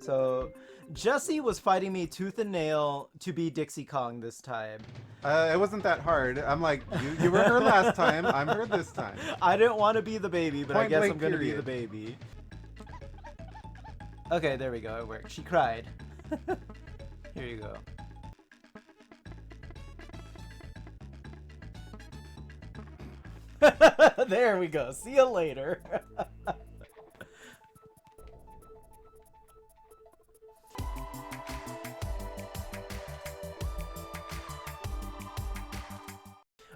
So Jesse was fighting me tooth and nail to be Dixie Kong this time. It wasn't that hard. I'm like, you were her last time. I'm her this time. I didn't want to be the baby, but I Point guess blank I'm going to be period. the baby. Okay, there we go. It worked. She cried. Here you go. There we go. See you later.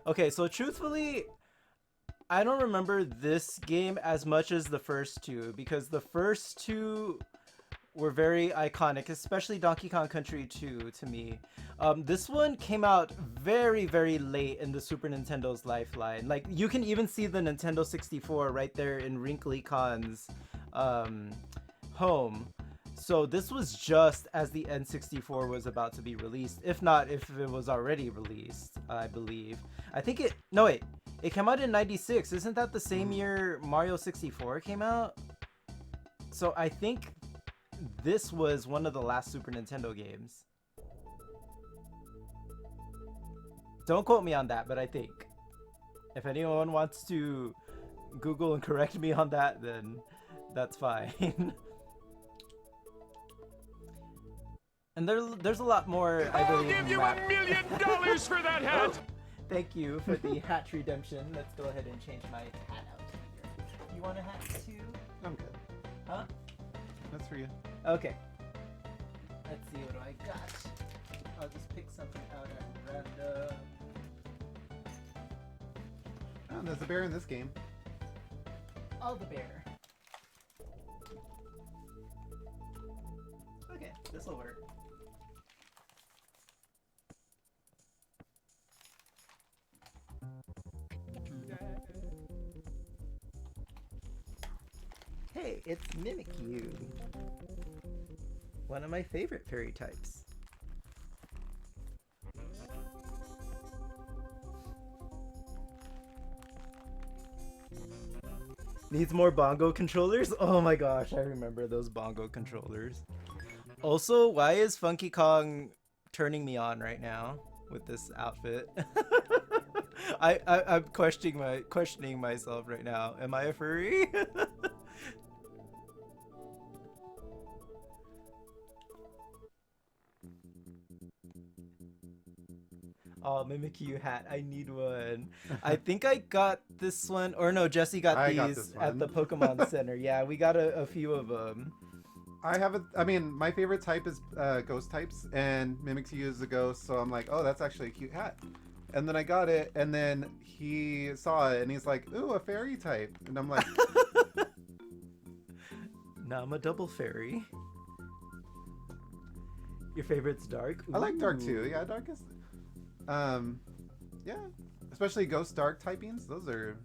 Okay, so truthfully, I don't remember this game as much as the first two, because the first two were very iconic, especially Donkey Kong Country 2 to me. This one came out very, very late in the Super Nintendo's lifeline. Like, you can even see the Nintendo 64 right there in Wrinkly Khan's home. So this was just as the N64 was about to be released, if not if it was already released, I believe. I think it, no wait, it came out in 96. Isn't that the same year Mario 64 came out? So I think this was one of the last Super Nintendo games. Don't quote me on that, but I think. If anyone wants to Google and correct me on that, then that's fine. And there's a lot more, I believe. I'll give you $1 million for that hat! Oh, thank you for the hat redemption. Let's go ahead and change my hat out here. You want a hat too? I'm good. Huh? That's for you. Okay. Let's see, what do I got? I'll just pick something out at random. Oh, there's a bear in this game. Oh, the bear. Okay, this'll work. Hey, it's Mimikyu. One of my favorite fairy types. Needs more bongo controllers? Oh my gosh, I remember those bongo controllers. Also, why is Funky Kong turning me on right now with this outfit? I'm questioning myself right now. Am I a furry? Oh, Mimikyu hat. I need one. I think I got this one. Or no, Jesse got these at the Pokemon Center. Yeah, we got a few of them. I mean, my favorite type is ghost types, and Mimikyu is a ghost, so I'm like, oh, that's actually a cute hat. And then I got it, and then he saw it, and he's like, ooh, a fairy type. And I'm like... Now I'm a double fairy. Your favorite's dark? Ooh. I like dark too. Yeah, dark is... yeah. Especially ghost dark typings. Those are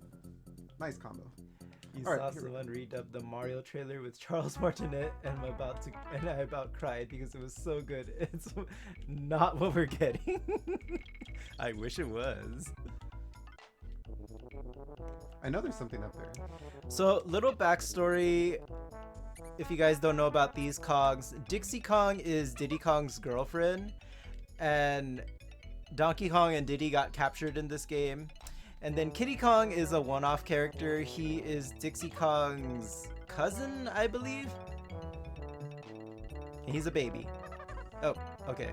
nice combo. You saw someone redub the Mario trailer with Charles Martinet, and I about cried because it was so good. It's not what we're getting. I wish it was. I know there's something up there. So, little backstory. If you guys don't know about these Kongs, Dixie Kong is Diddy Kong's girlfriend, and Donkey Kong and Diddy got captured in this game. And then Kiddy Kong is a one-off character. He is Dixie Kong's cousin, I believe. He's a baby. Oh, okay.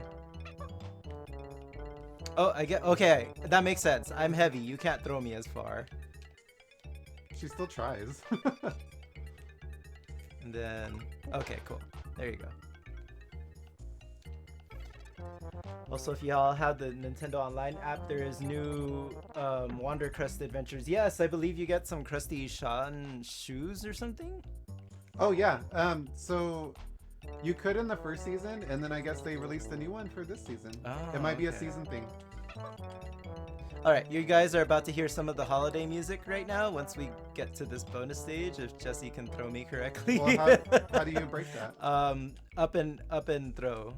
Oh, I get, okay, that makes sense. I'm heavy. You can't throw me as far. She still tries. And then, okay, cool. There you go. Also, if y'all have the Nintendo Online app, there is new Wander Crest Adventures. Yes, I believe you get some Krusty Sean shoes or something? Oh, yeah. So you could in the first season, and then I guess they released a new one for this season. Oh, it might be a season thing. Alright, you guys are about to hear some of the holiday music right now once we get to this bonus stage, if Jesse can throw me correctly. Well, how do you break that? Up and throw.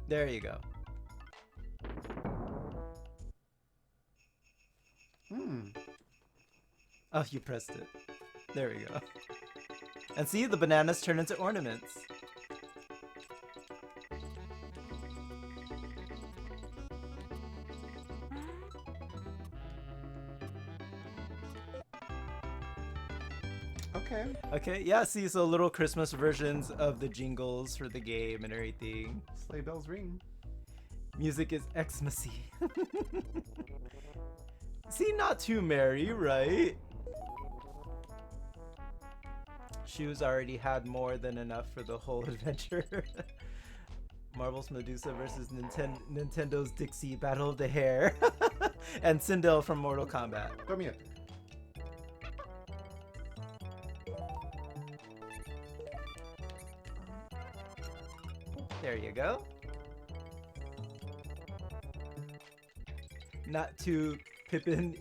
There you go. Hmm. Oh, you pressed it. There we go. And see, the bananas turn into ornaments. Okay. Okay, yeah, see, so little Christmas versions of the jingles for the game and everything. Sleigh bells ring. Music is Xmasy. See, not too merry, right? Shoes already had more than enough for the whole adventure. Marvel's Medusa versus Nintendo's Dixie Battle of the Hair. And Sindel from Mortal Kombat. Throw me up. There you go. Not too Pippin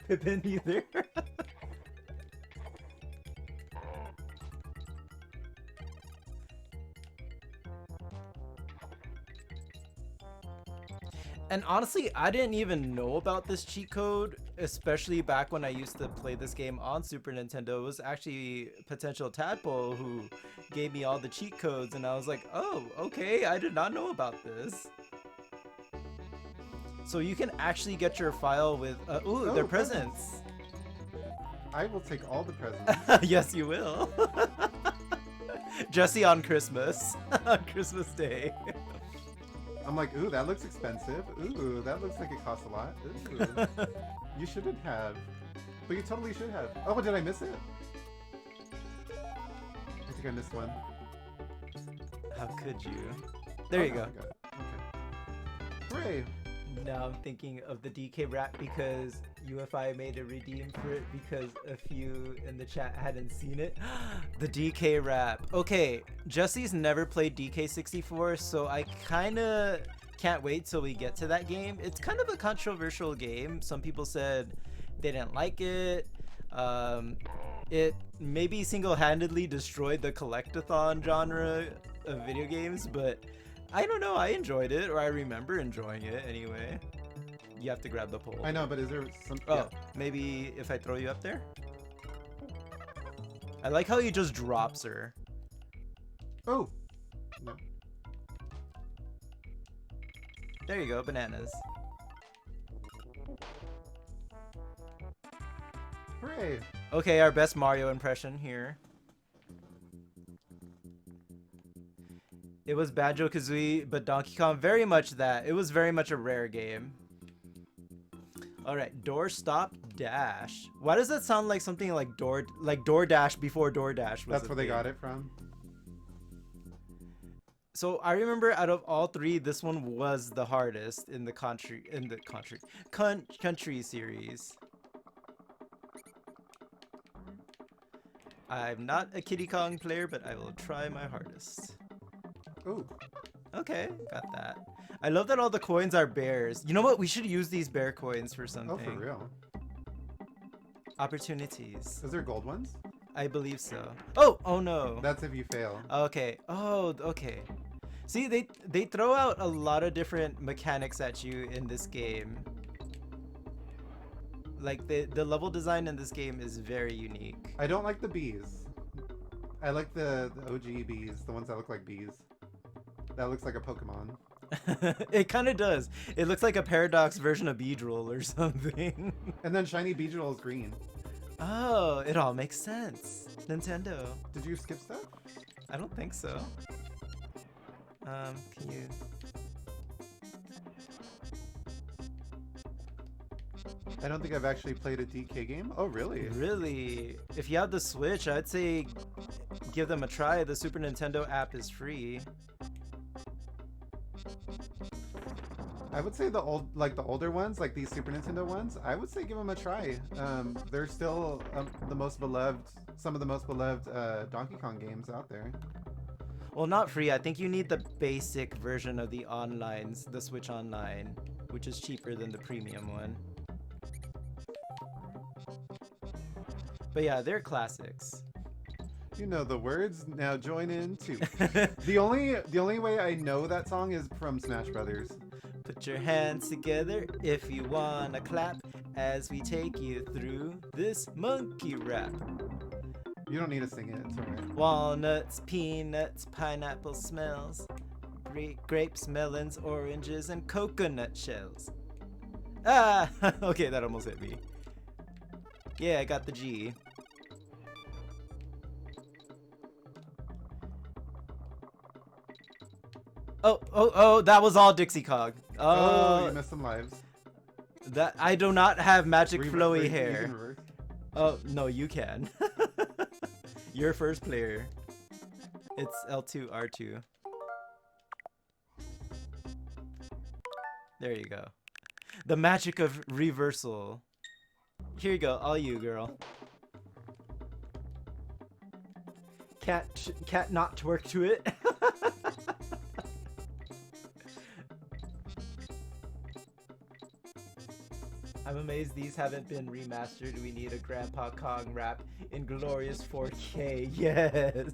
either. And honestly, I didn't even know about this cheat code, especially back when I used to play this game on Super Nintendo. It was actually Potential Tadpole who gave me all the cheat codes, and I was like, oh, okay, I did not know about this. So you can actually get your file with, ooh, they're presents. I will take all the presents. Yes, you will. Jesse on Christmas, on Christmas Day. I'm like, ooh, that looks expensive. Ooh, that looks like it costs a lot. Ooh. You shouldn't have. But you totally should have. Oh, did I miss it? I think I missed one. How could you? There you go. I got it. Okay. Hooray! Now I'm thinking of the DK rap because UFI made a redeem for it because a few in the chat hadn't seen it. The DK rap. Okay, Jesse's never played DK64, so I kind of can't wait till we get to that game. It's kind of a controversial game. Some people said they didn't like it. It maybe single-handedly destroyed the collectathon genre of video games, but I don't know, I enjoyed it, or I remember enjoying it anyway. You have to grab the pole. I know, but is there some... Oh, yeah. maybe if I throw you up there? I like how he just drops her. Oh! No. There you go, bananas. Hooray! Okay, our best Mario impression here. It was Banjo-Kazooie, but Donkey Kong, very much that. It was very much a rare game. Alright, door stop dash. Why does that sound like something like DoorDash before DoorDash was That's a where they thing? got it from. So I remember out of all three, this one was the hardest in the country series. I'm not a Kiddy Kong player, but I will try my hardest. Ooh. Okay, got that. I love that all the coins are bears. You know what? We should use these bear coins for something. Oh, for real? Opportunities. Is there gold ones? I believe so. Oh no. That's if you fail. Okay. Oh, okay. See, they throw out a lot of different mechanics at you in this game. Like the level design in this game is very unique. I don't like the bees. I like the OG bees, the ones that look like bees. That looks like a Pokemon. It kind of does. It looks like a Paradox version of Beedrill or something. And then shiny Beedrill is green. Oh, it all makes sense. Nintendo. Did you skip stuff? I don't think so. Can you... I don't think I've actually played a DK game. Oh, really? Really? If you have the Switch, I'd say give them a try. The Super Nintendo app is free. I would say the older ones, like these Super Nintendo ones, I would say give them a try. They're still some of the most beloved Donkey Kong games out there. Well, not free. I think you need the basic version of the onlines, the Switch Online, which is cheaper than the premium one. But yeah, they're classics. You know the words. Now join in too. The only way I know that song is from Smash Brothers. Put your hands together if you wanna clap as we take you through this monkey rap. You don't need to sing it. It's alright. Walnuts, peanuts, pineapple smells, grapes, melons, oranges, and coconut shells. Ah! Okay, that almost hit me. Yeah, I got the G. Oh, that was all Dixie Cog. Oh, you missed some lives. That I do not have magic flowy You hair. can reverse. Oh, no, you can. You're first player. It's L2, R2. There you go. The magic of reversal. Here you go, all you, girl. Can't not twerk to it. I'm amazed these haven't been remastered. We need a Grandpa Kong rap in glorious 4K. Yes.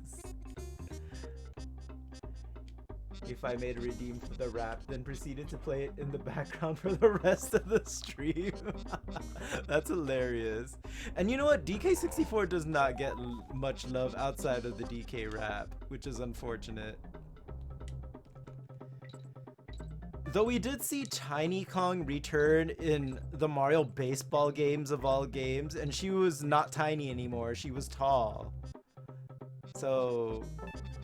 If I made a redeem for the rap, then proceeded to play it in the background for the rest of the stream. That's hilarious. And you know what? DK64 does not get much love outside of the DK rap, which is unfortunate. Though we did see Tiny Kong return in the Mario baseball games of all games, and she was not tiny anymore, she was tall. So,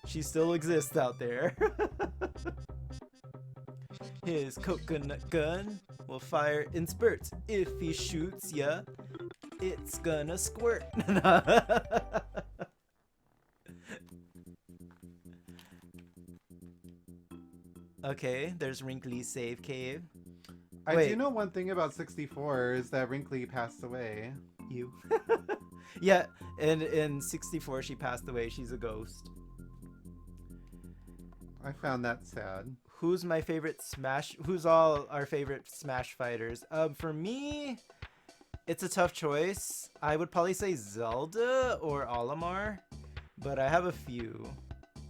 she still exists out there. His coconut gun will fire in spurts. If he shoots ya, it's gonna squirt. Okay, there's Wrinkly's save cave. I do know one thing about 64 is that Wrinkly passed away. You. Yeah, and in 64 she passed away. She's a ghost. I found that sad. Who's my favorite Smash? Who's all our favorite Smash fighters? For me, it's a tough choice. I would probably say Zelda or Olimar, but I have a few.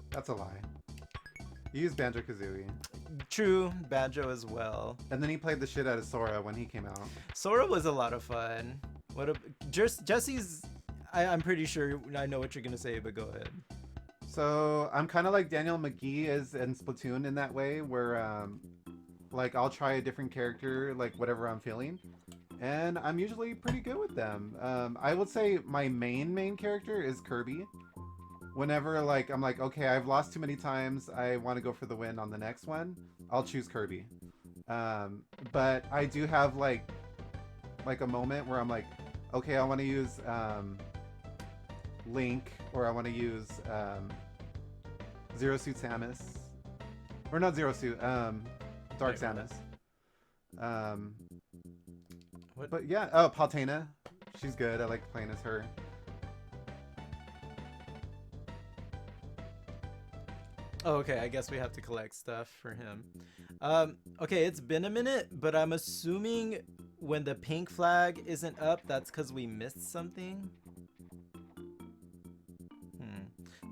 That's a lie. He used Banjo-Kazooie. True, Banjo as well. And then he played the shit out of Sora when he came out. Sora was a lot of fun. Jesse's... I'm pretty sure I know what you're gonna say, but go ahead. So I'm kind of like Daniel McGee is in Splatoon in that way, where like I'll try a different character, like whatever I'm feeling, and I'm usually pretty good with them. I would say my main character is Kirby. Whenever like I'm like, okay, I've lost too many times, I want to go for the win on the next one, I'll choose Kirby. But I do have like a moment where I'm like, okay, I want to use Link, or I want to use Zero Suit Samus, or not Zero Suit, Dark Samus. What? But yeah, oh, Palutena, she's good. I like playing as her. Oh, okay, I guess we have to collect stuff for him. Okay, it's been a minute, but I'm assuming when the pink flag isn't up, that's because we missed something.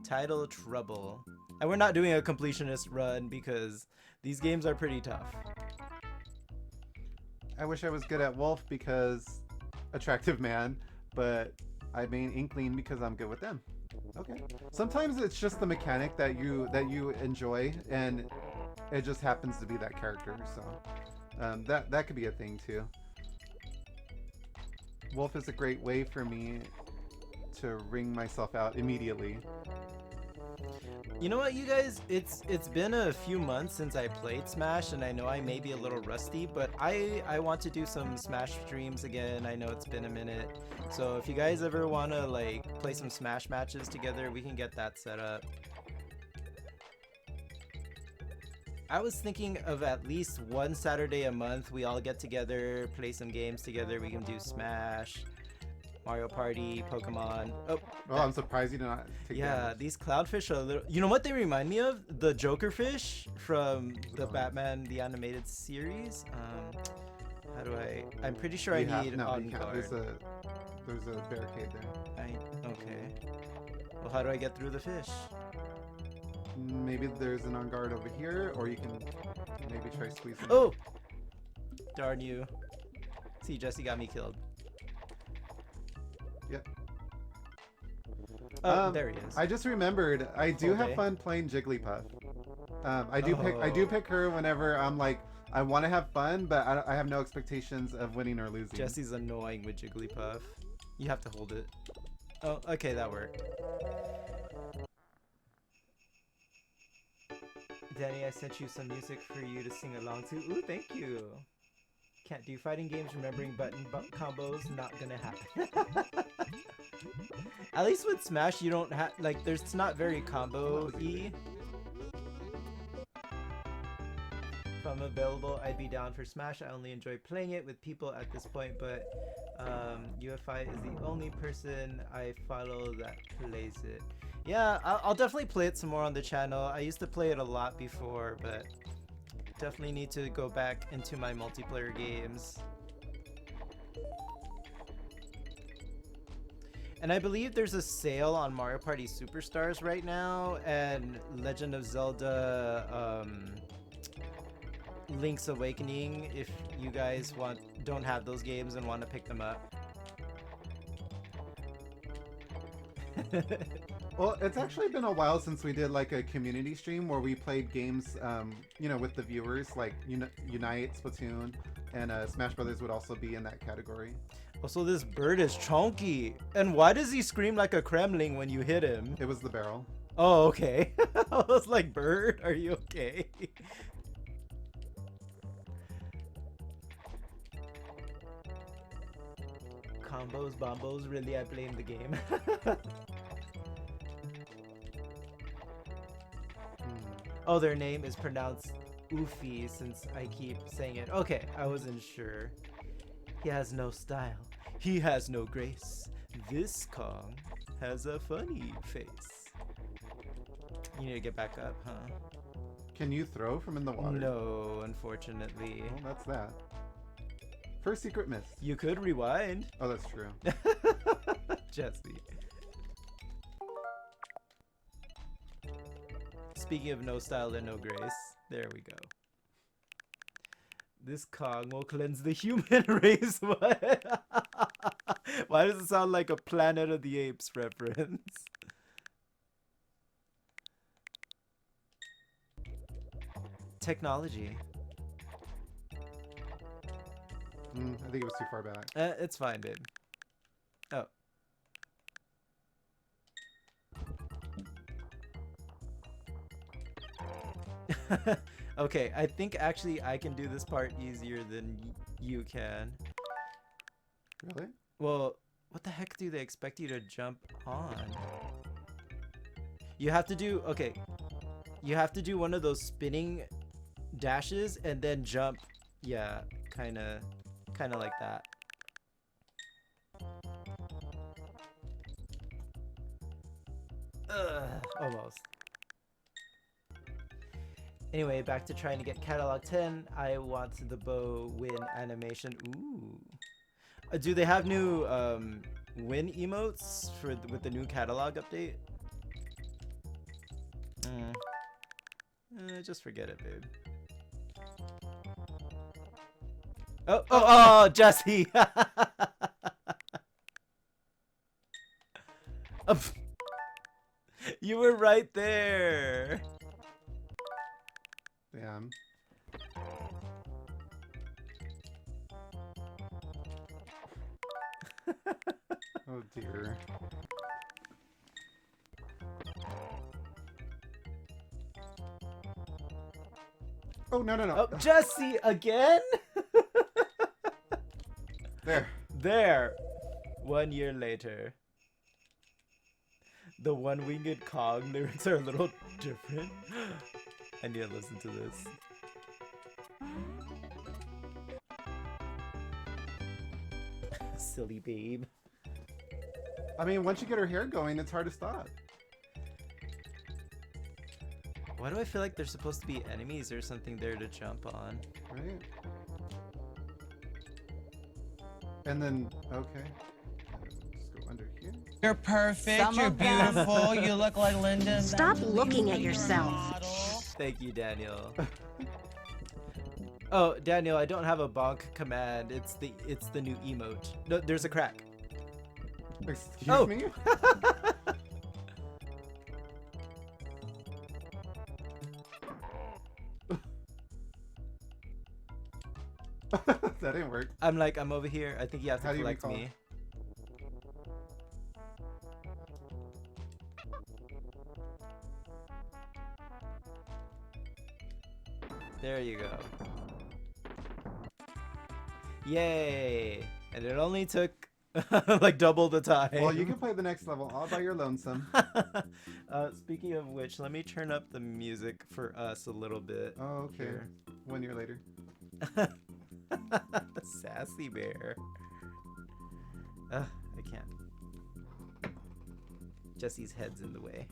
Title Trouble. And we're not doing a completionist run because these games are pretty tough. I wish I was good at Wolf because attractive man, but I mean Inkling because I'm good with them. Okay. Sometimes it's just the mechanic that you enjoy, and it just happens to be that character. So that could be a thing too. Wolf is a great way for me to wring myself out immediately. You know what, you guys? It's been a few months since I played Smash, and I know I may be a little rusty, but I want to do some Smash streams again. I know it's been a minute, so if you guys ever want to like play some Smash matches together, we can get that set up. I was thinking of at least one Saturday a month we all get together, play some games together. We can do Smash, Mario Party, Pokemon. Oh, I'm surprised you did not take yeah, damage. these cloudfish are a little... You know what they remind me of? The Joker fish from the Batman the Animated Series. How do I... I'm pretty sure I need on guard. There's a barricade there. Okay. Well, how do I get through the fish? Maybe there's an on guard over here, or you can maybe try squeezing. Oh! Darn you. See, Jesse got me killed. Yep. Oh, there he is. I just remembered. I do have Okay. fun playing Jigglypuff. I do pick her whenever I'm like I want to have fun, but I have no expectations of winning or losing. Jesse's annoying with Jigglypuff. You have to hold it. Oh, okay, that worked. Danny, I sent you some music for you to sing along to. Ooh, thank you. Can't do fighting games, remembering button combos, not gonna happen. At least with Smash, you don't have, like, it's not very combo-y. If I'm available, I'd be down for Smash. I only enjoy playing it with people at this point, but UFI is the only person I follow that plays it. Yeah, I'll definitely play it some more on the channel. I used to play it a lot before, but definitely need to go back into my multiplayer games. And I believe there's a sale on Mario Party Superstars right now, and Legend of Zelda Link's Awakening, if you guys don't have those games and want to pick them up. Well, it's actually been a while since we did like a community stream where we played games, you know, with the viewers, like Unite, Splatoon, and Smash Brothers would also be in that category. Also, this bird is chonky. And why does he scream like a Kremling when you hit him? It was the barrel. Oh, okay. I was like, bird, are you okay? Combos, bombos, really, I blame the game. Oh, their name is pronounced Oofy since I keep saying it. Okay, I wasn't sure. He has no style. He has no grace. This Kong has a funny face. You need to get back up, huh? Can you throw from in the water? No, unfortunately. Well, that's that. First secret miss. You could rewind. Oh, that's true. Jesse. Speaking of no style and no grace, there we go. This Kong will cleanse the human race. What? Why does it sound like a Planet of the Apes reference? Technology. I think it was too far back. It's fine, babe. Oh. Okay, I think actually I can do this part easier than you can. Really? Well, what the heck do they expect you to jump on? You have to do, okay. You have to do one of those spinning dashes and then jump. Yeah, kind of like that. Almost. Anyway, back to trying to get catalog 10. I want the bow win animation. Ooh. Do they have new win emotes with the new catalog update? Just forget it, babe. Oh, Jesse! You were right there! Damn. Oh dear. Oh, no. Oh, Jesse, again? There. There. 1 year later. The one-winged Kong lyrics are a little different. I need to listen to this. Silly babe. I mean, once you get her hair going, it's hard to stop. Why do I feel like there's supposed to be enemies or something there to jump on? Right? And then, okay. Just go under here. You're perfect, Some you're of them- beautiful, you look like Linda. Stop looking at yourself. Thank you, Daniel. Oh, Daniel, I don't have a bonk command. It's the new emote. No, there's a crack. Excuse Oh. me? That didn't work. I'm like, I'm over here. I think you have to How do you collect recall? me. There you go. Yay! And it only took like double the time. Well, you can play the next level all by your lonesome. Speaking of which, let me turn up the music for us a little bit. Oh, okay. Here. 1 year later. Sassy bear. I can't. Jesse's head's in the way.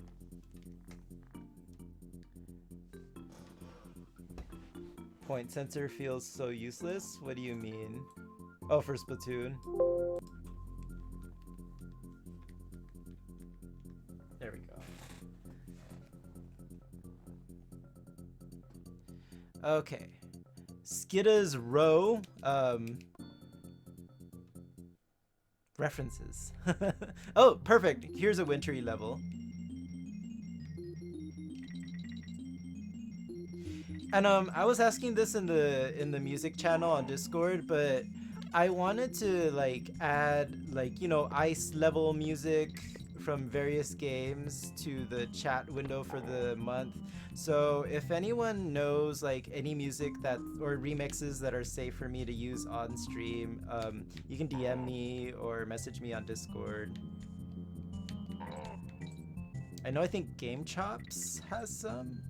Point sensor feels so useless? What do you mean? Oh, for Splatoon. There we go. Okay. Skida's row, references. Oh, perfect. Here's a wintry level. And I was asking this in the music channel on Discord, but I wanted to like add like, you know, ice level music from various games to the chat window for the month. So if anyone knows like any music that or remixes that are safe for me to use on stream, you can DM me or message me on Discord. I think Game Chops has some.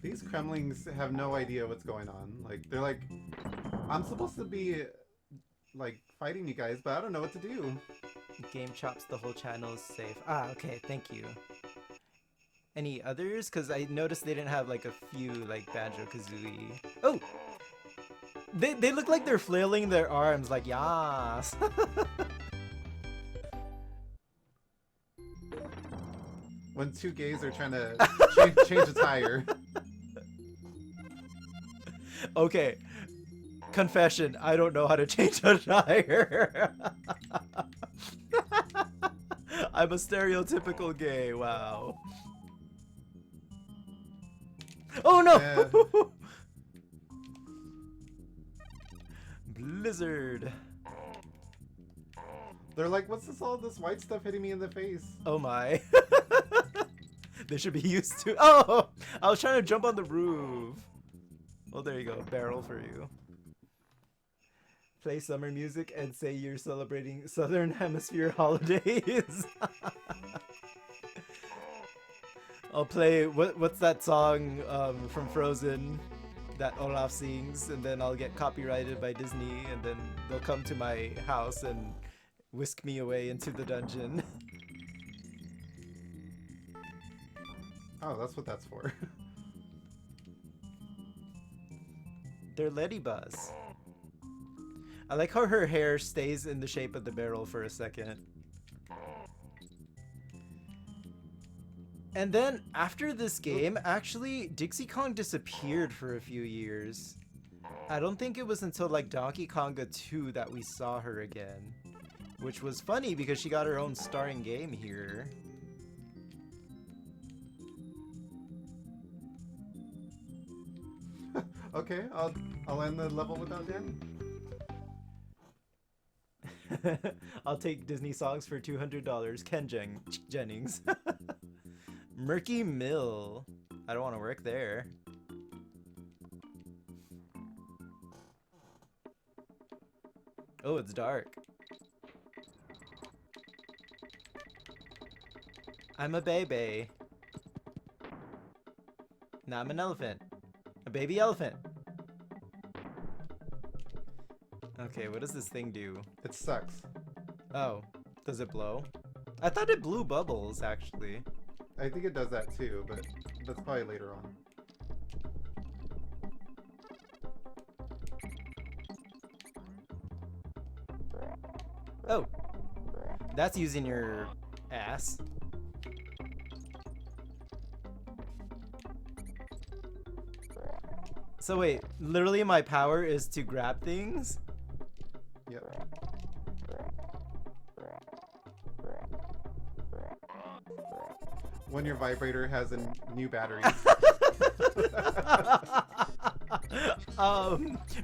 These Kremlings have no idea what's going on. Like, they're like, I'm supposed to be, like, fighting you guys, but I don't know what to do. Game Chops, the whole channel is safe. Ah, okay, thank you. Any others? Because I noticed they didn't have, like, a few, like, Banjo-Kazooie. Oh! They look like they're flailing their arms, like, yas! When two gays are trying to change a tire. Okay. Confession, I don't know how to change a tire. I'm a stereotypical gay, wow. Oh no! Yeah. Blizzard. They're like, what's all this white stuff hitting me in the face? Oh my. They should be used to. Oh! I was trying to jump on the roof. Well, there you go. Barrel for you. Play summer music and say you're celebrating Southern Hemisphere holidays. I'll play what's that song from Frozen that Olaf sings, and then I'll get copyrighted by Disney, and then they'll come to my house and whisk me away into the dungeon. Oh, that's what that's for. They're Ladybuzz. I like how her hair stays in the shape of the barrel for a second. And then, after this game, actually, Dixie Kong disappeared for a few years. I don't think it was until, like, Donkey Konga 2 that we saw her again. Which was funny, because she got her own starring game here. Okay, I'll end the level without Danny. I'll take Disney songs for $200. Ken Jennings. Murky Mill. I don't want to work there. Oh, it's dark. I'm a baby. Now I'm an elephant. A baby elephant. Okay, what does this thing do? It sucks. Oh, does it blow? I thought it blew bubbles, actually. I think it does that too, but that's probably later on. Oh, that's using your ass. So wait, literally my power is to grab things? Yep. When your vibrator has a new battery.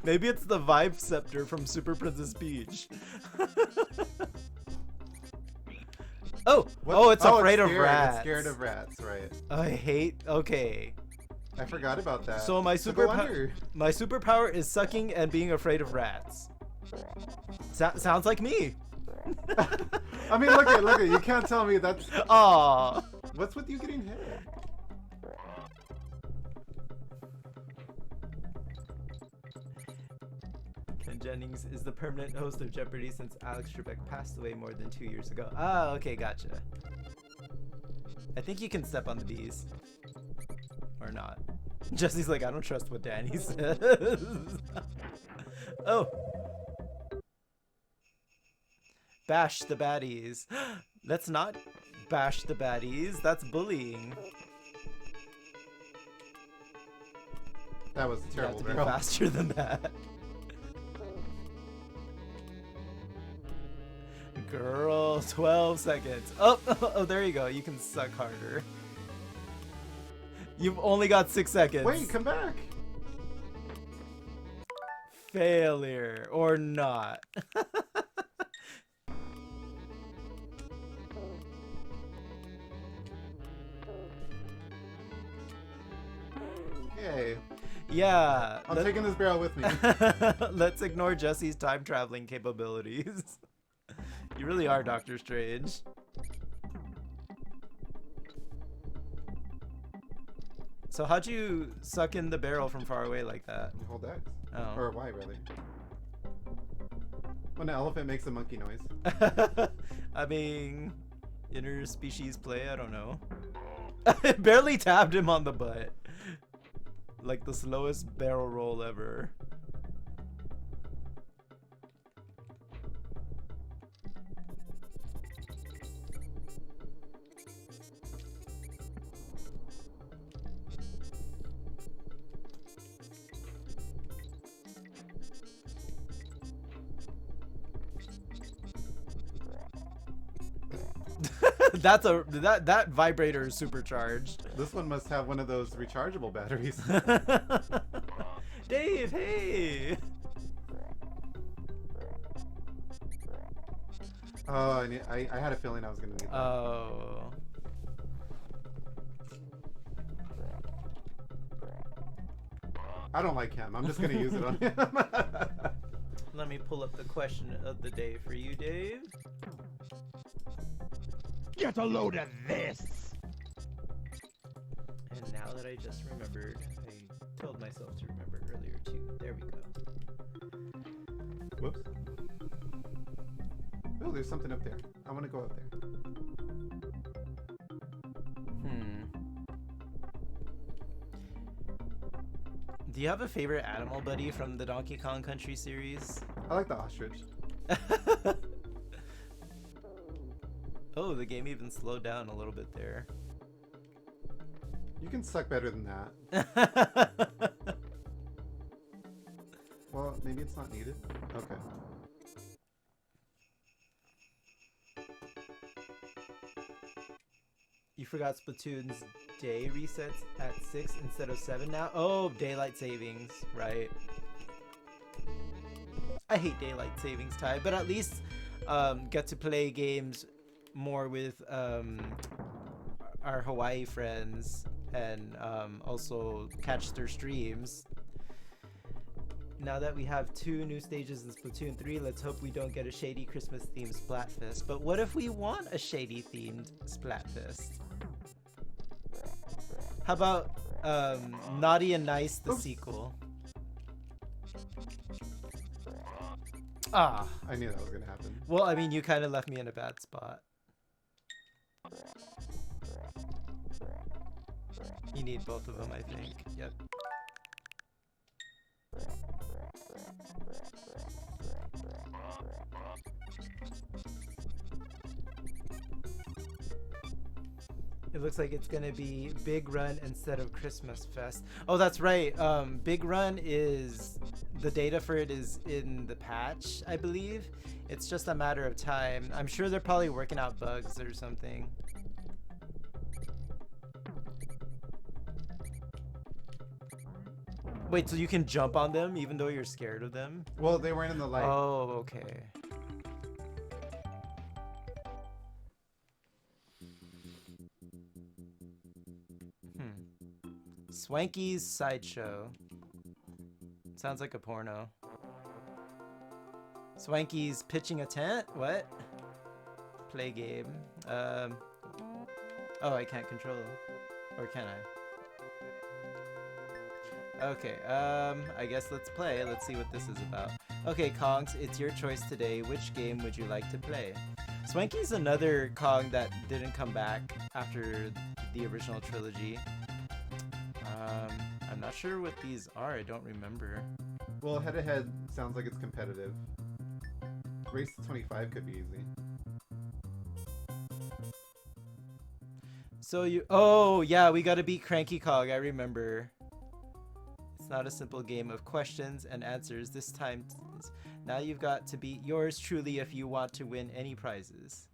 Maybe it's the Vibe Scepter from Super Princess Peach. Oh, it's afraid of rats. It's scared of rats, right? I hate. Okay. I forgot about that. So my superpower is sucking and being afraid of rats. Sounds like me. I mean, look at you can't tell me that's. Aww. What's with you getting hit? Ken Jennings is the permanent host of Jeopardy since Alex Trebek passed away more than 2 years ago. Ah, okay, gotcha. I think you can step on the bees. Or not. Jesse's like, I don't trust what Danny says. Oh. Bash the baddies. Let's not bash the baddies. That's bullying. That was a You have terrible to be barrel. faster than that. Girl, 12 seconds. Oh, there you go. You can suck harder. You've only got 6 seconds. Wait, come back. Failure or not. Yay. Yeah. I'm taking this barrel with me. Let's ignore Jesse's time traveling capabilities. You really are Doctor Strange. So how'd you suck in the barrel from far away like that? Hold X. Oh. Or Y, rather. When an elephant makes a monkey noise. I mean, interspecies play, I don't know. It barely tabbed him on the butt. Like the slowest barrel roll ever. That vibrator is supercharged. This one must have one of those rechargeable batteries. Dave, hey. Oh, I had a feeling I was gonna need that. Oh. I don't like him. I'm just gonna use it on him. Let me pull up the question of the day for you, Dave. Get a load of this! And now that I just remembered, I told myself to remember earlier too. There we go. Whoops. Oh, there's something up there. I want to go up there. Do you have a favorite animal buddy from the Donkey Kong Country series? I like the ostrich. Oh, the game even slowed down a little bit there. You can suck better than that. Well, maybe it's not needed. Okay. You forgot Splatoon's day resets at 6 instead of 7 now? Oh, daylight savings, right. I hate daylight savings time, but at least get to play games more with our Hawaii friends and also catch their streams. Now that we have 2 new stages in Splatoon 3, let's hope we don't get a shady Christmas themed Splatfest. But what if we want a shady themed Splatfest? How about Naughty and Nice, the sequel? Ah. I knew that was gonna happen. Well, I mean, you kind of left me in a bad spot. You need both of them, I think. Yep. It looks like it's gonna be Big Run instead of Christmas Fest. Oh, that's right. Big Run is the data for it is in the patch, I believe. It's just a matter of time. I'm sure they're probably working out bugs or something. Wait, so you can jump on them even though you're scared of them? Well, they weren't in the light. Oh, okay. Swanky's Sideshow. Sounds like a porno. Swanky's pitching a tent? What? Play game. Oh, I can't control. Or can I? Okay, I guess let's play. Let's see what this is about. Okay, Kongs, it's your choice today. Which game would you like to play? Swanky's another Kong that didn't come back after the original trilogy. I'm not sure what these are. I don't remember. Well, head-to-head sounds like it's competitive. Race to 25 could be easy. So you... Oh, yeah, we gotta beat Cranky Kong. I remember. It's not a simple game of questions and answers. This time, now you've got to beat yours truly if you want to win any prizes.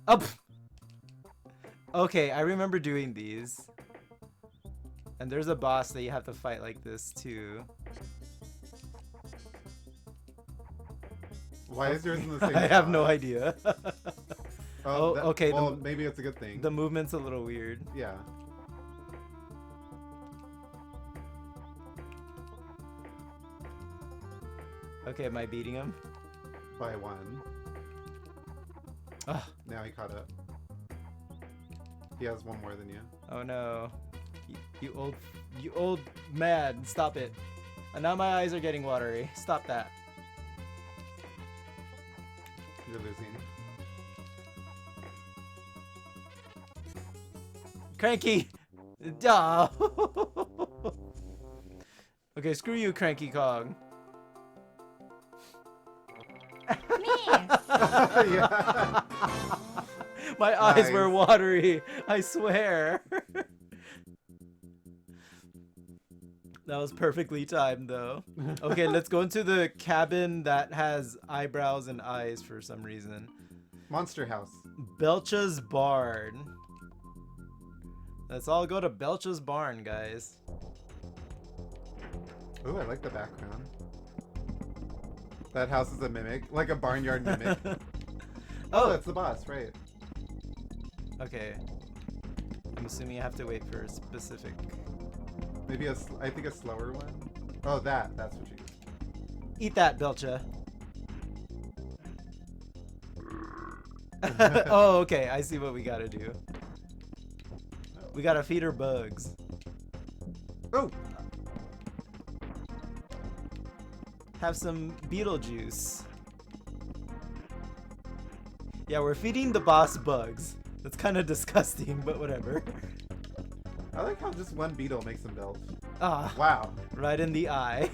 Up! Okay, I remember doing these. And there's a boss that you have to fight like this, too. Why is yours in the same I have no spot? idea. Oh, that- okay, Well, maybe it's a good thing. The movement's a little weird. Yeah. Okay, am I beating him? By one. Ugh. Now he caught up. He has one more than you. Oh no. You old man, stop it. And now my eyes are getting watery. Stop that. You're losing. Cranky! Duh! Okay, screw you, Cranky Kong. Yeah. My eyes were Nice. watery, I swear. That was perfectly timed, though. Okay, let's go into the cabin that has eyebrows and eyes for some reason. Monster House. Belcha's Barn. Let's all go to Belcha's Barn, guys. Ooh, I like the background. That house is a mimic, like a barnyard mimic. Oh, that's the boss, right? Okay. I'm assuming I have to wait for a specific... Maybe I think a slower one. Oh, that's what you use. Eat that, Belcha. Oh, okay. I see what we gotta do. We gotta feed her bugs. Oh! Have some beetle juice. Yeah, we're feeding the boss bugs. That's kind of disgusting, but whatever. I like how just one beetle makes them belch. Ah, Wow. right in the eye.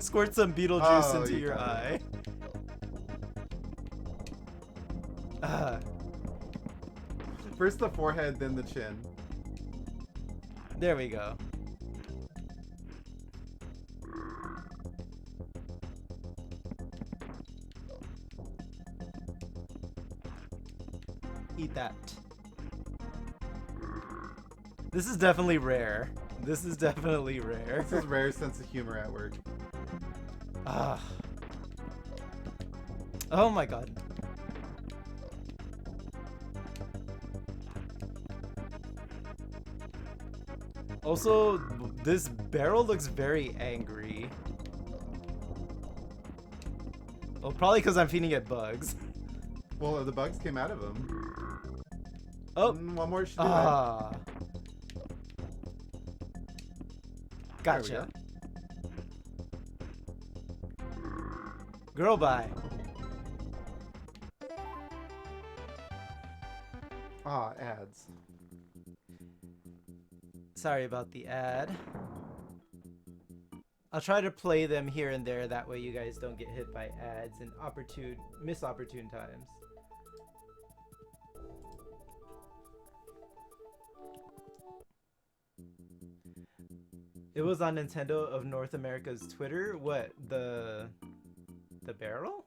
Squirt some beetle juice Oh, into you your got eye. Ah, First the forehead, then the chin. there we go. Eat that. This is definitely rare. This is definitely rare. This is rare sense of humor at work. Ah. Oh my god. Also, this barrel looks very angry. Well, probably because I'm feeding it bugs. Well, the bugs came out of him. Oh. One more should do Ah. There we Gotcha. Girl bye. Ah, ads. Sorry about the ad. I'll try to play them here and there, that way you guys don't get hit by ads and miss opportune times. It was on Nintendo of North America's Twitter. What? The barrel?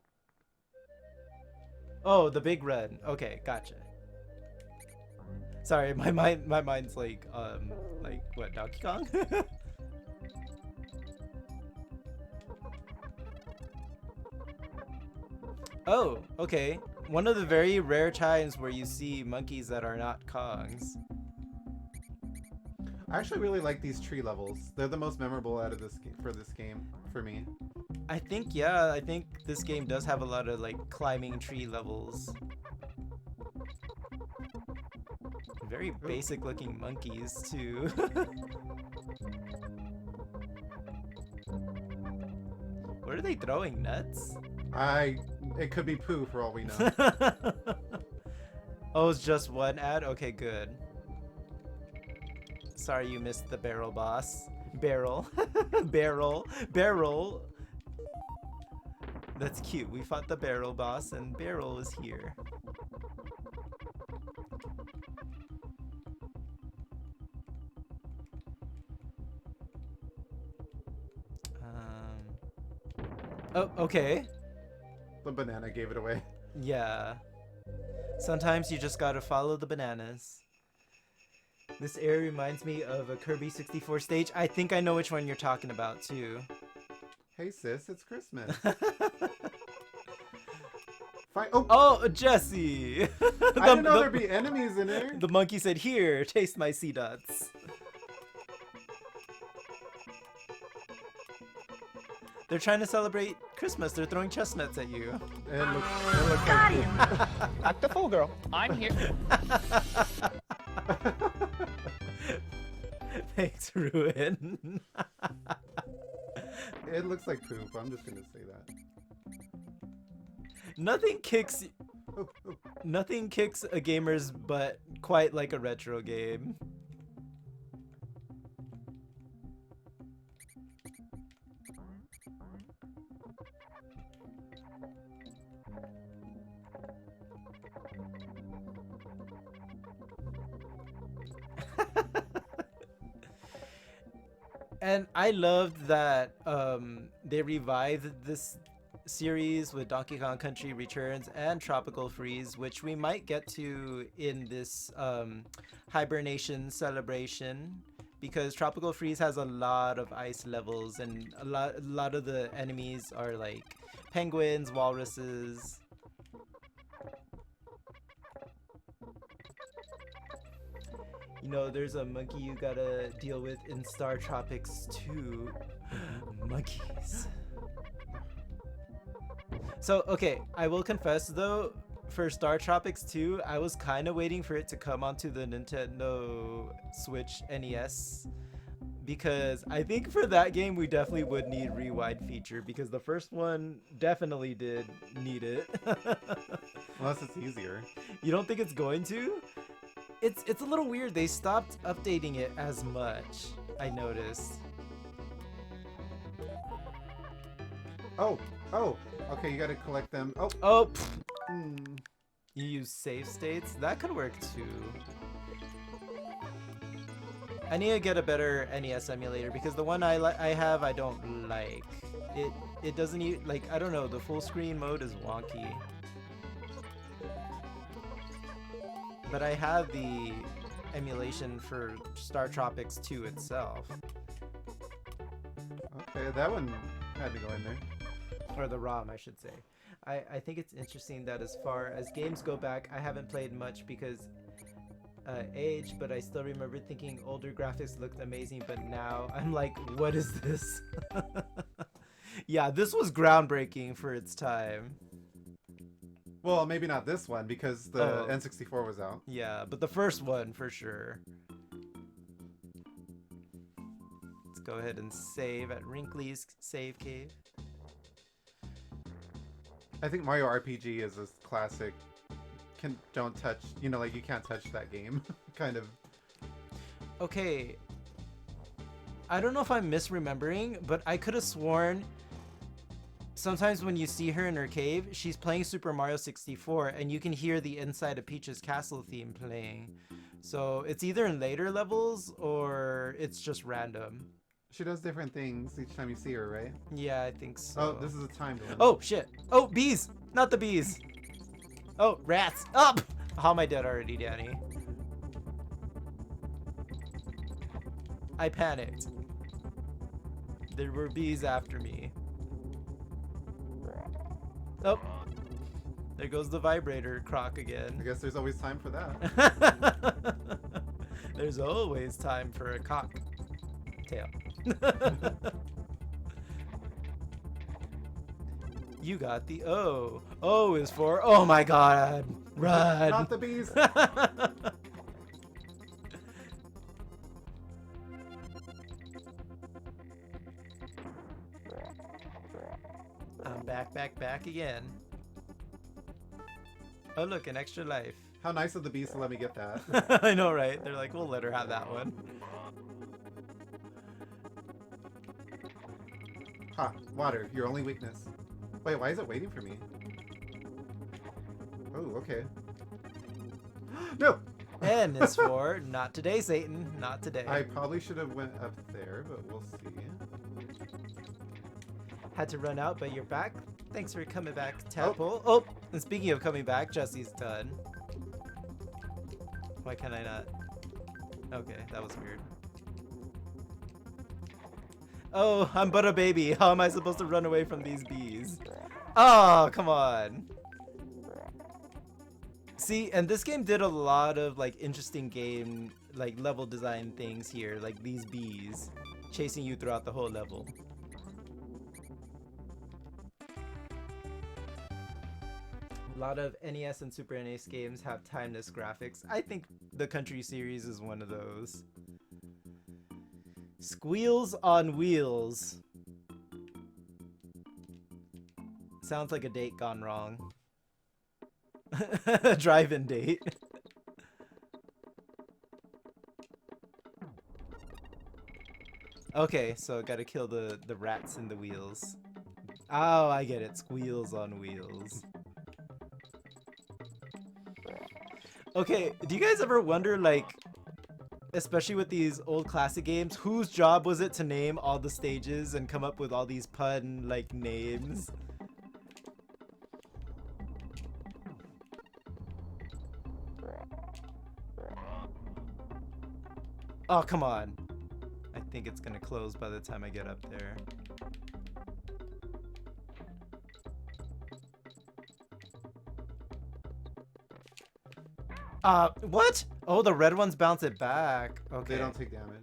Oh, the big red. Okay, gotcha. Sorry, my mind's like what, Donkey Kong? Oh, okay. One of the very rare times where you see monkeys that are not Kongs. I actually really like these tree levels. They're the most memorable out of this game for me. I think, yeah, I think this game does have a lot of like climbing tree levels. Very basic looking monkeys too. What are they throwing? Nuts? It could be poo for all we know. Oh, it's just one ad? Okay, good. Sorry you missed the barrel boss. Barrel. Barrel. That's cute. We fought the barrel boss and Barrel is here. Oh, okay. The banana gave it away. Yeah. Sometimes you just gotta follow the bananas. This area reminds me of a Kirby 64 stage. I think I know which one you're talking about too. Hey sis, it's Christmas. Fine. Oh, Oh, Jesse! I didn't know there'd be enemies in there. The monkey said, "Here, taste my sea dots." They're trying to celebrate Christmas. They're throwing chestnuts at you. It looks Got like him! Act the fool, girl. I'm here. Thanks, Ruin. it looks like poop. I'm just gonna say that. Nothing kicks Oh, oh. Nothing kicks a gamer's butt quite like a retro game. And I loved that they revived this series with Donkey Kong Country Returns and Tropical Freeze, which we might get to in this hibernation celebration, because Tropical Freeze has a lot of ice levels and a lot of the enemies are like penguins, walruses. You know, there's a monkey you gotta deal with in Star Tropics 2. Monkeys. So, okay, I will confess though, for Star Tropics 2, I was kind of waiting for it to come onto the Nintendo Switch NES, because I think for that game we definitely would need rewind feature, because the first one definitely did need it. Unless it's easier. You don't think it's going to? It's a little weird. They stopped updating it as much, I noticed. Oh, okay, you gotta collect them. Oh, Oh, hmm. you use save states? That could work too. I need to get a better NES emulator, because the one I have I don't like. It doesn't like, I don't know, the full screen mode is wonky. But I have the emulation for Star Tropics 2 itself. Okay, that one had to go in there. Or the ROM, I should say. I think it's interesting that as far as games go back, I haven't played much because age, but I still remember thinking older graphics looked amazing, but now I'm like, what is this? Yeah, this was groundbreaking for its time. Well, maybe not this one, because the N64 was out. Yeah, but the first one for sure. Let's go ahead and save at Wrinkly's Save Cave. I think Mario RPG is a classic. Don't touch, you know, like you can't touch that game, kind of. Okay. I don't know if I'm misremembering, but I could have sworn sometimes when you see her in her cave, she's playing Super Mario 64 and you can hear the Inside of Peach's Castle theme playing. So it's either in later levels or it's just random. She does different things each time you see her, right? Yeah, I think so. Oh, this is a timed one. Oh, shit. Oh, bees! Not the bees! Oh, rats! Up! How am I dead already, Danny? I panicked. There were bees after me. Oh, there goes the vibrator croc I again. guess there's always time for that. There's always time for a cocktail. You got the O. O is for, oh my god, run. Not the bees. I'm back again. Oh look, an extra life. How nice of the bees to let me get that. I know, right? They're like, we'll let her have that one. Ha, water, your only weakness. Wait, why is it waiting for me? Oh, okay. No! N is for, not today, Satan, not today. I probably should have went up there, but we'll see. Had to run out, but you're back. Thanks for coming back, Tadpole. Oh, and speaking of coming back, Jesse's done. Why can I not? Okay, that was weird. Oh, I'm but a baby. How am I supposed to run away from these bees? Oh, come on. See, and this game did a lot of like interesting game, like level design things here, like these bees chasing you throughout the whole level. A lot of NES and Super NES games have timeless graphics. I think the Country series is one of those. Squeals on Wheels. Sounds like a date gone wrong. Drive-in date. Okay, so gotta kill the rats in the wheels. Oh, I get it. Squeals on Wheels. Okay, do you guys ever wonder, like, especially with these old classic games, whose job was it to name all the stages and come up with all these pun, like, names? Oh, come on. I think it's gonna close by the time I get up there. What? Oh, the red ones bounce it back. Okay. They don't take damage.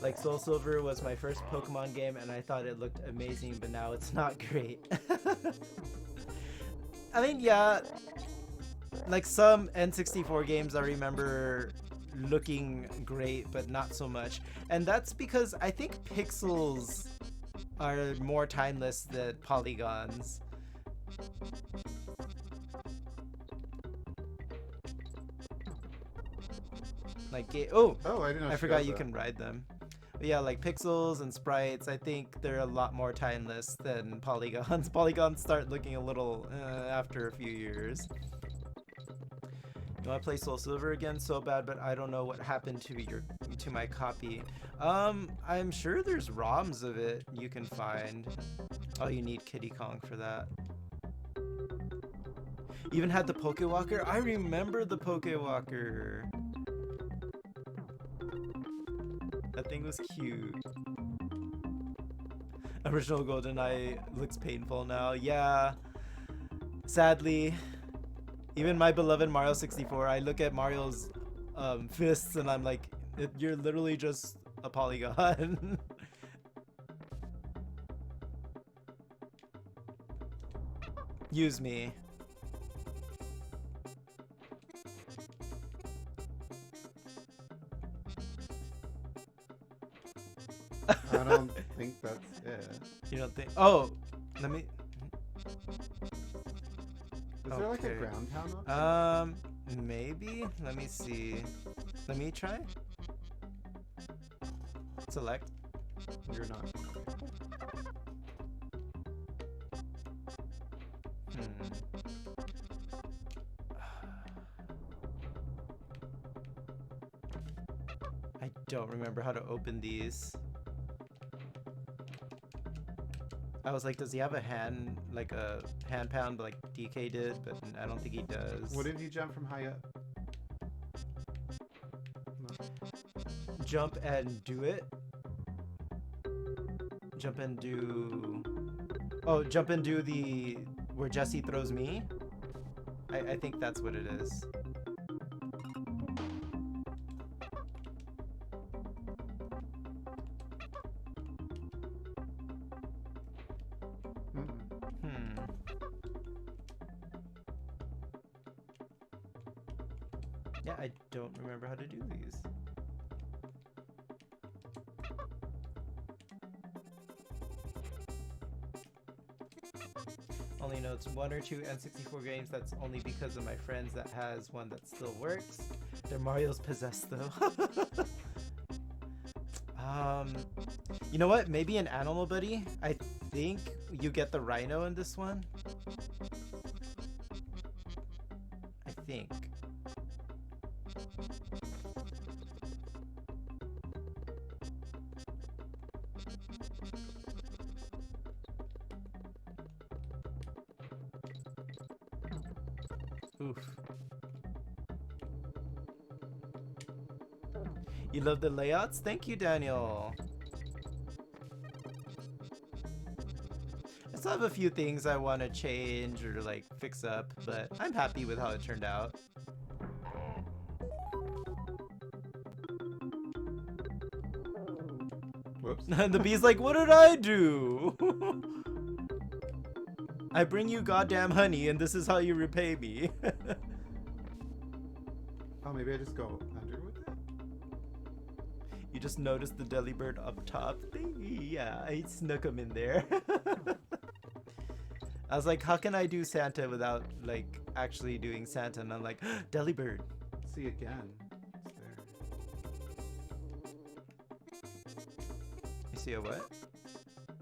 Like Soul Silver was my first Pokemon game and I thought it looked amazing, but now it's not great. I mean, yeah, like some N64 games I remember looking great, but not so much. And that's because I think pixels are more timeless than polygons. Like, oh, I didn't know I she forgot does you that. can ride them. But yeah, like pixels and sprites, I think they're a lot more timeless than polygons. Polygons start looking a little after a few years. You want to play Soul Silver again so bad, but I don't know what happened to my copy. I'm sure there's ROMs of it you can find. Oh, you need Kitty Kong for that. Even had the Pokewalker? I remember the Pokewalker. That thing was cute. Original GoldenEye looks painful now. Yeah. Sadly. Even my beloved Mario 64, I look at Mario's fists and I'm like, you're literally just a polygon. Use me. I don't think that's it. You don't think? Oh, let me. Is there like a Okay. ground pound option? Maybe. Let me see. Let me try. Select. You're not. I don't remember how to open these. I was like, does he have a hand, like a hand pound like DK did? But I don't think he does. What if you jump from high up? jump and do it. Jump and do. Oh, jump and do the where Jesse throws me. I think that's what it is. Yeah, I don't remember how to do these. Only know it's 1 or 2 N64 games. That's only because of my friends that has one that still works. Their Mario's possessed though. You know what? Maybe an Animal Buddy. I think you get the Rhino in this one. I think. Oof. You love the layouts? Thank you, Daniel. I still have a few things I want to change or like fix up, but I'm happy with how it turned out. Whoops. The bee's like, what did I do? I bring you goddamn honey and this is how you repay me. Oh, maybe I just go under with it? You just noticed the Delibird up top. Yeah, I snuck him in there. I was like, how can I do Santa without like actually doing Santa? And I'm like, Delibird. See again. It's there. You see a what?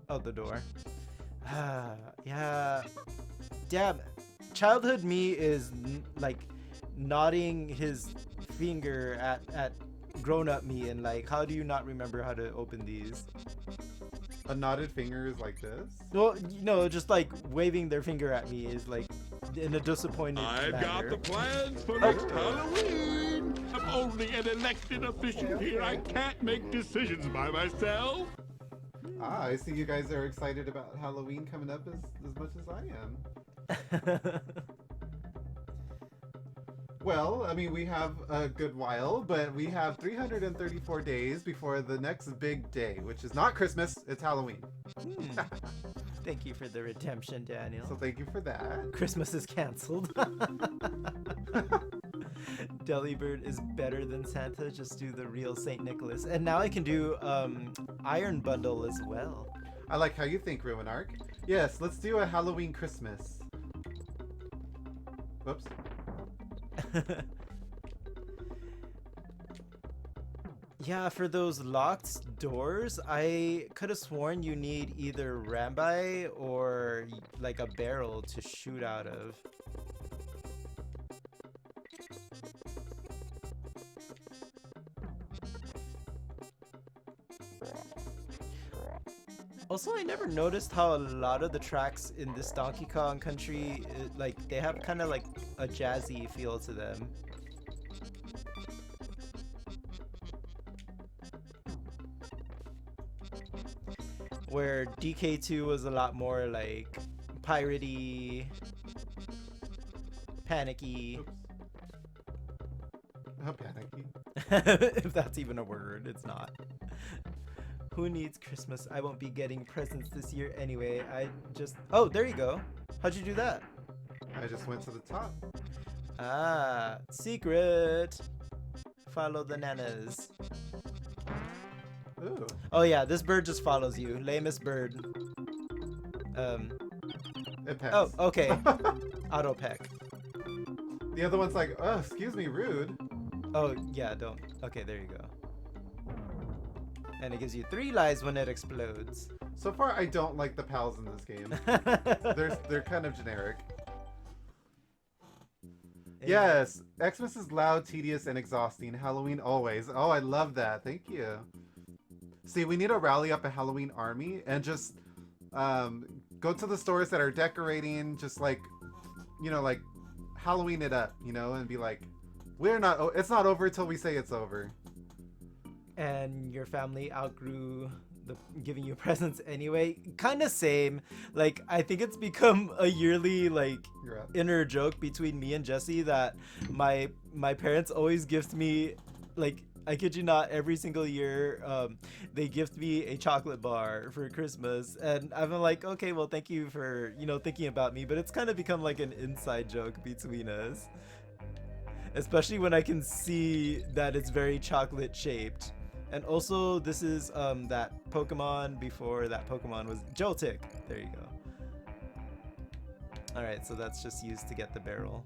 Oh, the door. Yeah. Damn. Childhood me is like nodding his finger at grown-up me and like, how do you not remember how to open these? A knotted finger is like this? Well, no, just like waving their finger at me is like in a disappointed I've manner. got the plans for next Halloween. I'm only an elected official here. I can't make decisions by myself. Ah, I see you guys are excited about Halloween coming up as much as I am. Well, I mean, we have a good while, but we have 334 days before the next big day, which is not Christmas, it's Halloween. Thank you for the redemption, Daniel. So thank you for that. Christmas is canceled. Delibird is better than Santa. Just do the real Saint Nicholas. And now I can do Iron Bundle as well. I like how you think, Ruinark. Yes, let's do a Halloween Christmas. Whoops. Yeah, for those locked doors, I could have sworn you need either Rambai or like a barrel to shoot out of. Also, I never noticed how a lot of the tracks in this Donkey Kong country, like, they have kind of like a jazzy feel to them. Where DK2 was a lot more like piratey, panicky. Oops. Oh, panicky. If that's even a word, it's not. Who needs Christmas? I won't be getting presents this year anyway. I just... Oh, there you go. How'd you do that? I just went to the top. Ah, secret. Follow the nanas. Ooh. Oh yeah, this bird just follows you. Lamest bird. It pets. Oh, okay. Auto peck. The other one's like, oh, excuse me, rude. Oh, yeah, don't. Okay, there you go. And it gives you 3 lives when it explodes. So far, I don't like the pals in this game. They're kind of generic. Yes, Xmas is loud, tedious, and exhausting. Halloween always. Oh, I love that. Thank you. See, we need to rally up a Halloween army and just go to the stores that are decorating, just like, you know, like Halloween it up, you know, and be like, it's not over till we say it's over. and your family outgrew giving you presents anyway. Kind of same. Like, I think it's become a yearly like You're up. inner joke between me and Jesse that my parents always gift me, like, I kid you not, every single year they gift me a chocolate bar for Christmas, and I'm like, okay, well, thank you for thinking about me, but it's kind of become like an inside joke between us, especially when I can see that it's very chocolate shaped. And also, this is that Pokemon before that Pokemon was Joltik. There you go. All right, so that's just used to get the barrel.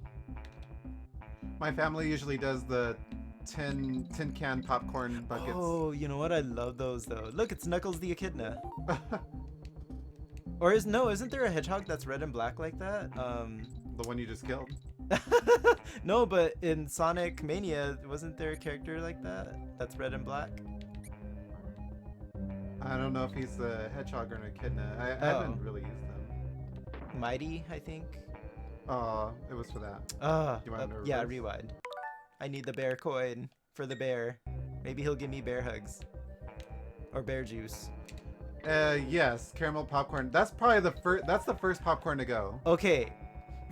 My family usually does the tin can popcorn buckets. Oh, you know what? I love those though. Look, it's Knuckles the Echidna. Or isn't there a hedgehog that's red and black like that? The one you just killed. No, but in Sonic Mania, wasn't there a character like that that's red and black? I don't know if he's a hedgehog or an echidna. I haven't really used them. Mighty, I think. Oh, it was for that. You want to Yeah, reverse? rewind. I need the bear coin for the bear. Maybe he'll give me bear hugs. Or bear juice. Yes, caramel popcorn. That's probably that's the first popcorn to go. Okay,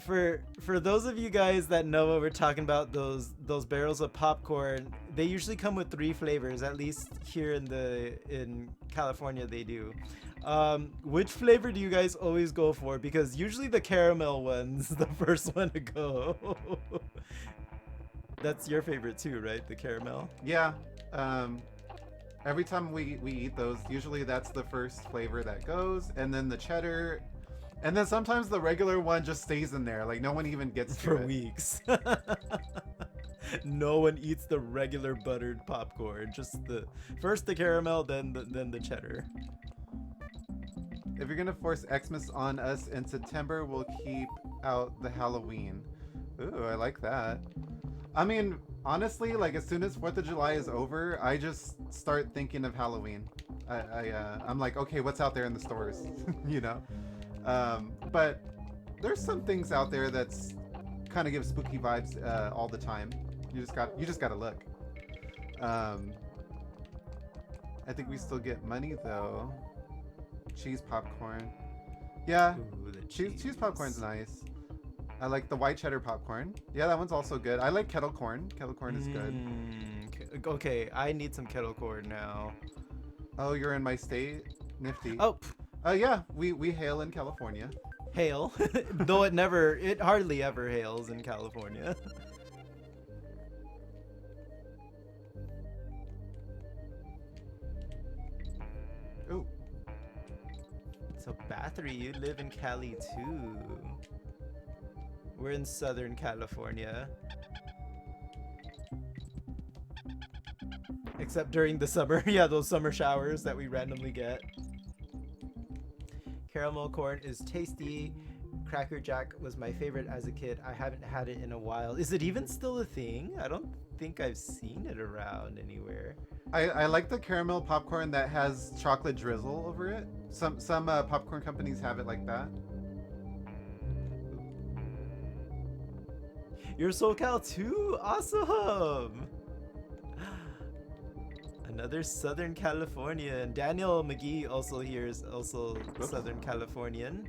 for those of you guys that know what we're talking about, those barrels of popcorn, they usually come with 3 flavors. At least here in California they do. Which flavor do you guys always go for? Because usually the caramel one's the first one to go. That's your favorite too, right? The caramel. Yeah. Every time we eat those, usually that's the first flavor that goes, and then the cheddar, and then sometimes the regular one just stays in there, like no one even gets to For it. weeks. No one eats the regular buttered popcorn. Just first the caramel, then the cheddar. If you're gonna force Xmas on us in September, we'll keep out the Halloween. Ooh, I like that. I mean, honestly, like as soon as 4th of July is over, I just start thinking of Halloween. I'm like, okay, what's out there in the stores, you know? But there's some things out there that's kind of give spooky vibes all the time. You just gotta look. I think we still get money though. Cheese popcorn. Yeah, Ooh, the cheese popcorn's nice. I like the white cheddar popcorn. Yeah, that one's also good. I like kettle corn. Kettle corn is good. Okay, I need some kettle corn now. Oh, you're in my state? Nifty. Oh, Yeah, we hail in California. hail. Though it hardly ever hails in California. Ooh. So Bathory, you live in Cali too. We're in Southern California. Except during the summer. Yeah, those summer showers that we randomly get. Caramel corn is tasty. Cracker Jack was my favorite as a kid. I haven't had it in a while. Is it even still a thing? I don't think I've seen it around anywhere. I like the caramel popcorn that has chocolate drizzle over it. Some popcorn companies have it like that. You're SoCal too? Awesome! Another Southern Californian. Daniel McGee also here is also Southern Californian.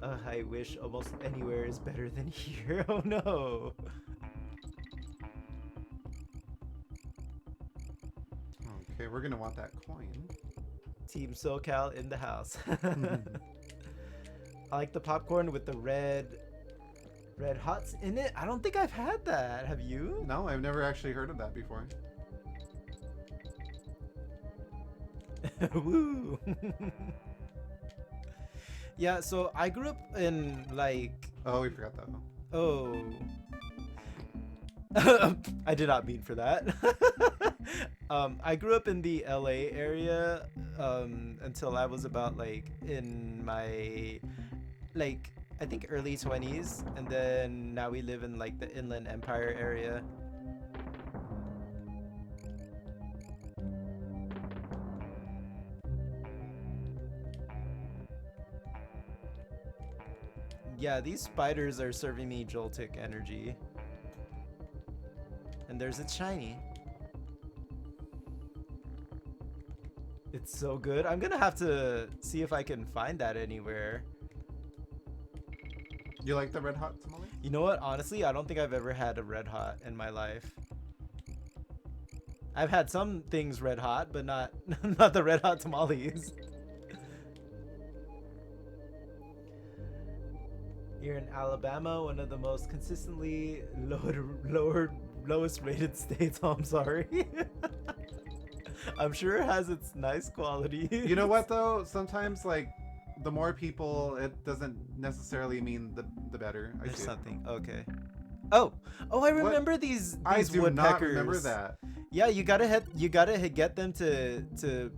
I wish almost anywhere is better than here. Oh no! Okay, we're gonna want that coin. Team SoCal in the house. I like the popcorn with the red hots in it. I don't think I've had that. Have you? No, I've never actually heard of that before. Woo! Yeah, so I grew up in like... Oh, we forgot that. Oh. I did not mean for that. I grew up in the LA area until I was about like in my like I think early 20s, and then now we live in like the Inland Empire area. Yeah, these spiders are serving me Joltik energy. And there's its shiny. It's so good. I'm gonna have to see if I can find that anywhere. You like the red hot tamale? You know what? Honestly, I don't think I've ever had a red hot in my life. I've had some things red hot, but not not the red hot tamales. Here in Alabama, one of the most consistently lowest rated states. Oh, I'm sorry. I'm sure it has its nice quality. You know what though? Sometimes like the more people, it doesn't necessarily mean the better. I There's see. something. Okay. Oh, I remember these I do woodpeckers. not remember that. Yeah, you gotta get them to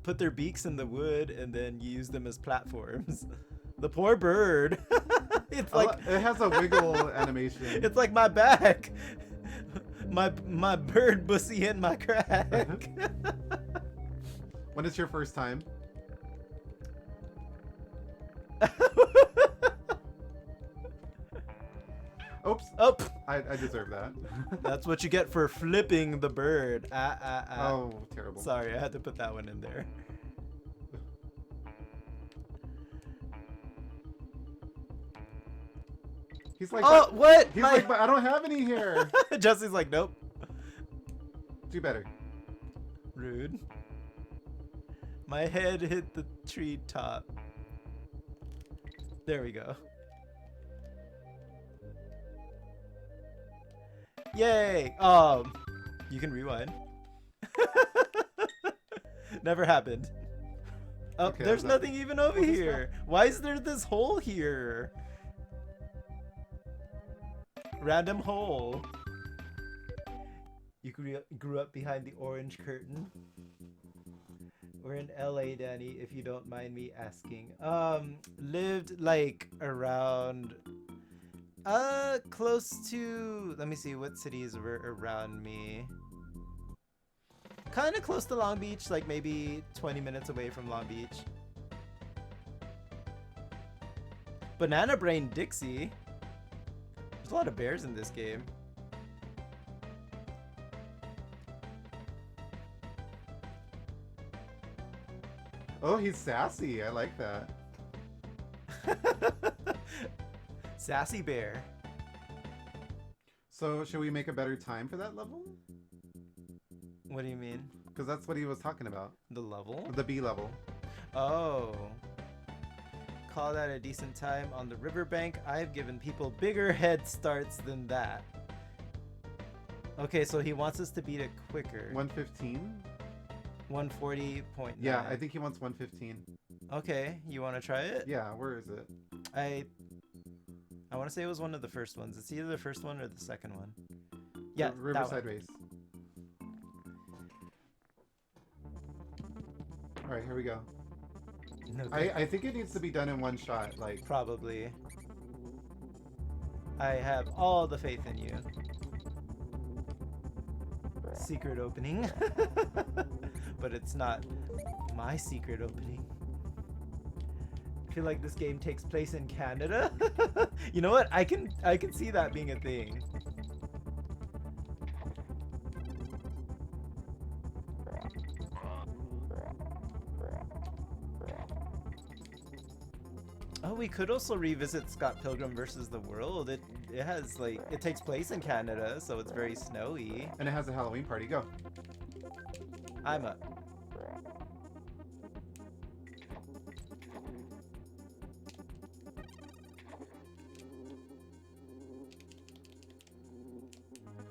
put their beaks in the wood, and then you use them as platforms. The poor bird. It's like It has a wiggle animation. it's like my back. My bird bussy hit my crack. When it's your first time. Oops. Oh, I deserve that. that's what you get for flipping the bird. Oh, terrible. Sorry, I had to put that one in there. He's like, Oh, what? He's like, but I don't have any here. Jesse's like, nope. Do better. Rude. My head hit the tree top. There we go. Yay! You can rewind. Never happened. Oh, Okay, there's that- nothing even over What is here. Why is there this hole here? Random hole. You grew up behind the orange curtain. We're in LA, Danny, if you don't mind me asking. Lived like around close to, let me see what cities were around me. Kind of close to Long Beach, like maybe 20 minutes away from Long Beach. Banana Brain Dixie. There's a lot of bears in this game. Oh, he's sassy. I like that. Sassy bear. So, should we make a better time for that level? What do you mean? Because that's what he was talking about. The level? The B level. Oh. Call that a decent time on the riverbank. I've given people bigger head starts than that. Okay, so he wants us to beat it quicker. 115? 140.9. Yeah, I think he wants 115. Okay, you want to try it? Yeah, where is it? I want to say it was one of the first ones. It's either the first one or the second one. Yeah, that Riverside one. Race. Alright, here we go. Okay. I think it needs to be done in one shot. Like, Probably. I have all the faith in you. Secret opening. But it's not my secret opening. I feel like this game takes place in Canada. You know what? I can see that being a thing. Oh, we could also revisit Scott Pilgrim versus the World. It has like it takes place in Canada, so it's very snowy. and it has a Halloween party. Go. I'm up.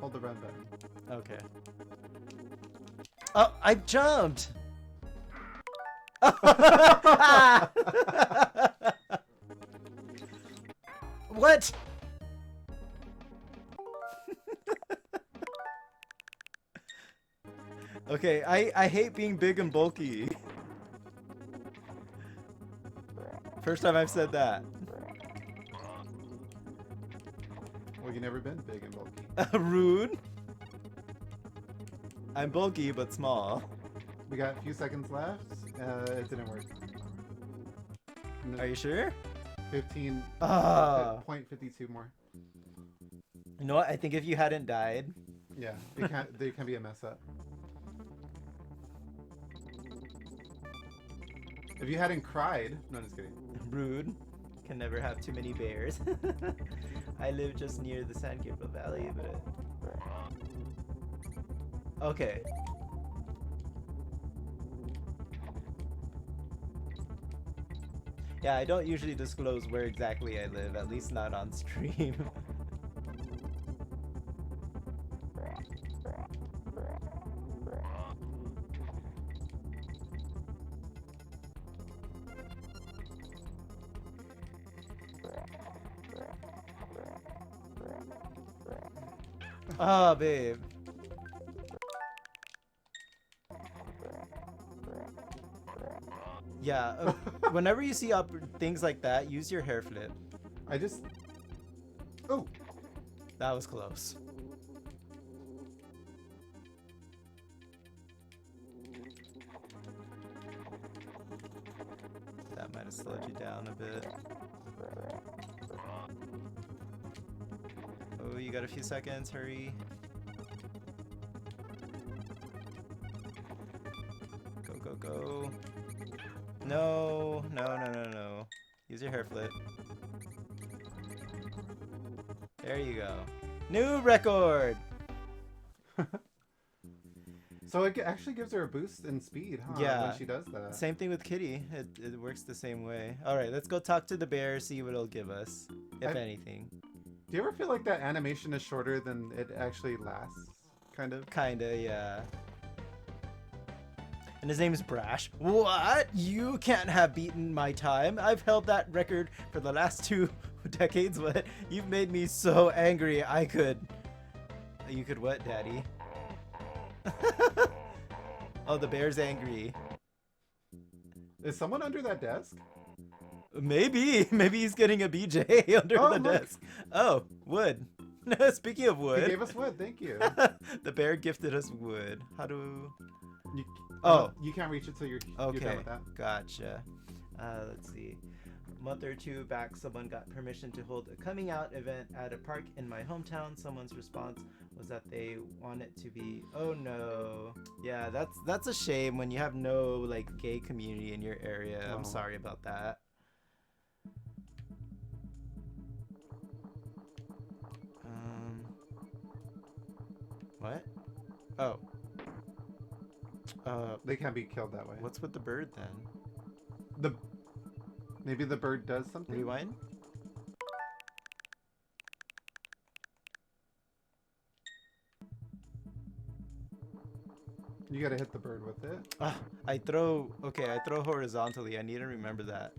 Hold the run button. Okay. Oh, I jumped. What? Okay, I hate being big and bulky. First time I've said that. Well, you never been big and bulky. Rude. I'm bulky but small. We got a few seconds left. It didn't work. Are you sure? 15. Ah. 0.52 more. You know what? I think if you hadn't died, Yeah, they can be a mess up. If you hadn't cried, no, just kidding. Rude. Can never have too many bears. I live just near the San Gabriel Valley, but okay. Yeah, I don't usually disclose where exactly I live, at least not on stream. Ah, babe. Yeah, whenever you see things like that, use your hair flip. I just... Oh! That was close. That might have slowed you down a bit. Oh, you got a few seconds, hurry. Go, go, go. No, no, no, no, no. Use your hair flip. There you go. New record! So it actually gives her a boost in speed, huh? Yeah. When she does that. Same thing with Kitty. It works the same way. Alright, let's go talk to the bear, see what it'll give us. If anything. Do you ever feel like that animation is shorter than it actually lasts? Kind of? Kinda, yeah. And his name is Brash. What? You can't have beaten my time. I've held that record for the last 2 decades, but you've made me so angry I could... You could what, Daddy? Oh, the bear's angry. Is someone under that desk? Maybe. Maybe he's getting a BJ under Oh, the look. desk. Oh, wood. Speaking of He wood. gave us wood, thank you. The bear gifted us wood. How do... You, Oh. You can't reach it till you're done Okay, with that. gotcha. Let's see. A month or 2 back, someone got permission to hold a coming out event at a park in my hometown. Someone's response was that they want it to be, oh no. Yeah, that's a shame when you have no like gay community in your area. Oh. I'm sorry about that. What? Oh. They can't be killed that way. What's with the bird then? Maybe the bird does something? Rewind? You gotta hit the bird with it. I throw horizontally. I need to remember that.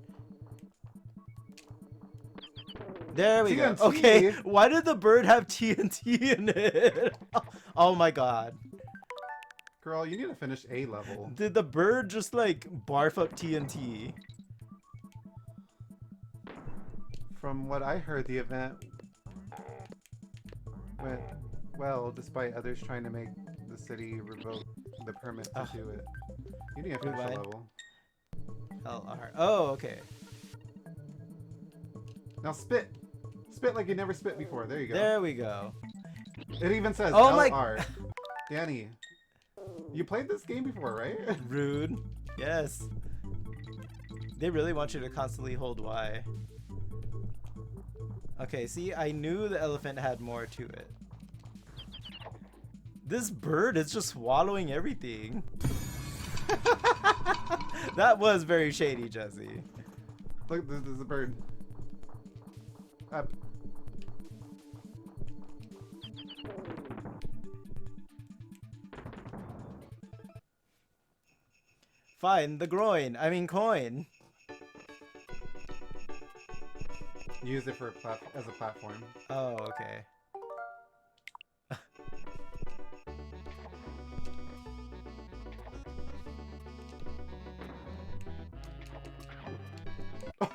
There we go. TNT. Okay, why did the bird have TNT in it? Oh my god. Girl, you need to finish A level. Did the bird just like barf up TNT? From what I heard, the event went well, despite others trying to make the city revoke the permit to do it. You need to finish a Rewind. level. LR. Oh, okay. Now spit! Spit like you never spit before. There you go. There we go. It even says Oh my- LR. Danny, you played this game before, right? Rude. Yes. They really want you to constantly hold Y. Okay, see, I knew the elephant had more to it. This bird is just swallowing everything. That was very shady, Jesse. Look, there's a bird. Up. Find the groin. I mean coin. Use it for as a platform. Oh, okay.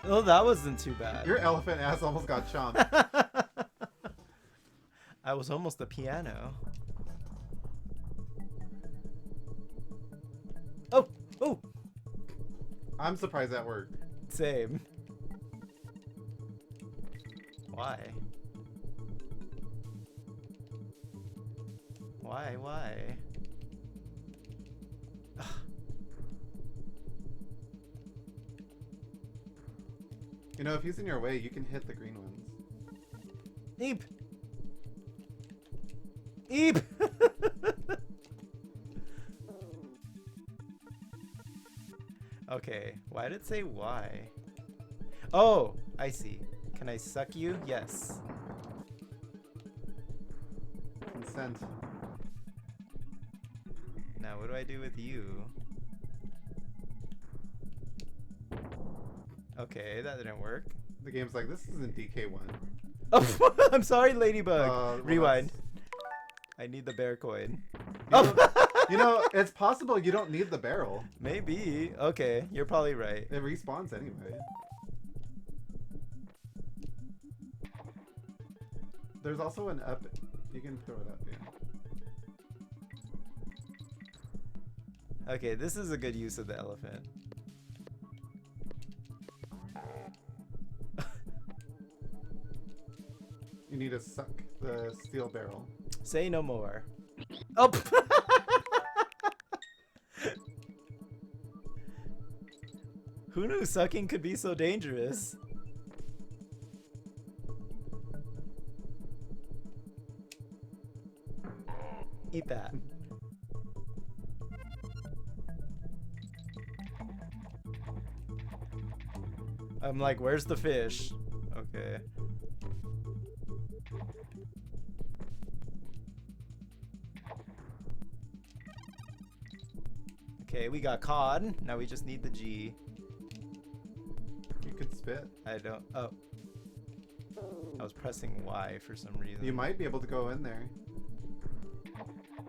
Oh, that wasn't too bad. Your elephant ass almost got chomped. I was almost a piano. Oh, oh, I'm surprised that worked. same. Why? Why? Why? You know, if he's in your way, you can hit the green ones. Eep! Eep! Okay, why did it say why? Oh, I see. Can I suck you? Yes. Consent. Now what do I do with you? Okay, that didn't work. The game's like, this isn't DK1. Oh, I'm sorry, Ladybug. Well, Rewind. I need the bear coin. You know, it's possible you don't need the barrel. Maybe. Okay, you're probably right. It respawns anyway. There's also an up. You can throw it up, yeah. Okay, this is a good use of the elephant. You need to suck the steel barrel. Say no more. Oh! Who knew sucking could be so dangerous? Eat that. I'm like, where's the fish? Okay. Okay, we got cod. Now we just need the G. You could spit. I don't. Oh. I was pressing Y for some reason. You might be able to go in there.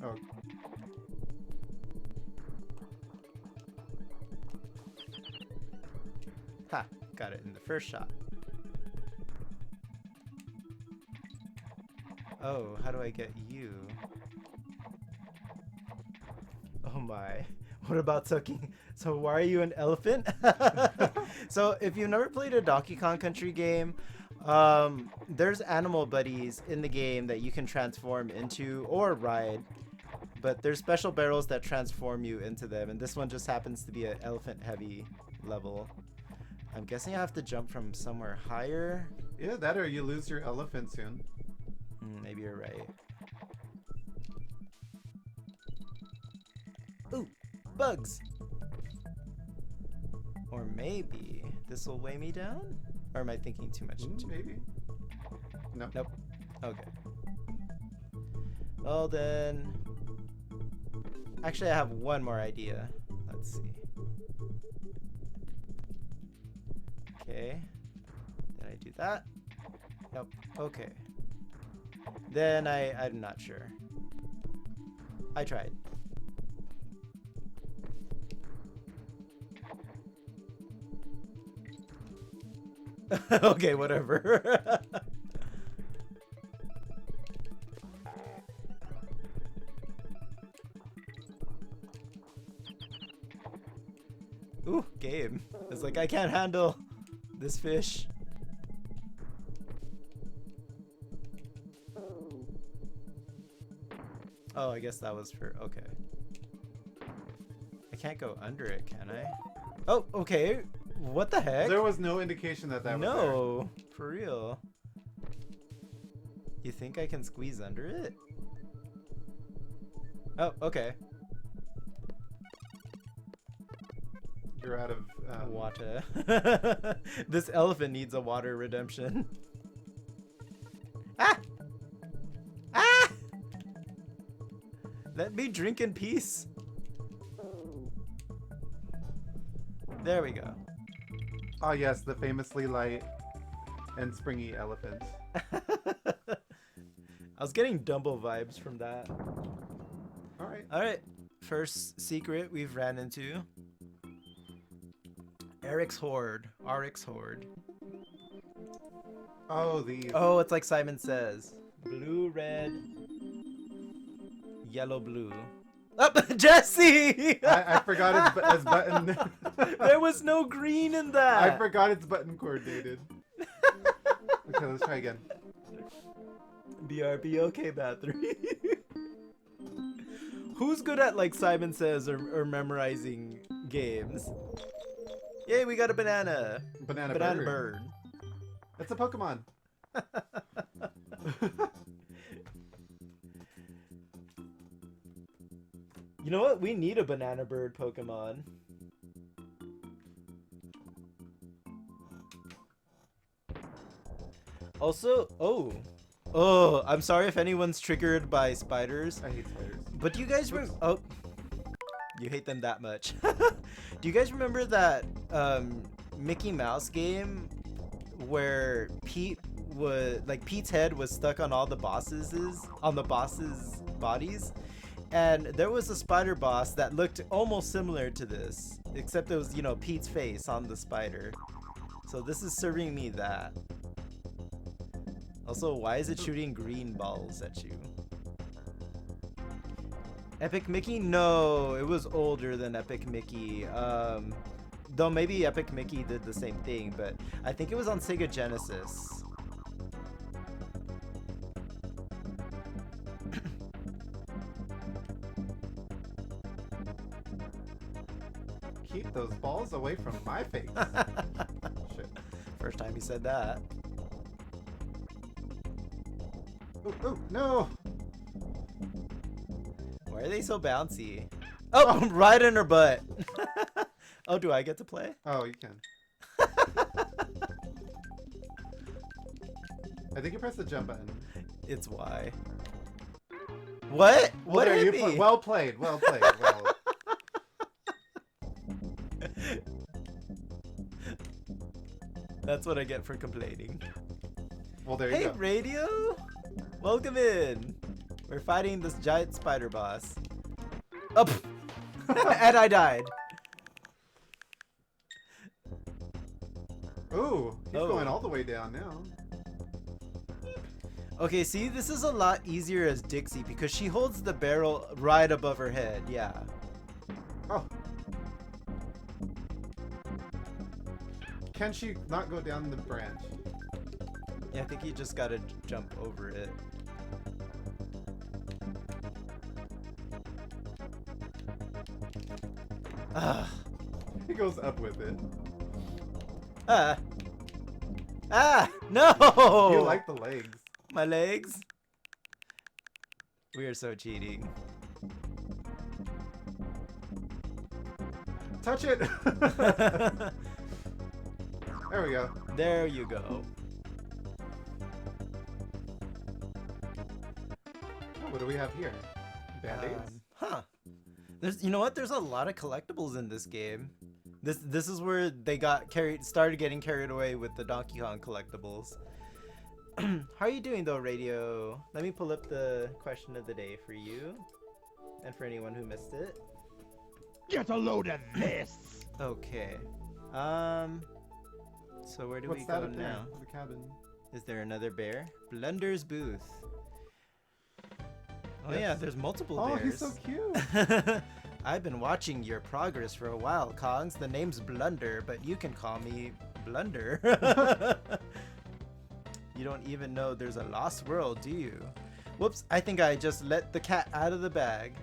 Oh. Ha! Got it in the first shot. Oh, how do I get you? Oh my. What about sucking? So why are you an elephant? So if you've never played a Donkey Kong Country game, there's animal buddies in the game that you can transform into or ride. But there's special barrels that transform you into them, and this one just happens to be an elephant heavy level. I'm guessing I have to jump from somewhere higher. Yeah, that or you lose your elephant soon. Maybe you're right. Ooh, bugs! Or maybe this will weigh me down? Or am I thinking too much into it? Maybe. No. Nope. Okay. Well then... Actually, I have one more idea. Let's see. Okay. Did I do that? Nope. Okay. Then I'm not sure. I tried. Okay, whatever. Ooh, game. It's like I can't handle this fish. Oh, I guess that was for... Okay. I can't go under it, can I? Oh, okay. What the heck? There was no indication that that was there. No, for real. You think I can squeeze under it? Oh, okay. You're out of... Water. This elephant needs a water redemption. Ah! Ah! Let me drink in peace. There we go. Oh yes, the famously light and springy elephant. I was getting Dumbo vibes from that. Alright. Alright, first secret we've ran into. Eric's Horde. Aric's Horde. Oh, these. Oh, it's like Simon Says. Blue, red, yellow, blue. Oh, Jesse! I forgot his button. There was no green in that. I forgot it's button coordinated. Okay, let's try again. BRB, okay, battery. Who's good at like Simon Says or memorizing games? Yay, we got a banana. Banana Banana bird. bird. It's a Pokemon. You know what? We need a banana bird Pokemon. Also, oh, I'm sorry if anyone's triggered by spiders, I hate spiders. but do you guys you hate them that much. Do you guys remember that Mickey Mouse game where Pete's head was stuck on all the bosses' bodies? And there was a spider boss that looked almost similar to this, except it was, Pete's face on the spider. So this is serving me that. Also, why is it shooting green balls at you? Epic Mickey? No, it was older than Epic Mickey. Though maybe Epic Mickey did the same thing, but I think it was on Sega Genesis. Keep those balls away from my face. Shit. First time you said that. Oh, no! Why are they so bouncy? Oh, right in her butt. Oh, do I get to play? Oh, you can. I think you press the jump button. It's Y. What? Well, What there, hit you me? well played. Well played. Well. That's what I get for complaining. Well, there you Hey, go. Radio! Welcome in! We're fighting this giant spider boss. Up! And I died. Ooh, he's Oh. going all the way down now. Okay, see, this is a lot easier as Dixie because she holds the barrel right above her head, yeah. Oh. Can she not go down the branch? Yeah, I think you just gotta jump over it. Ugh. He goes up with it. No! You like the legs. My legs? We are so cheating. Touch it! There we go. There you go. Oh, what do we have here? Band-aids? Huh. You know what? There's a lot of collectibles in this game. This is where they started getting carried away with the Donkey Kong collectibles. How are you doing though, Radio? Let me pull up the question of the day for you and for anyone who missed it. Get a load of this. Okay. So where do What's we that go up there? now? The cabin. Is there another bear? Blunder's booth. Oh Yes. yeah, there's multiple Oh, bears. he's so cute. I've been watching your progress for a while, Kongs. The name's Blunder, but you can call me Blunder. You don't even know there's a lost world, do you? Whoops, I think I just let the cat out of the bag.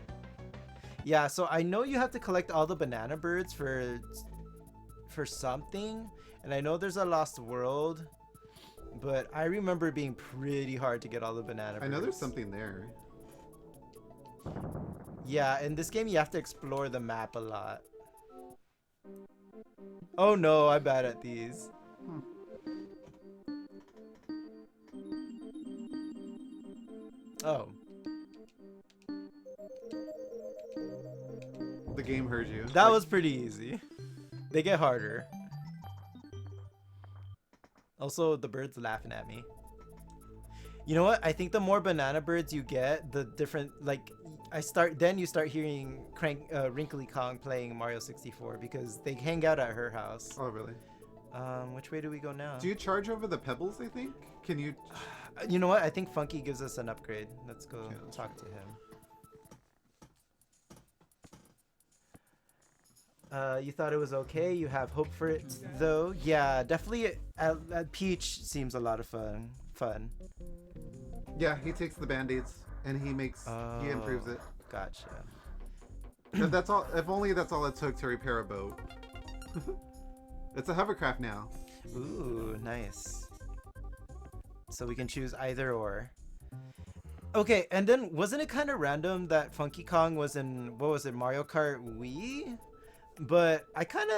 Yeah, so I know you have to collect all the banana birds for something, and I know there's a lost world, but I remember it being pretty hard to get all the banana birds. I know there's something there. Yeah, in this game you have to explore the map a lot. Oh no, I'm bad at these. Oh. The game heard you. That was pretty easy. They get harder. Also, the bird's laughing at me. You know what? I think the more banana birds you get, the different, like, you start hearing Wrinkly Kong playing Mario 64 because they hang out at her house. Oh, really? Which way do we go now? Do you charge over the pebbles, I think? Can you... You know what? I think Funky gives us an upgrade. Let's go Okay, let's talk to him. You thought it was okay? You have hope for it, though? Yeah, definitely. Peach seems a lot of fun. Yeah, he takes the band-aids and he improves it. Gotcha. If only that's all it took to repair a boat. It's a hovercraft now. Ooh, nice. So we can choose either or. Okay, and then wasn't it kind of random that Funky Kong was in, what was it, Mario Kart Wii? But I kind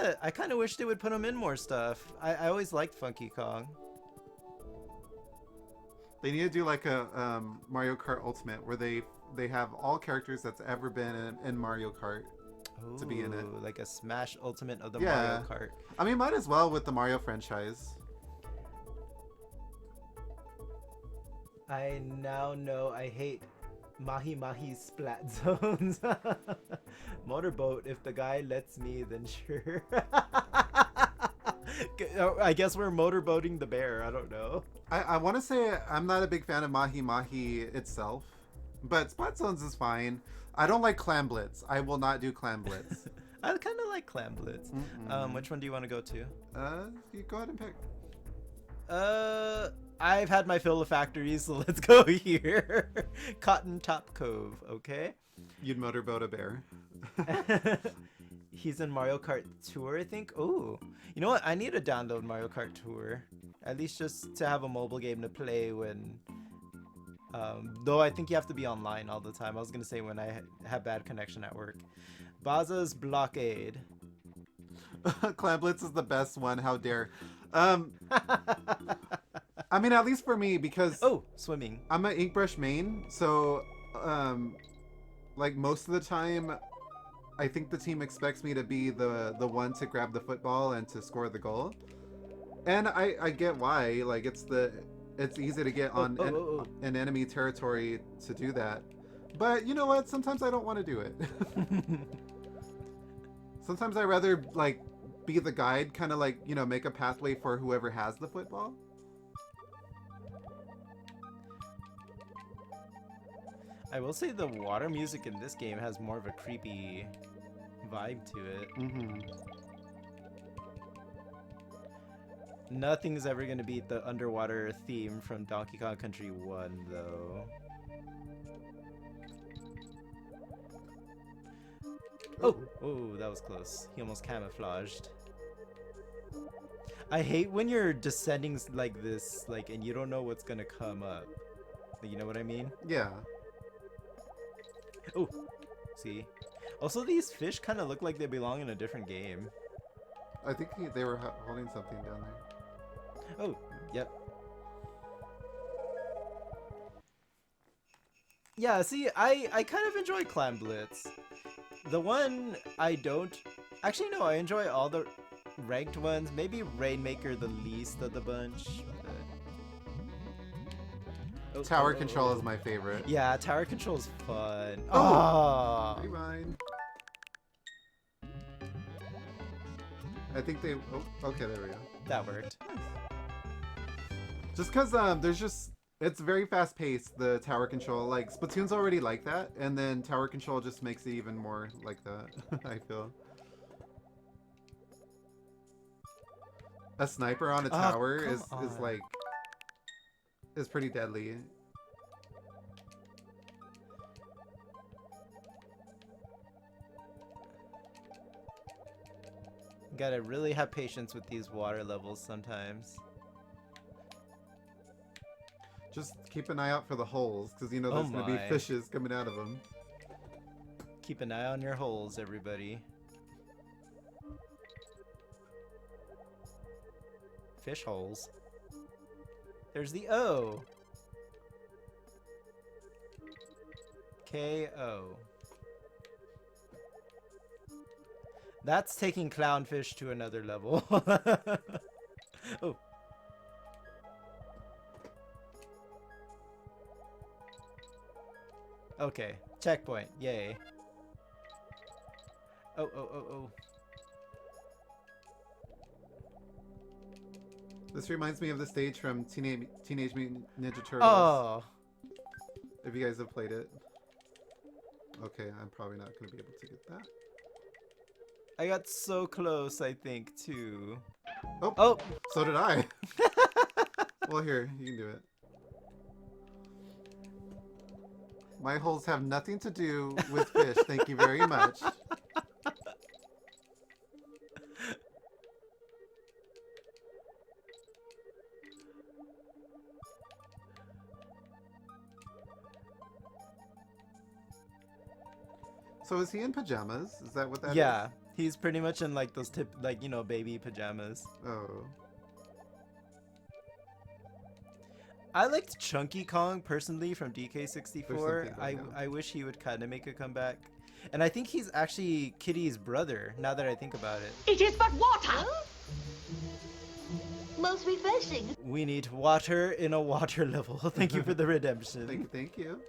of wish they would put him in more stuff. I always liked Funky Kong. They need to do like a Mario Kart Ultimate where they have all characters that's ever been in Mario Kart to be in it. Ooh, like a Smash Ultimate of the Yeah. Mario Kart. I mean, might as well with the Mario franchise. I now know I hate Mahi Mahi splat zones. Motorboat, if the guy lets me, then sure. I guess we're motorboating the bear. I don't know. I want to say I'm not a big fan of Mahi Mahi itself, but Splat Zones is fine. I don't like Clam Blitz. I will not do Clam Blitz. I kind of like Clam Blitz. Which one do you want to go to? You go ahead and pick. I've had my fill of factories, so let's go here. Cotton Top Cove, okay? You'd motorboat a bear. He's in Mario Kart Tour, I think. Oh, you know what? I need to download Mario Kart Tour. At least just to have a mobile game to play when... though I think you have to be online all the time. I was going to say when I have bad connection at work. Baza's Blockade. Clam Blitz is the best one. How dare. I mean, at least for me, because... Oh, swimming. I'm an Inkbrush main, so... like, most of the time... I think the team expects me to be the one to grab the football and to score the goal. And I get why. Like, it's easy to get on an enemy territory to do that. But you know what? Sometimes I don't want to do it. Sometimes I rather, like, be the guide, kind of like, you know, make a pathway for whoever has the football. I will say the water music in this game has more of a creepy vibe to it. Nothing's ever gonna beat the underwater theme from Donkey Kong Country 1, though. Oh, that was close. He almost camouflaged. I hate when you're descending like this, like, and you don't know what's gonna come up. You know what I mean? Yeah. Oh, see. Also, these fish kind of look like they belong in a different game. I think they were holding something down there. Oh, yep. Yeah, see, I kind of enjoy Clam Blitz. The one I don't... Actually, no, I enjoy all the ranked ones. Maybe Rainmaker the least of the bunch. Tower Control is my favorite. Yeah, Tower Control is fun. Oh! Rewind. I think they... Oh, okay, there we go. That worked. Just because there's just... It's very fast-paced, the Tower Control. Like, Splatoon's already like that, and then Tower Control just makes it even more like that, I feel. A sniper on a tower is like... is pretty deadly. Gotta really have patience with these water levels sometimes. Just keep an eye out for the holes, because you know there's going to be fishes coming out of them. Keep an eye on your holes, everybody. Fish holes. There's the O. K-O. That's taking clownfish to another level. Oh. Okay, checkpoint. Yay. Oh. This reminds me of the stage from Teenage Mutant Ninja Turtles. Oh. If you guys have played it. Okay, I'm probably not going to be able to get that. I got so close, I think, too. Oh. So did I. Well, here, you can do it. My holes have nothing to do with fish. Thank you very much. So is he in pajamas? Is that what that is? Yeah, he's pretty much in like those like, you know, baby pajamas. Oh. I liked Chunky Kong personally from DK64. There's something going on. I wish he would kind of make a comeback. And I think he's actually Kitty's brother, now that I think about it. It is but water. Most refreshing. We need water in a water level. Thank you for the redemption. Thank you.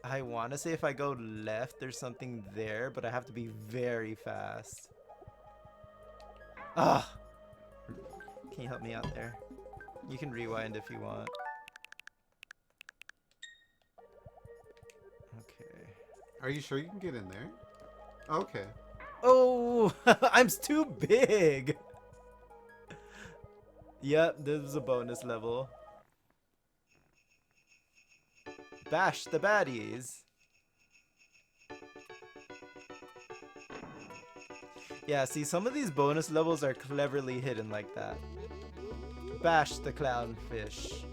I want to say if I go left, there's something there, but I have to be very fast. Ah! Can you help me out there? You can rewind if you want. Okay. Are you sure you can get in there? Okay. Oh! I'm too big! Yep, this is a bonus level. Bash the baddies! Yeah, see, some of these bonus levels are cleverly hidden like that. Bash the clownfish.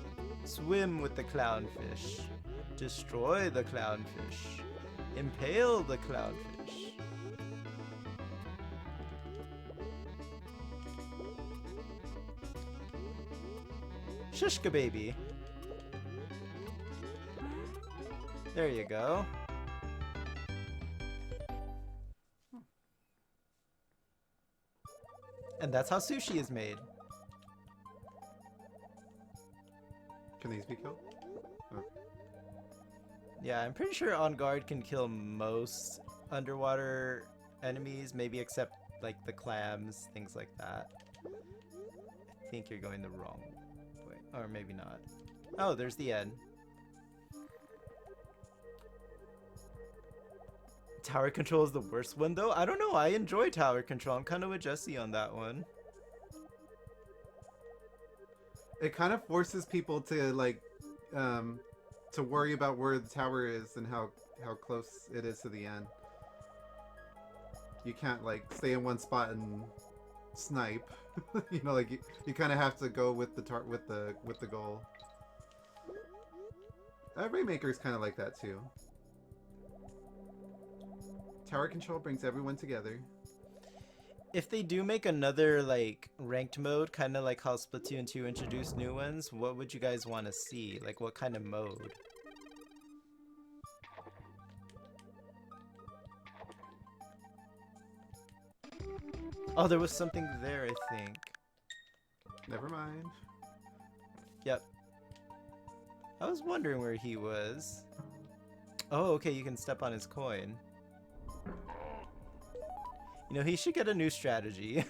Swim with the clownfish. Destroy the clownfish. Impale the clownfish. Shishka baby. There you go. And that's how sushi is made. Can these be killed? Okay. Yeah, I'm pretty sure On Guard can kill most underwater enemies, maybe except like the clams, things like that. I think you're going the wrong way. Or maybe not. Oh, there's the end. Tower control is the worst one though? I don't know, I enjoy tower control. I'm kind of with Jesse on that one. It kind of forces people to like to worry about where the tower is and how close it is to the end. You can't like stay in one spot and snipe. You know, like you kind of have to go with the goal. Raymaker is kind of like that too. Tower control brings everyone together. If they do make another like ranked mode, kind of like how Splatoon 2 introduced new ones, what would you guys want to see? Like what kind of mode? Oh, there was something there, I think. Never mind. Yep. I was wondering where he was. Oh, okay, you can step on his coin. You know, he should get a new strategy.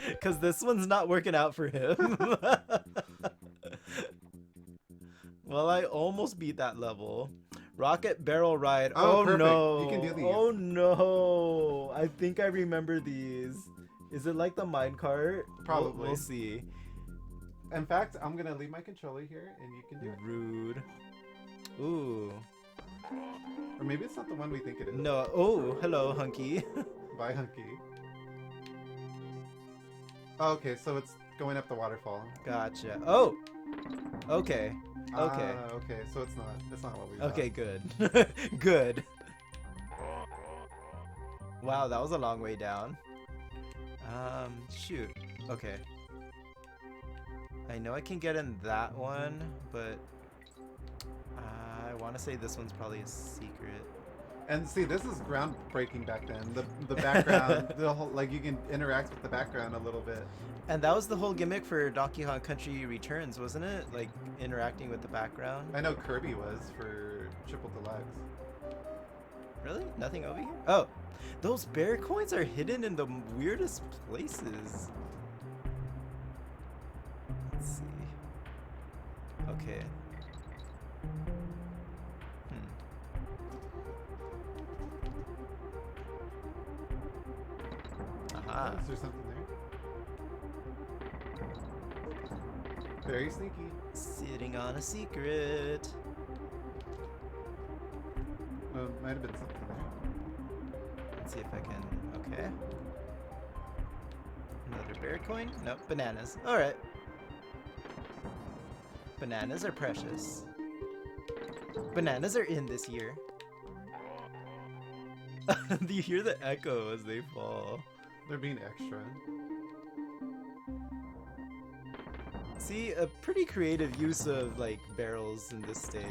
Because this one's not working out for him. Well, I almost beat that level. Rocket barrel ride. Oh, perfect. no. You can do these. Oh no. I think I remember these. Is it like the minecart? Probably. We'll see. In fact, I'm gonna leave my controller here and you can do it. Rude. Ooh. Or maybe it's not the one we think it is. No. Oh, hello, Hunky. Bye, Hunky. Oh, okay, so it's going up the waterfall. Gotcha. Oh. Okay. Okay. Okay, so it's not what we thought. Okay, good. Good. Wow, that was a long way down. Shoot. Okay. I know I can get in that one, but I want to say this one's probably a secret. And see, this is groundbreaking back then. The background, the whole, like you can interact with the background a little bit. And that was the whole gimmick for Donkey Kong Country Returns, wasn't it? Like interacting with the background. I know Kirby was for Triple Deluxe. Really? Nothing over here? Oh, those bear coins are hidden in the weirdest places. Let's see. Okay. Aha. Is there something there? Very sneaky. Sitting on a secret. Might have been something there. Let's see if I can. Okay. Another bear coin? Nope, bananas. Alright. Bananas are precious. Bananas are in this year. Do you hear the echo as they fall? They're being extra. See, a pretty creative use of like barrels in this stage.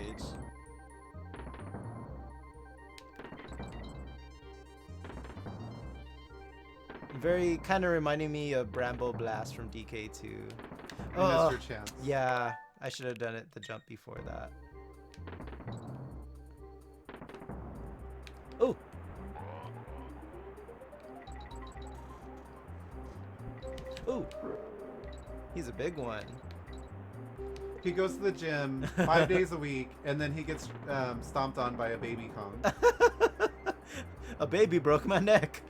Very kind of reminding me of Bramble Blast from DK2. You missed Oh, your chance. yeah, I should have done it the jump before that. Oh. Oh. He's a big one. He goes to the gym 5 days a week, and then he gets stomped on by a baby Kong. A baby broke my neck.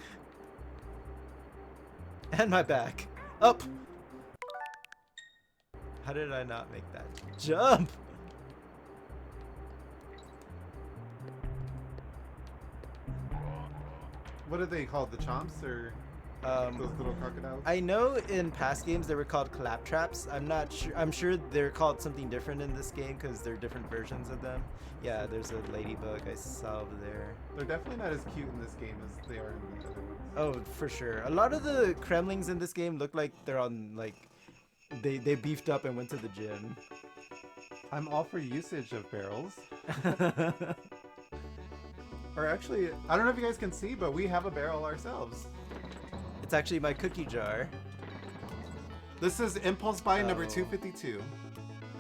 And my back. Up. How did I not make that jump? What are they called? The chomps or those little crocodiles? I know in past games they were called clap traps. I'm not sure. I'm sure they're called something different in this game because there are different versions of them. Yeah, there's a ladybug I saw over there. They're definitely not as cute in this game as they are in the other ones. Oh, for sure. A lot of the Kremlings in this game look like they're on like they beefed up and went to the gym. I'm all for usage of barrels. Or actually, I don't know if you guys can see, but we have a barrel ourselves. It's actually my cookie jar. This is Impulse Buy number Oh. 252.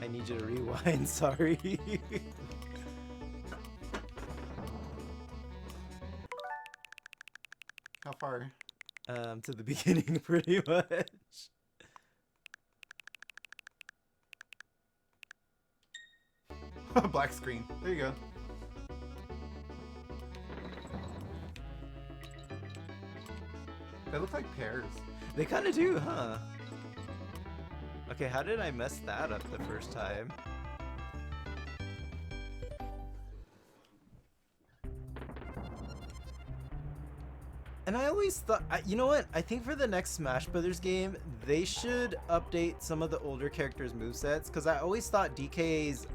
I need you to rewind, sorry. How far? To the beginning pretty much. Black screen. There you go. They look like pears. They kind of do, huh? Okay, how did I mess that up the first time? And I always thought, you know what? I think for the next Smash Brothers game, they should update some of the older characters' movesets, because I always thought DK's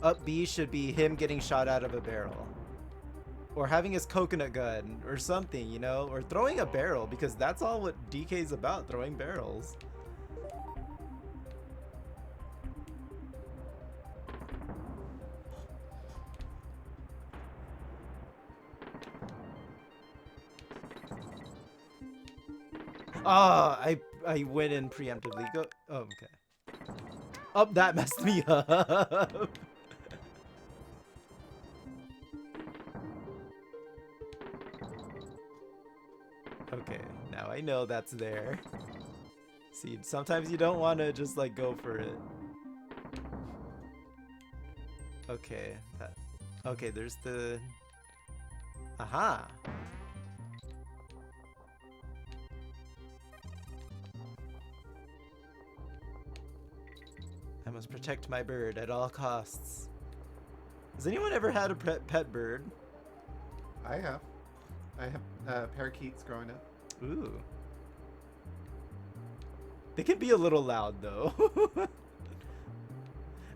up B should be him getting shot out of a barrel. Or having his coconut gun, or something, you know? Or throwing a barrel, because that's all what DK's about, throwing barrels. Ah, I went in preemptively. Go. Oh, okay. Oh, that messed me up. Okay, now I know that's there. See, sometimes you don't want to just like go for it. Okay, okay, there's the. Aha. I must protect my bird at all costs. Has anyone ever had a pet bird? I have. I have parakeets growing up. Ooh. They can be a little loud though.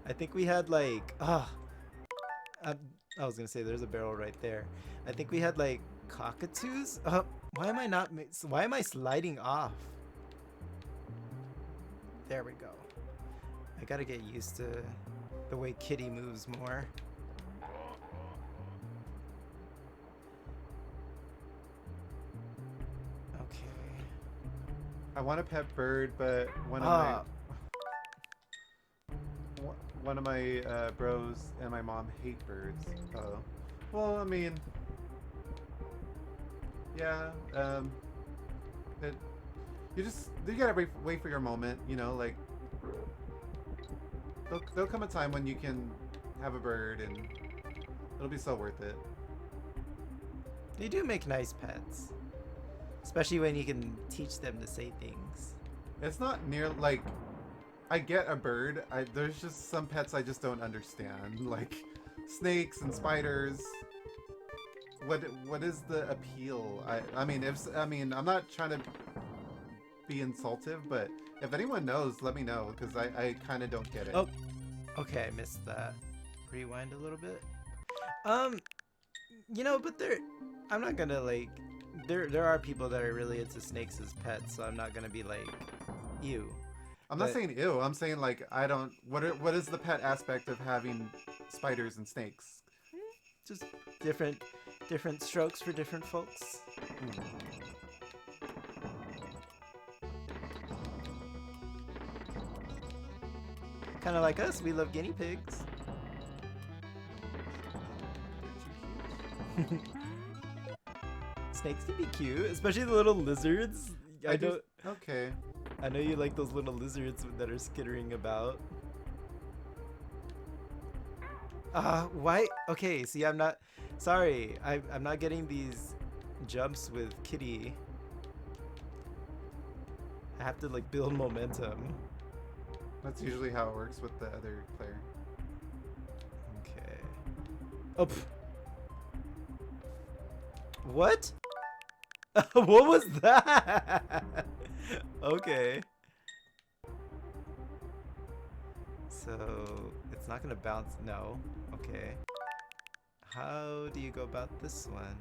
I think we had like I was gonna say there's a barrel right there. I think we had like cockatoos. Why am I not? Why am I sliding off? There we go. I gotta get used to the way Kitty moves more. Okay. I want a pet bird, but one of my bros and my mom hate birds. Oh, well, I mean, yeah. You gotta wait for your moment, you know, like. There'll come a time when you can have a bird and it'll be so worth it. They do make nice pets. Especially when you can teach them to say things. It's not near, like, I get a bird. There's just some pets I just don't understand. Like, snakes and spiders. What is the appeal? I mean, I'm not trying to be insultive, but if anyone knows, let me know, because I kind of don't get it. Oh, okay, I missed that. Rewind a little bit. You know, but I'm not gonna like, there are people that are really into snakes as pets, so I'm not gonna be like, ew. I'm not But- saying ew. I'm saying like I don't. What is the pet aspect of having spiders and snakes? Just different strokes for different folks. Kind of like us, we love guinea pigs. Snakes can be cute, especially the little lizards. Okay. I know you like those little lizards that are skittering about. Why? Okay, see, I'm not... Sorry, I'm not getting these jumps with Kitty. I have to, like, build momentum. That's usually how it works with the other player. Okay. Oh, pff. What? What was that? Okay. So, it's not gonna bounce. No. Okay. How do you go about this one?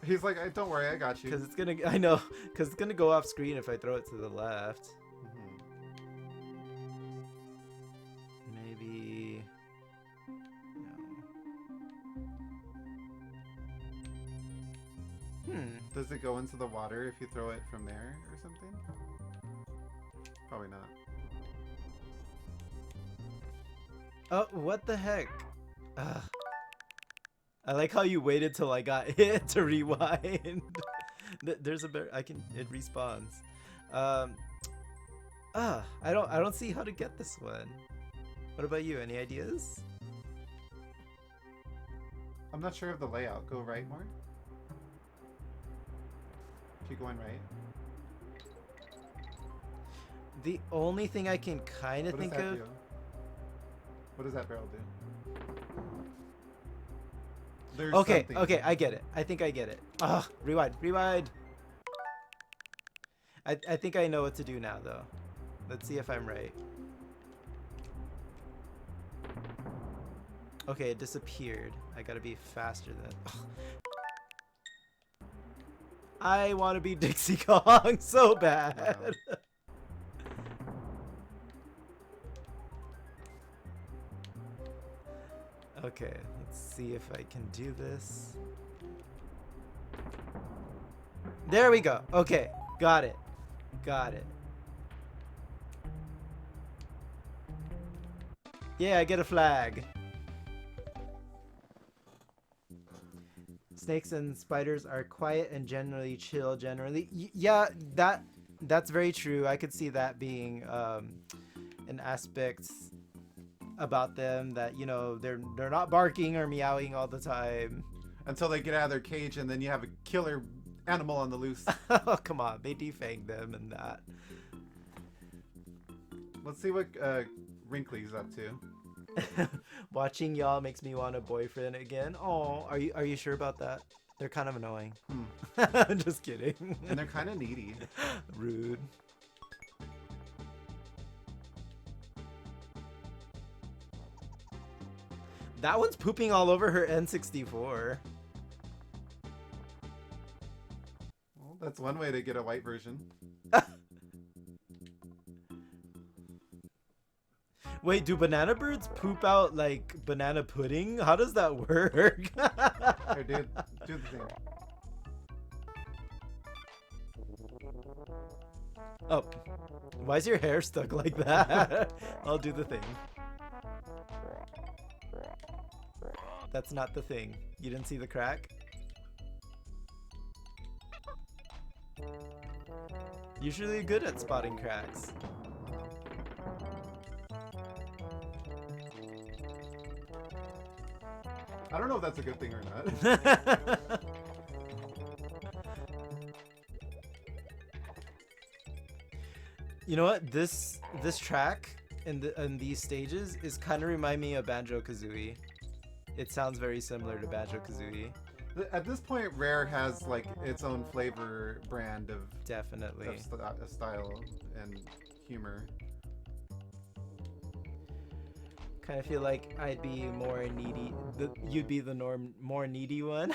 He's like, don't worry, I got you. Because it's gonna, I know, because it's gonna go off screen if I throw it to the left. Maybe, no. Does it go into the water if you throw it from there or something? Probably not. Oh, what the heck? Ugh. I like how you waited till I got hit to rewind. There's a bear. It respawns. I don't see how to get this one. What about you? Any ideas? I'm not sure of the layout. Go right more. Keep going right. The only thing I can kind of What does think that of. do? What does that barrel do? There's Okay, something. okay, I get it. I think I get it. Ugh, rewind. I think I know what to do now, though. Let's see if I'm right. Okay, it disappeared. I gotta be faster than... Ugh. I want to be Dixie Kong so bad. Wow. Okay, let's see if I can do this. There we go. Okay, got it. Yeah, I get a flag. Snakes and spiders are quiet and generally chill. Yeah, that's very true. I could see that being an aspect about them, that, you know, they're not barking or meowing all the time. Until they get out of their cage and then you have a killer animal on the loose. Oh, come on, they defang them and that. Let's see what Wrinkly's up to. Watching y'all makes me want a boyfriend again. Oh, are you sure about that? They're kind of annoying. I'm just kidding. And they're kind of needy. Rude. That one's pooping all over her N64. Well, that's one way to get a white version. Wait, do banana birds poop out like banana pudding? How does that work? Here, dude, do the thing. Oh, why is your hair stuck like that? I'll do the thing. That's not the thing. You didn't see the crack? Usually good at spotting cracks. I don't know if that's a good thing or not. You know what? This track in these stages is kind of remind me of Banjo-Kazooie. It sounds very similar to Banjo-Kazooie. At this point, Rare has like its own flavor brand of Definitely. style and humor. Kind of feel like I'd be more needy. You'd be the more needy one.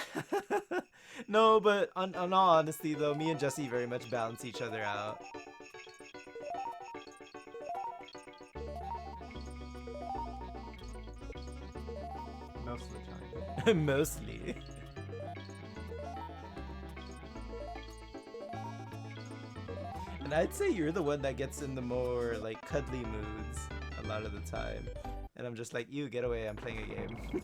No, but on all honesty, though, me and Jesse very much balance each other out. Most of the time. Mostly. And I'd say you're the one that gets in the more like cuddly moods a lot of the time. And I'm just like, you get away, I'm playing a game.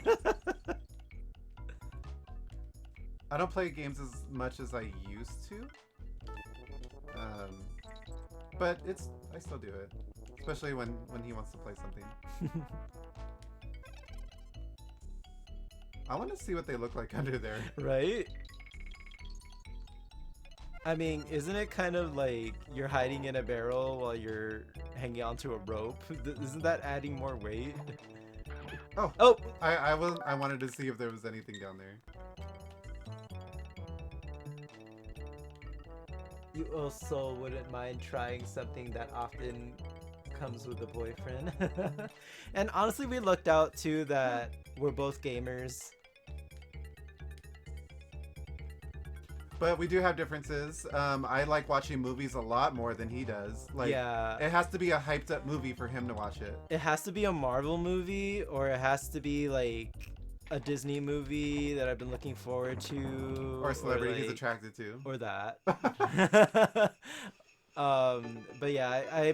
I don't play games as much as I used to. But I still do it. Especially when he wants to play something. I want to see what they look like under there. Right? I mean, isn't it kind of like you're hiding in a barrel while you're hanging onto a rope? Isn't that adding more weight? Oh. Oh! I wanted to see if there was anything down there. You also wouldn't mind trying something that often comes with a boyfriend. And honestly, we looked out too that we're both gamers. But we do have differences. I like watching movies a lot more than he does. Like, Yeah. it has to be a hyped up movie for him to watch it. It has to be a Marvel movie, or it has to be like a Disney movie that I've been looking forward to, Or a celebrity he's like- attracted to. or that. But yeah,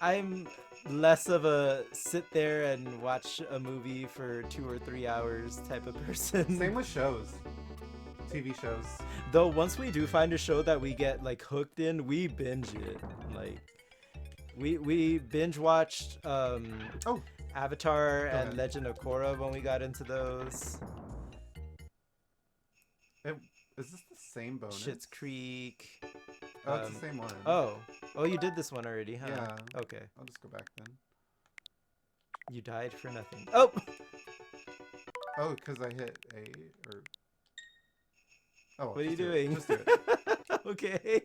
I'm less of a sit there and watch a movie for 2 or 3 hours type of person. Same with shows. TV shows. Though once we do find a show that we get like hooked in, we binge it. Like we binge watched Avatar Go and ahead. Legend of Korra when we got into those. Is this the same bonus? Schitt's Creek. Oh, it's the same one. Oh, you did this one already, huh? Yeah. Okay. I'll just go back then. You died for nothing. Oh! Oh, because I hit A or. Oh, well, What are you just do it. doing? Just do it. Okay.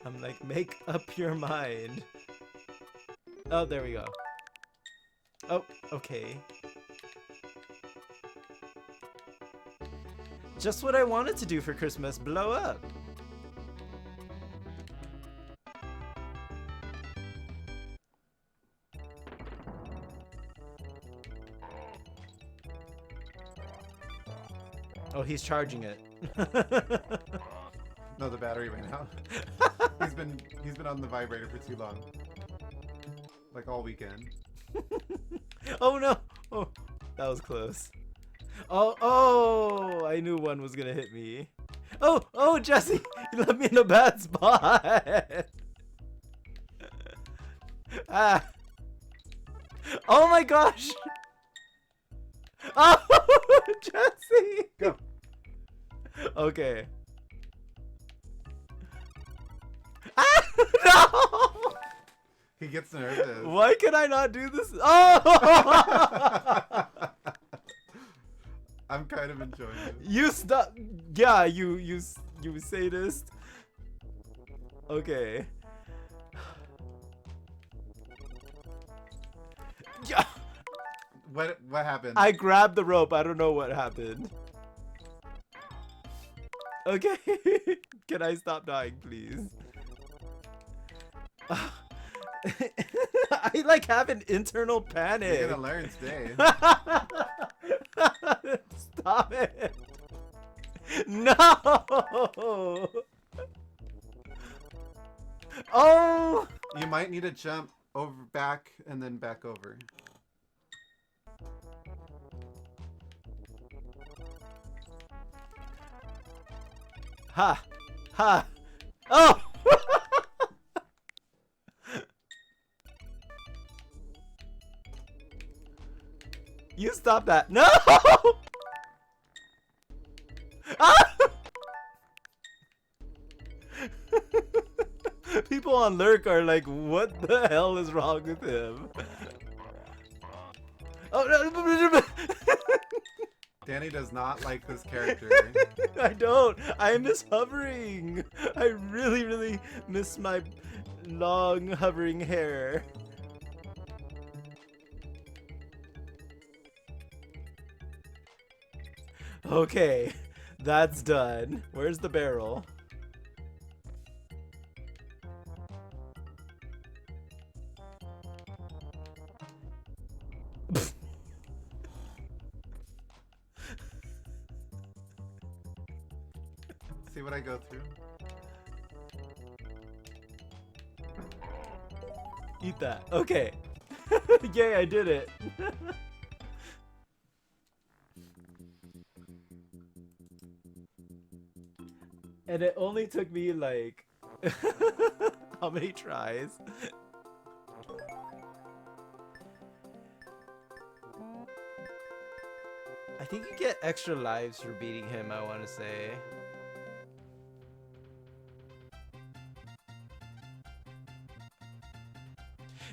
I'm like, make up your mind. Oh, there we go. Oh, okay. Just what I wanted to do for Christmas, blow up. Oh, he's charging it. No, the battery ran out. he's been on the vibrator for too long. Like all weekend. Oh no! Oh, that was close. Oh, I knew one was gonna hit me. Oh, Jesse, you left me in a bad spot. Ah. Oh my gosh. Oh, Jesse. Go. Okay. Ah, no. He gets nervous. Why can I not do this? Oh! I'm kind of enjoying it. You stop. Yeah, you sadist. Okay. Yeah. What happened? I grabbed the rope. I don't know what happened. Okay. Can I stop dying, please? I like have an internal panic. You're gonna learn today. Stop it. No. Oh. You might need to jump over, back, and then back over. Ha. Ha. Oh. You stop that. No. Ah! People on Lurk are like, what the hell is wrong with him? Oh no! Danny does not like this character. I don't. I miss hovering. I really, really miss my long hovering hair. Okay, that's done. Where's the barrel? See what I go through? Eat that. Okay. Yay, I did it. And it only took me like how many tries? I think you get extra lives for beating him, I want to say.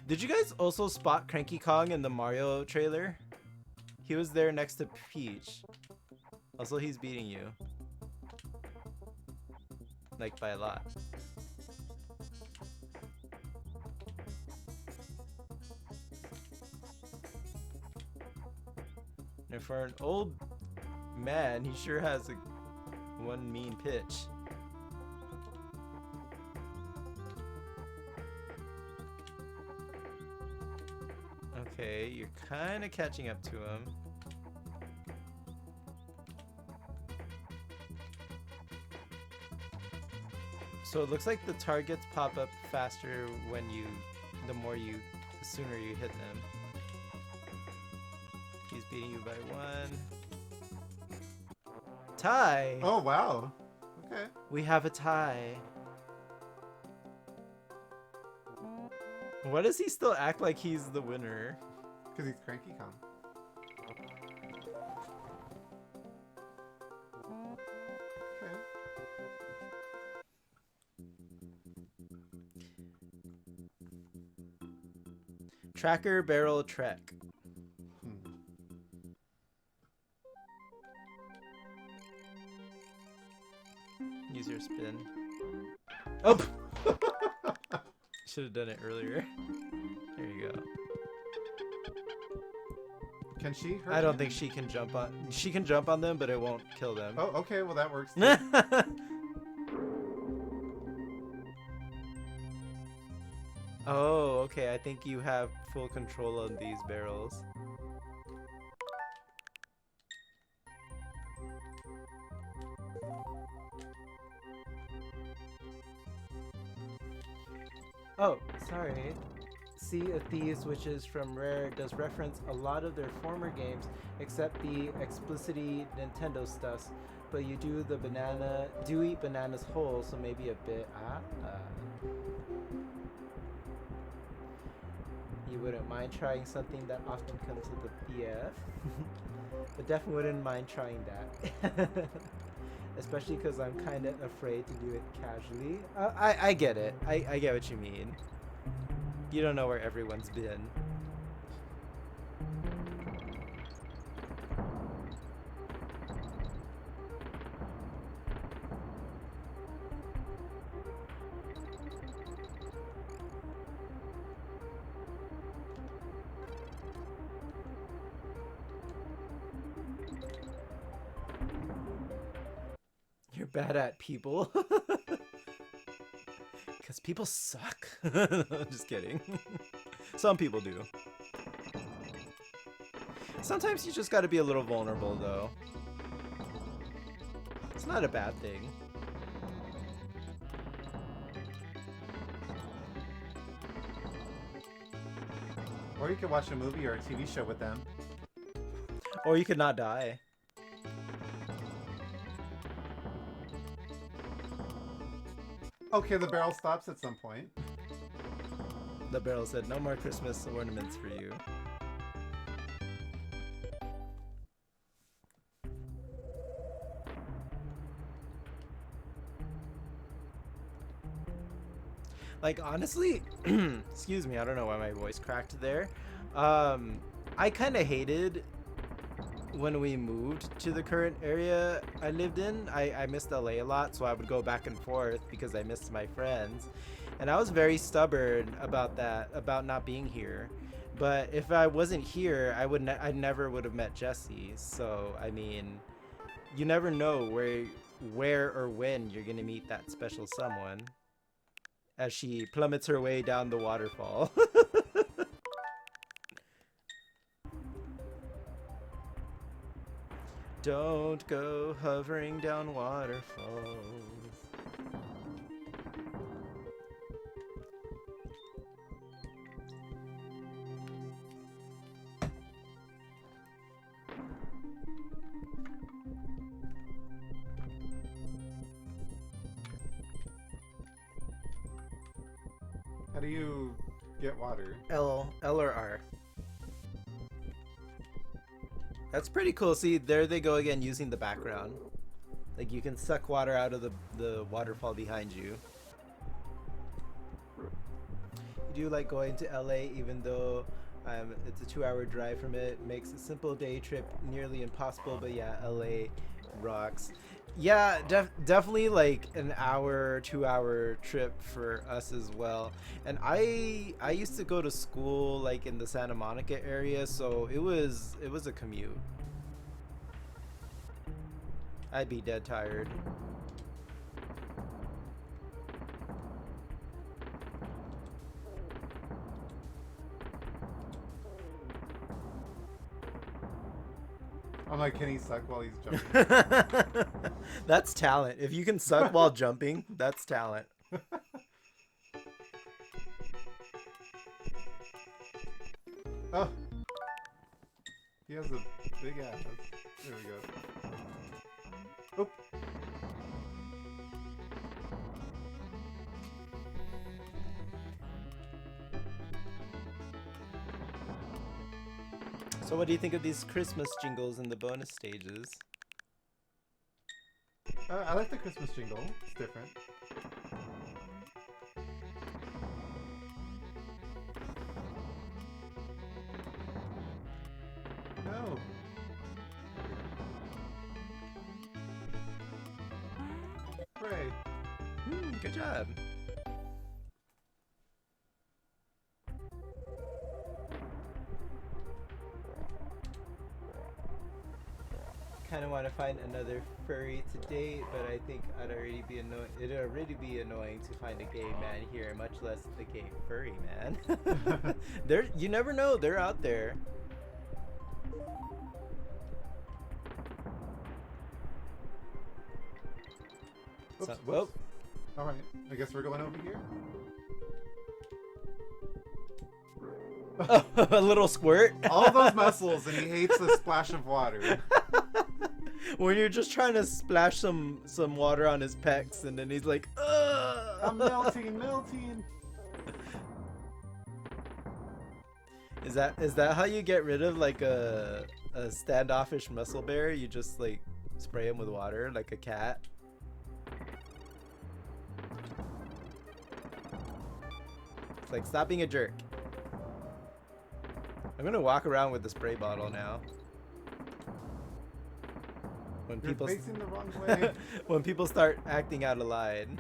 Did you guys also spot Cranky Kong in the Mario trailer? He was there next to Peach. Also, he's beating you. Like, by a lot. And for an old man, he sure has one mean pitch. Okay, you're kind of catching up to him. So it looks like the targets pop up faster when the sooner you hit them. He's beating you by 1. Tie! Oh, wow. Okay. We have a tie. Why does he still act like he's the winner? Because he's Cranky Kong. Okay. Tracker Barrel Trek. Use your spin. Oh! Should have done it earlier. There you go. Can she hurt I don't him? think she can jump on. She can jump on them, but it won't kill them. Oh, okay. Well, that works. Too. Oh, okay. I think you have full control on these barrels. Oh, sorry. Sea of Thieves, which is from Rare, does reference a lot of their former games, except the explicitly Nintendo stuff. But you do eat bananas whole, so maybe a bit. You wouldn't mind trying something that often comes with the BF, but definitely wouldn't mind trying that. Especially because I'm kind of afraid to do it casually. I get it. I get what you mean. You don't know where everyone's been. You're bad at people. Because people suck. I'm just kidding. Some people do. Sometimes you just gotta be a little vulnerable, though. It's not a bad thing. Or you could watch a movie or a TV show with them. Or you could not die. Okay, the barrel stops at some point. The barrel said, no more Christmas ornaments for you. Like, honestly, excuse me, I don't know why my voice cracked there. I kind of hated when we moved to the current area I lived in, I missed LA a lot, so I would go back and forth because I missed my friends. And I was very stubborn about that, about not being here. But if I wasn't here, I never would have met Jessie. So, I mean, you never know where or when you're gonna meet that special someone as she plummets her way down the waterfall. Don't go hovering down waterfalls. How do you get water? L or R. That's pretty cool. See, there they go again using the background. Like you can suck water out of the waterfall behind you. You do like going to LA even though it's a 2-hour drive from it. Makes a simple day trip nearly impossible, but yeah, LA rocks. Yeah, definitely like an hour, 2-hour trip for us as well. And I used to go to school like in the Santa Monica area, so it was a commute. I'd be dead tired. I'm like, can he suck while he's jumping? That's talent. If you can suck while jumping, that's talent. Oh. He has a big ass. There we go. Oh. So what do you think of these Christmas jingles in the bonus stages? I like the Christmas jingle. It's different. No. Hooray. Good job. Kind of want to find another furry to date, but I think it'd already be annoying to find a gay man here, much less a gay furry man. You never know, they're out there. Oops, So, whoops. Alright, I guess we're going over here. oh, a little squirt. All those muscles, and he hates the splash of water. When you're just trying to splash some water on his pecs, and then he's like, ugh! I'm melting. Is that how you get rid of like a standoffish muscle bear? You just like spray him with water like a cat? It's like, stop being a jerk. I'm gonna walk around with the spray bottle now. When You're people facing the wrong way. when people start acting out of line.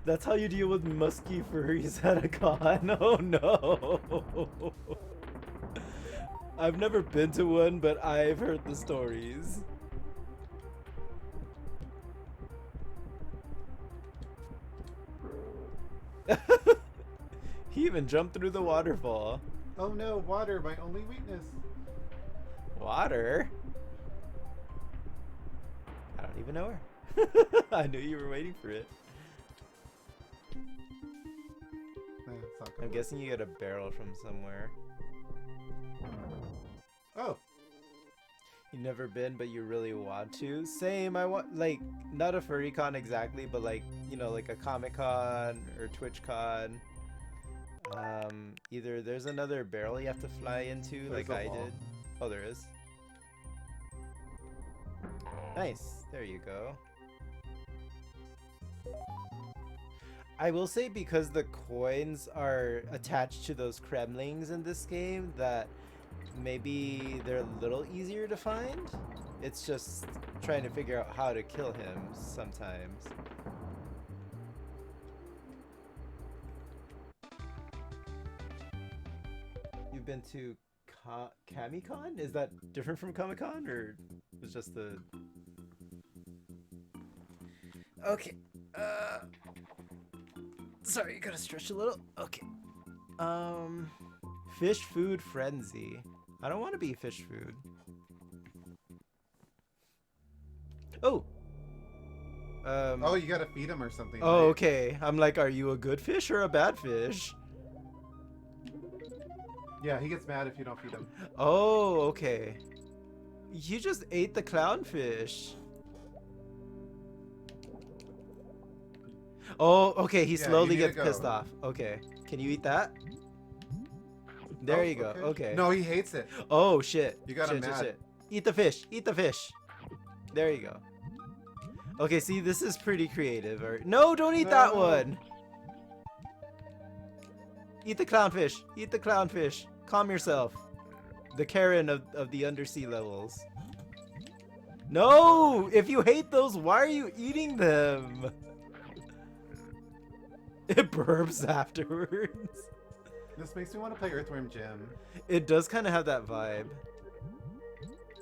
That's how you deal with musky furries at a con. Oh no. I've never been to one, but I've heard the stories. He even jumped through the waterfall. Oh no, water, my only weakness. Water? I don't even know her. I knew you were waiting for it. It's not I'm gonna guessing you got a barrel from somewhere. work. Oh, You've never been, but you really want to. Same. I want, like, not a furry con exactly, but like, you know, like a Comic Con or Twitch Con. Either there's another barrel you have to fly into, There's like a I wall. did. Oh, there is. Nice. There you go. I will say because the coins are attached to those Kremlings in this game that maybe they're a little easier to find. It's just trying to figure out how to kill him sometimes. You've been to Kamicon? Is that different from Comic-Con or was just the... Okay. Sorry, you gotta stretch a little. Okay. Fish food frenzy. I don't want to be fish food. Oh. Oh, you gotta feed him or something. Oh, right? okay. I'm like, are you a good fish or a bad fish? Yeah, he gets mad if you don't feed him. Oh, okay. You just ate the clownfish. Oh, okay. He Yeah, slowly you need gets to go. pissed off. Okay. Can you eat that? There Oh, you go. Okay. No, he hates it. Oh, shit. You got him Shit, mad. shit. Eat the fish. Eat the fish. There you go. Okay, see, this is pretty creative. No, don't eat that No. one. Eat the clownfish. Eat the clownfish. Calm yourself. The Karen of the undersea levels. No! If you hate those, why are you eating them? It burps afterwards. This makes me want to play Earthworm Jim. It does kind of have that vibe.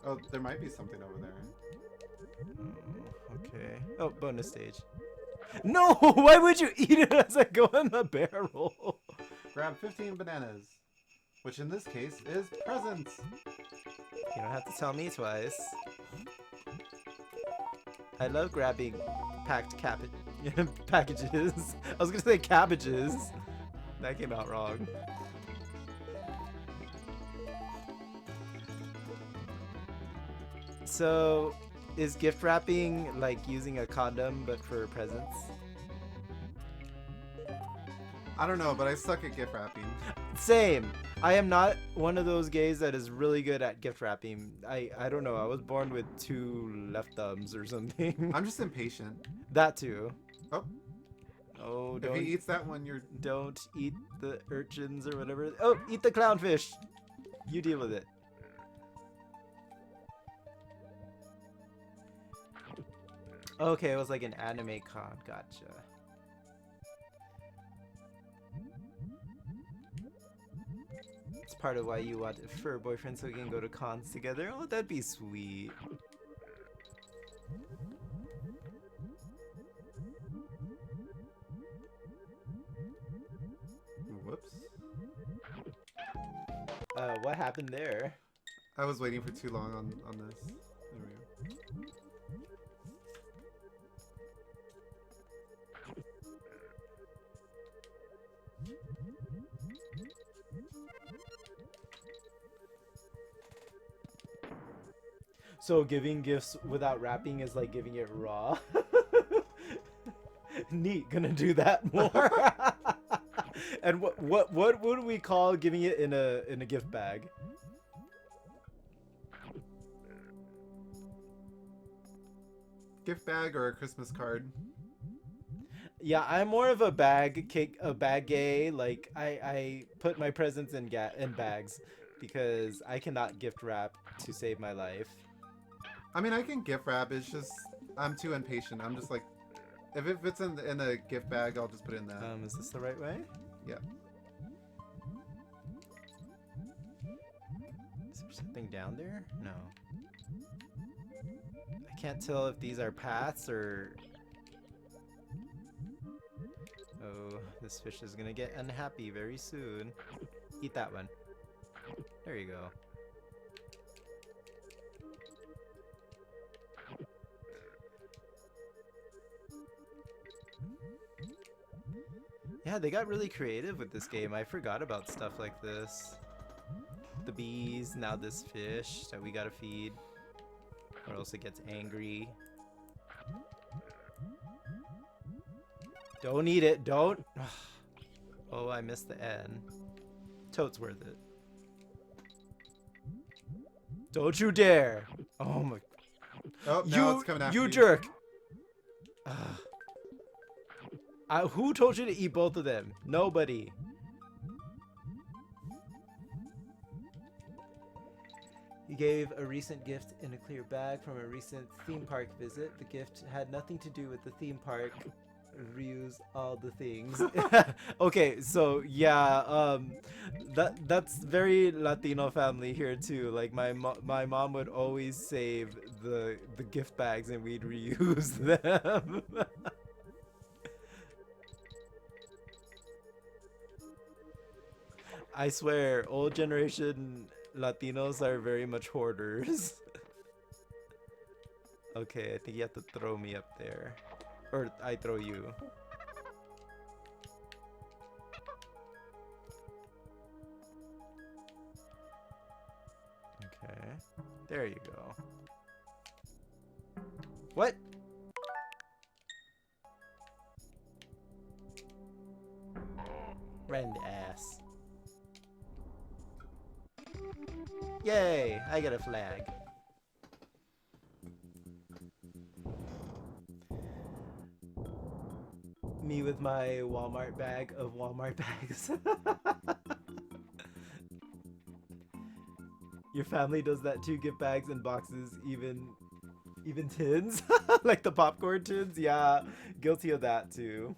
Oh, there might be something over there. Okay. Oh, bonus stage. No! Why would you eat it as I go in the barrel? Grab 15 bananas, which in this case is presents. You don't have to tell me twice. I love grabbing packed packages. I was gonna say cabbages. That came out wrong. So, is gift wrapping like using a condom but for presents? I don't know, but I suck at gift wrapping. Same. I am not one of those gays that is really good at gift wrapping. I don't know. I was born with 2 left thumbs or something. I'm just impatient. That too. Oh, Oh, if he eats that one, you're... don't eat the urchins or whatever. Oh, eat the clownfish. You deal with it. Okay, it was like an anime con. Gotcha. It's part of why you want a fur boyfriend so we can go to cons together. Oh, that'd be sweet. Whoops. What happened there? I was waiting for too long on this. There we go. So giving gifts without wrapping is like giving it raw. Neat, gonna do that more. And what would we call giving it in a gift bag? Gift bag or a Christmas card? Yeah, I'm more of a bag gay. Like I put my presents in bags because I cannot gift wrap to save my life. I mean, I can gift wrap. It's just I'm too impatient. I'm just like, if it fits in a gift bag, I'll just put it in that. Is this the right way? Yeah. Is there something down there? No. I can't tell if these are paths or... Oh, this fish is gonna get unhappy very soon. Eat that one. There you go. Yeah, they got really creative with this game. I forgot about stuff like this. The bees, now this fish that we gotta feed. Or else it gets angry. Don't eat it, don't! Oh, I missed the N. Totes worth it. Don't you dare! Oh my... Oh, now it's coming after you jerk! Ugh. Who told you to eat both of them? Nobody. He gave a recent gift in a clear bag from a recent theme park visit. The gift had nothing to do with the theme park. Reuse all the things. Okay, so yeah, that's very Latino family here too. Like my mom would always save the gift bags and we'd reuse them. I swear, old generation Latinos are very much hoarders. Okay, I think you have to throw me up there. Or I throw you. Okay. There you go. What? Right in the ass. Yay! I got a flag. Me with my Walmart bag of Walmart bags. Your family does that too, gift bags and boxes, even tins? Like the popcorn tins? Yeah, guilty of that too.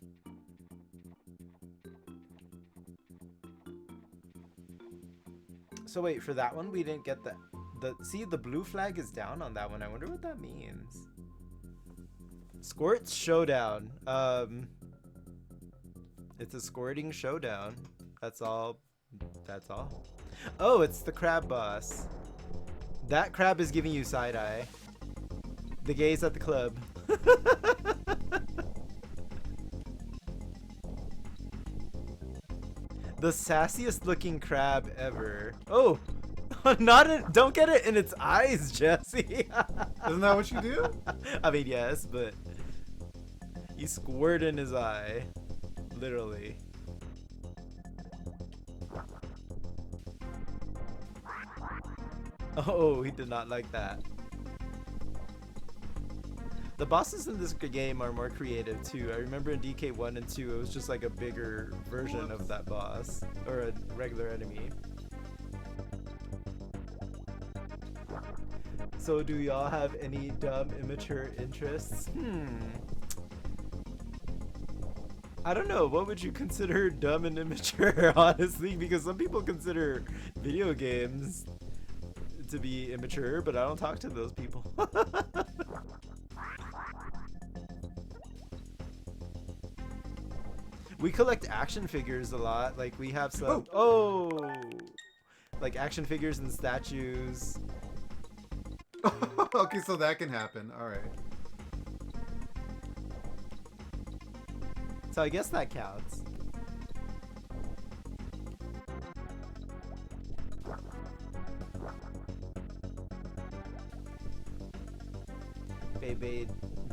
So wait, for that one we didn't get see, the blue flag is down on that one. I wonder what that means. Squirts showdown. It's a squirting showdown. That's all. That's all. Oh, it's the crab boss. That crab is giving you side eye. The gays at the club. The sassiest looking crab ever. Oh, don't get it in its eyes, Jesse. Isn't that what you do? I mean, yes, but you squirt in his eye. Literally. Oh, he did not like that. The bosses in this game are more creative too. I remember in DK 1 and 2 it was just like a bigger version of that boss. Or a regular enemy. So do y'all have any dumb, immature interests? I don't know. What would you consider dumb and immature, honestly? Because some people consider video games to be immature, but I don't talk to those people. We collect action figures a lot. Like, we have some... Oh! Like, action figures and statues. Okay, so that can happen. Alright. So I guess that counts.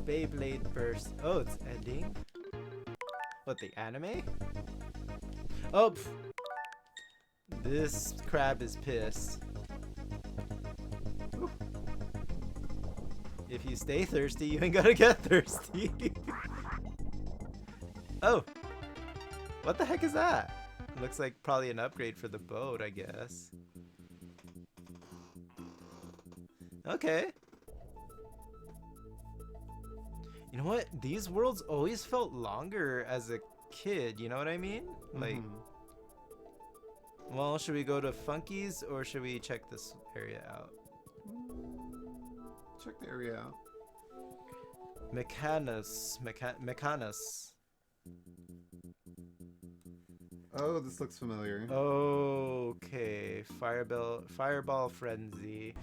Beyblade burst. Oh, it's ending? What, the anime? Oh, pff. This crab is pissed. Ooh. If you stay thirsty, you ain't gotta get thirsty. Oh, what the heck is that? Looks like probably an upgrade for the boat, I guess. Okay. You know what? These worlds always felt longer as a kid, you know what I mean? Like, well, should we go to Funky's or should we check this area out? Check the area out. Mekanos. Mekanos. Oh, this looks familiar. Okay, Fireball Frenzy.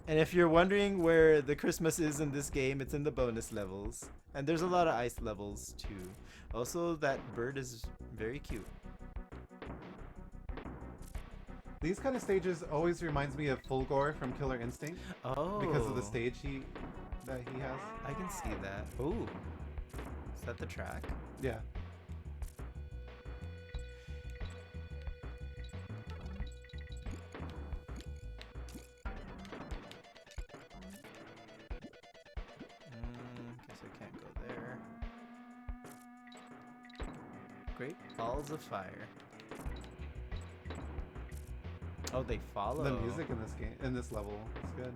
And if you're wondering where the Christmas is in this game, it's in the bonus levels. And there's a lot of ice levels too. Also, that bird is very cute. These kind of stages always reminds me of Fulgore from Killer Instinct. Oh. Because of the stage that he has. I can see that. Ooh. Is that the track? Yeah. Guess I can't go there. Great balls of fire. Oh, they follow. The music in this game, in this level, is good.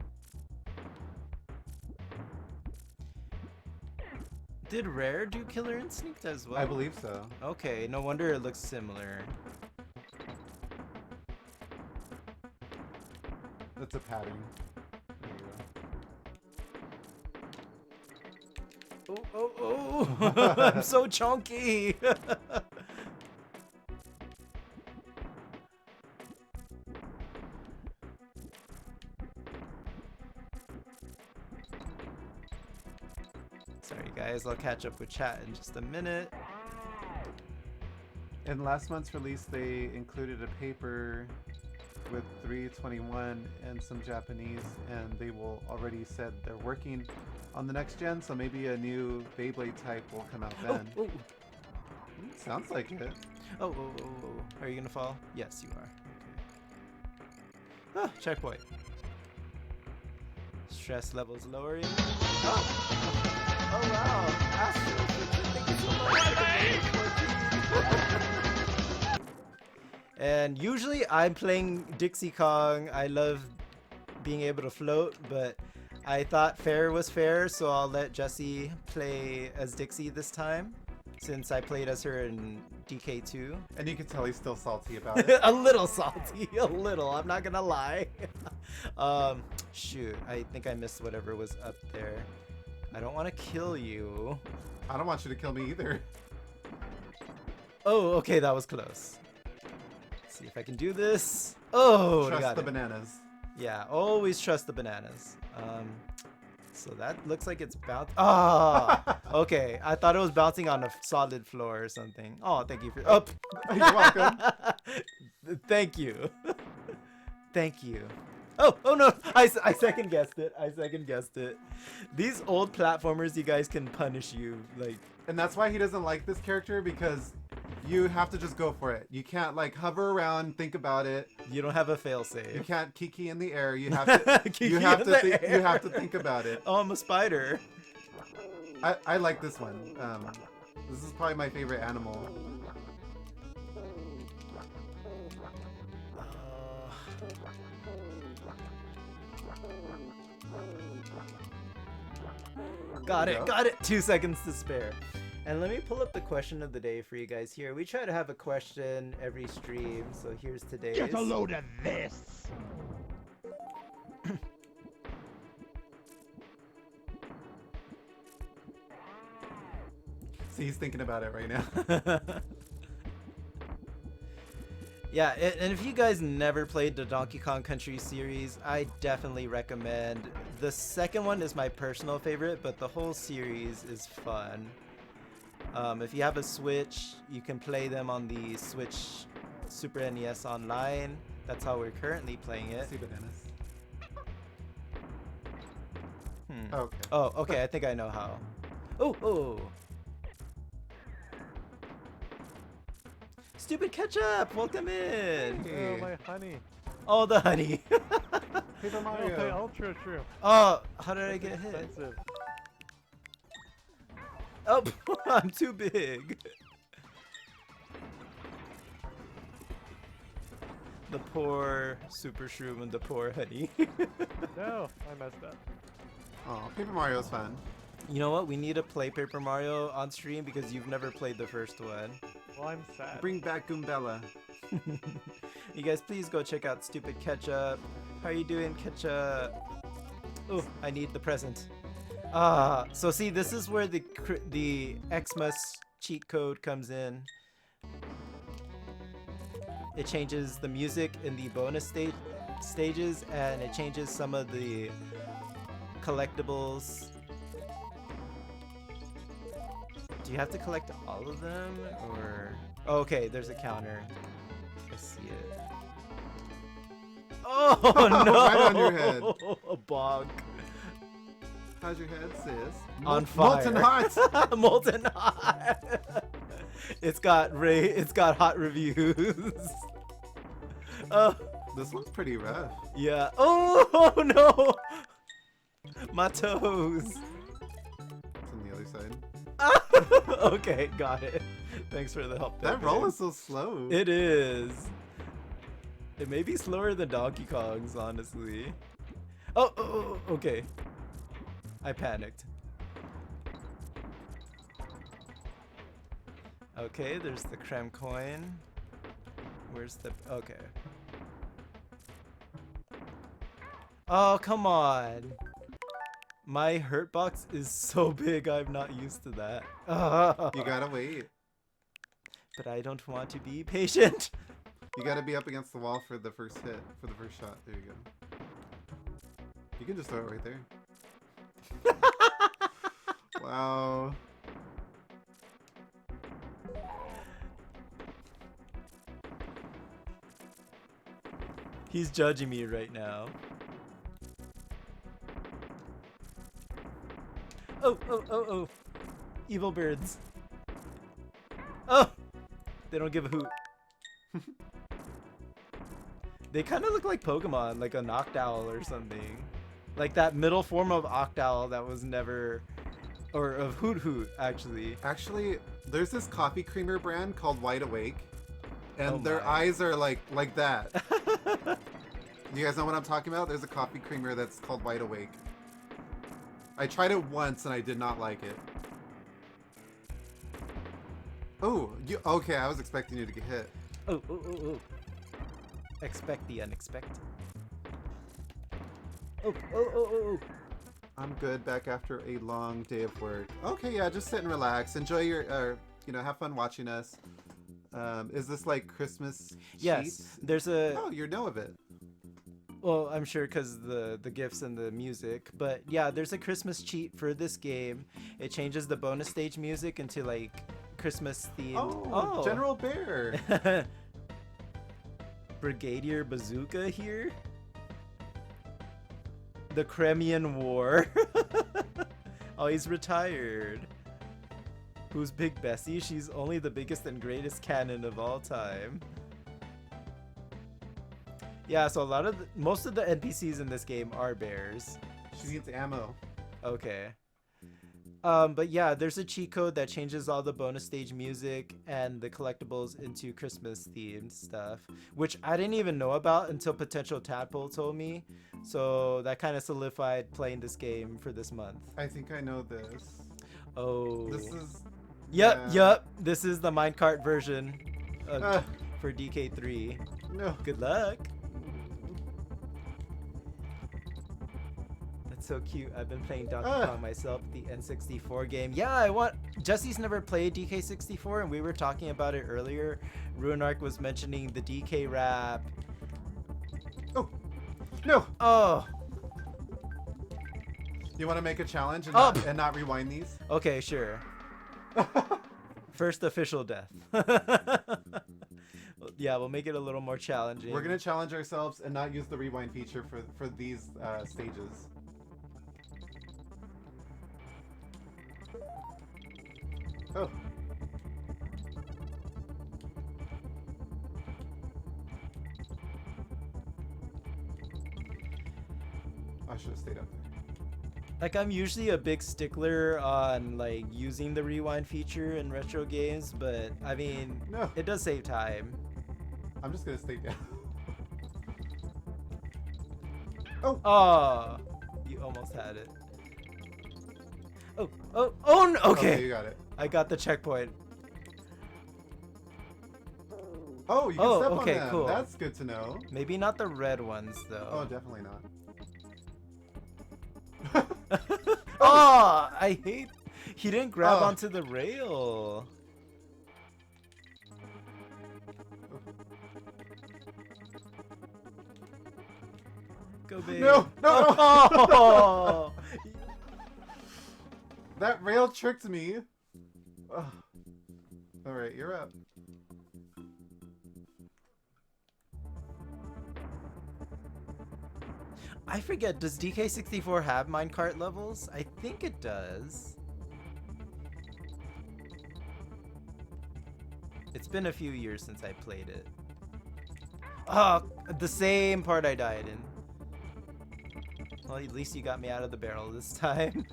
Did Rare do Killer Instinct as well? I believe so. Okay, no wonder it looks similar. That's a pattern. There you go. Oh, I'm so chunky. Sorry guys, I'll catch up with chat in just a minute. In last month's release, they included a paper with 321 and some Japanese, and they will already said they're working on the next gen, so maybe a new Beyblade type will come out then. Oh, Sounds like it. oh. Are you gonna fall? Yes, you are. Okay. Ah, checkpoint. Stress levels lowering. Oh wow! Astro, thank you so much. And usually I'm playing Dixie Kong. I love being able to float, but I thought fair was fair, so I'll let Jessie play as Dixie this time, since I played as her in DK2. And you can tell he's still salty about it. A little salty, a little. I'm not gonna lie. Shoot, I think I missed whatever was up there. I don't want to kill you. I don't want you to kill me either. Oh, okay, that was close. Let's see if I can do this. Oh, I Trust got the it. bananas. Yeah, always trust the bananas. So that looks like it's bouncing. Ah, okay. I thought it was bouncing on a solid floor or something. Oh, thank you for. Oh, You're welcome. thank you. Thank you. Oh no! I second guessed it. I second guessed it. These old platformers, you guys can punish you like. And that's why he doesn't like this character, because you have to just go for it. You can't like hover around, think about it. You don't have a failsafe. You can't kiki in the air. You have to. Kiki you have in to. the You air. have to think about it. Oh, I'm a spider. I like this one. This is probably my favorite animal. Got There you it, go. got it. 2 seconds to spare. And let me pull up the question of the day for you guys here. We try to have a question every stream, so here's today's. Get a load of this. See, he's thinking about it right now. Yeah, and if you guys never played the Donkey Kong Country series, I definitely recommend. The second one is my personal favorite, but the whole series is fun. If you have a Switch, you can play them on the Switch Super NES Online. That's how we're currently playing it. See bananas. Hmm. Okay. Oh, okay, I think I know how. Oh! Stupid ketchup, welcome in! Hey. Oh, my honey. Oh, the honey. Paper I'll play Mario. Ultra Shrimp. Oh, how did I get hit? Expensive. Oh, I'm too big. The poor Super Shroom and the poor honey. No, I messed up. Oh, Paper Mario's fun. You know what? We need to play Paper Mario on stream because you've never played the first one. Well, I'm sad. Bring back Goombella. You guys, please go check out Stupid Ketchup. How are you doing, Ketchup? Oh, I need the present. So see, this is where the Xmas cheat code comes in. It changes the music in the bonus stages, and it changes some of the collectibles. Do you have to collect all of them, or? Oh, okay, there's a counter. I see it. Oh no! Right on your head. A bog. How's your head, sis? On fire. Molten hearts. Molten hot. It's got hot reviews. Oh This one's pretty rough. yeah. Oh no! My toes. It's on the other side. Okay, got it. Thanks for the help. That roll is so slow. It is. It may be slower than Donkey Kong's, honestly. Oh, okay. I panicked. Okay, there's the Krem coin. Where's the... Okay. Oh, come on. My hurt box is so big, I'm not used to that. You gotta wait. But I don't want to be patient. You gotta be up against the wall for the first hit, for the first shot. There you go. You can just throw it right there. Wow. He's judging me right now. Oh. Evil birds. Oh! They don't give a hoot. They kind of look like Pokemon, like a Noctowl or something. Like that middle form of Octowl that was never... Or of Hoot Hoot, actually. Actually, there's this coffee creamer brand called Wide Awake. And Oh their my. eyes are like that. You guys know what I'm talking about? There's a coffee creamer that's called Wide Awake. I tried it once and I did not like it. Oh, okay, I was expecting you to get hit. Oh. Expect the unexpected. Oh. I'm good, back after a long day of work. Okay, yeah, just sit and relax. Enjoy your, have fun watching us. Is this like Christmas Yes, sheets? there's a... Oh, you know of it. Well, I'm sure because the gifts and the music, but yeah, there's a Christmas cheat for this game. It changes the bonus stage music into like Christmas themed. Oh, General Bear. Brigadier Bazooka here. The Crimean War. Oh, he's retired. Who's Big Bessie? She's only the biggest and greatest cannon of all time. Yeah, so most of the NPCs in this game are bears. She needs ammo. Okay. But yeah, there's a cheat code that changes all the bonus stage music and the collectibles into Christmas themed stuff, which I didn't even know about until Potential Tadpole told me. So that kind of solidified playing this game for this month. I think I know this. Oh. This is... Yep. This is the minecart version Ah. for DK3. No. Good luck. That's so cute. I've been playing Donkey Kong myself, the N64 game. Yeah, Jesse's never played DK64, and we were talking about it earlier. Ruinark was mentioning the DK rap. Oh. No. Oh. You want to make a challenge and, Oh. and not rewind these? Okay, sure. First official death. Yeah, we'll make it a little more challenging. We're going to challenge ourselves and not use the rewind feature for these stages. Oh. I should have stayed up there. Like, I'm usually a big stickler on, like, using the rewind feature in retro games, but, I mean, No. it does save time. I'm just going to stay down. Oh, you almost had it. Oh, no, okay. You got it. I got the checkpoint. Oh, you can step okay, on them. cool. That's good to know. Maybe not the red ones, Oh, though. definitely not. Oh, I hate... He didn't grab Oh. onto the rail. Go, babe. No. Oh! That rail tricked me. Ugh. All right, you're up. I forget, does DK64 have minecart levels? I think it does. It's been a few years since I played it. Oh, the same part I died in. Well, at least you got me out of the barrel this time.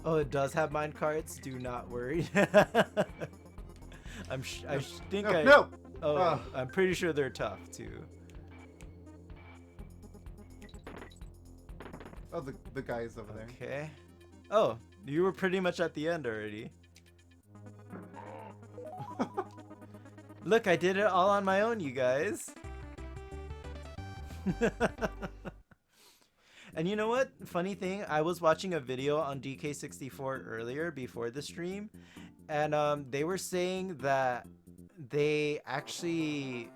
Oh, it does have mine carts. Do not worry. I think No, I. no! Oh, Ugh. I'm pretty sure they're tough too. Oh, the guy's over there. Okay. Oh, you were pretty much at the end already. Look, I did it all on my own, you guys. And you know what? Funny thing, I was watching a video on DK64 earlier before the stream, and they were saying that they actually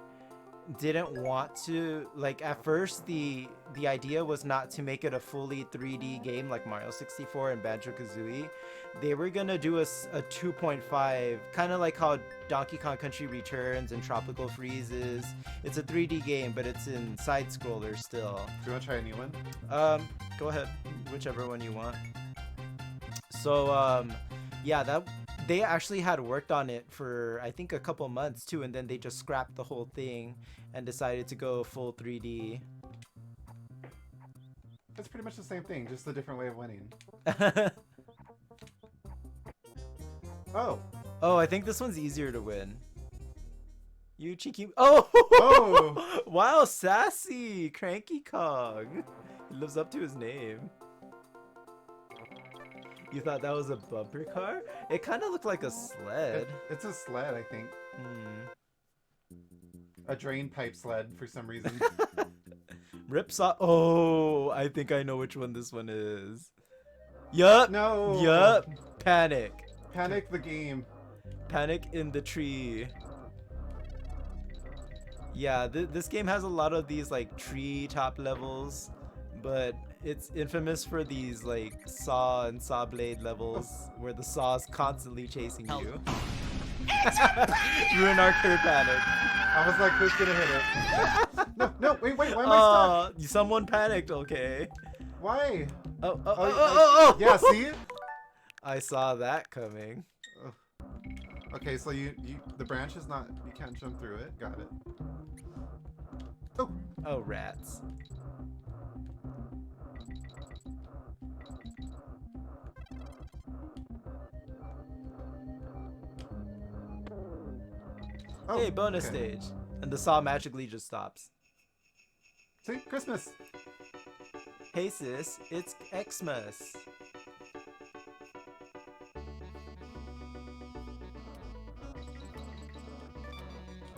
didn't want to, like, at first the idea was not to make it a fully 3D game like Mario 64 and Banjo-Kazooie. They were gonna do a 2.5, kind of like how Donkey Kong Country Returns and Tropical Freeze is. It's a 3D game, but it's in side scroller still. Do you want to try a new one? Go ahead, whichever one you want. So yeah, that they actually had worked on it for I think a couple months too, and then they just scrapped the whole thing and decided to go full 3D. It's pretty much the same thing, just a different way of winning. Oh. Oh, I think this one's easier to win. You cheeky. Oh! Oh! Wow, sassy! Cranky Kong. He lives up to his name. You thought that was a bumper car? It kind of looked like a sled. It's a sled, I think. Hmm. A drain pipe sled for some reason. Rips off. Oh, I think I know which one this one is. Yup. No! Yup. Panic. Panic the game. Panic in the tree. Yeah, this game has a lot of these like tree top levels, but it's infamous for these like saw and saw blade levels where the saw is constantly chasing you. Ruin our curve panic. I was like, who's gonna hit it? No, wait, why am I stuck? Someone panicked, okay. Why? Oh. Yeah, see? I saw that coming. Okay, so the branch is not, you can't jump through it. Got it. Oh. Oh, rats. Oh, Hey, bonus okay. stage. And the saw magically just stops. See, Christmas. Hey sis, it's Xmas.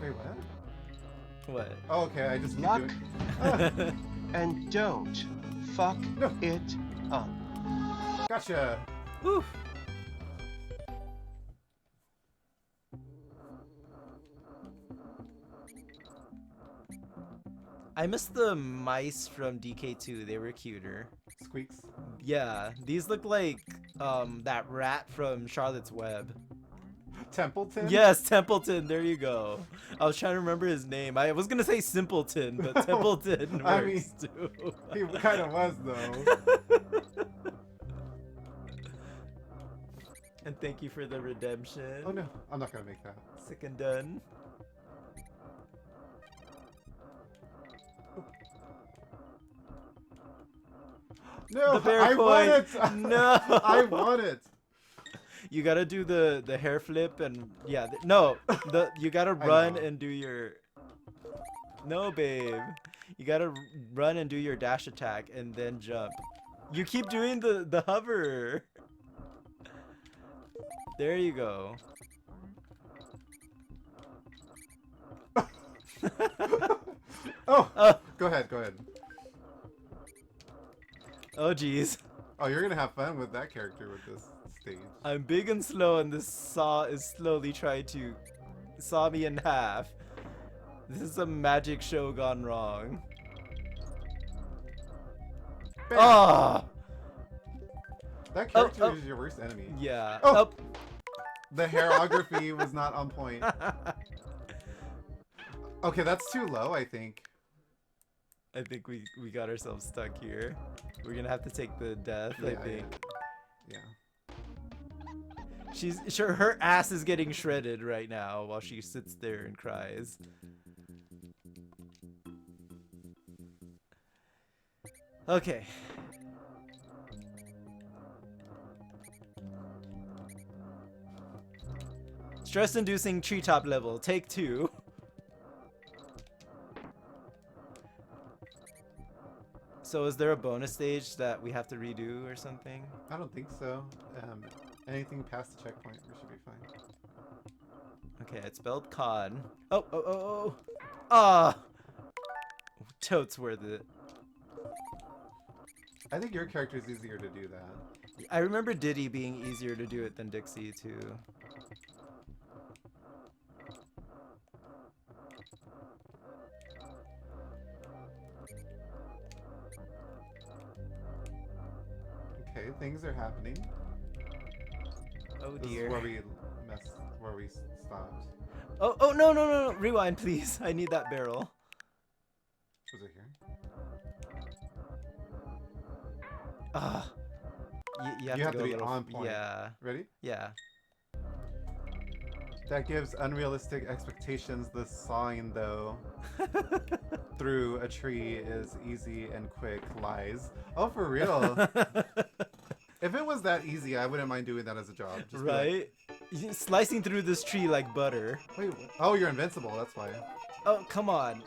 Wait, what? What? Oh, okay, I just keep Luck. doing. And don't fuck No. it up. Gotcha. Whew. I miss the mice from DK2. They were cuter. Squeaks. Yeah, these look like that rat from Charlotte's Web. Templeton? Yes, Templeton. There you go. I was trying to remember his name. I was gonna say Simpleton, but No, Templeton I works too. He kind of was, though. And thank you for the redemption. Oh, no. I'm not going to make that. Sick and done. No, The bear I coin. want it. No. I want it. You gotta do the hair flip and yeah. You gotta run know. and do your. No, babe. You gotta run and do your dash attack and then jump. You keep doing the hover. There you go. Oh, go ahead. Oh geez. Oh, you're gonna have fun with that character with this stage. I'm big and slow and this saw is slowly trying to saw me in half. This is a magic show gone wrong. Bam. Ah! That character oh. is your worst enemy. Yeah. Oh. The hairography was not on point. Okay, that's too low, I think. I think we got ourselves stuck here. We're gonna have to take the death, I think. Yeah. Her ass is getting shredded right now while she sits there and cries. Okay. Stress-inducing treetop level. Take 2. So is there a bonus stage that we have to redo or something? I don't think so. Anything past the checkpoint, we should be fine. Okay, it's spelled cod. Oh. Ah! Totes worth it. I think your character is easier to do that. I remember Diddy being easier to do it than Dixie too. Okay, things are happening. Oh This dear. is where we stopped. Oh no. Rewind please. I need that barrel. Was it here? Ah. You You have go to a be little on point. Yeah. Ready? Yeah. That gives unrealistic expectations. The sawing, though, through a tree is easy and quick. Lies. Oh, for real? If it was that easy, I wouldn't mind doing that as a job. Just be like, Right? Slicing through this tree like butter. wait, oh, you're invincible. That's why. Oh, come on.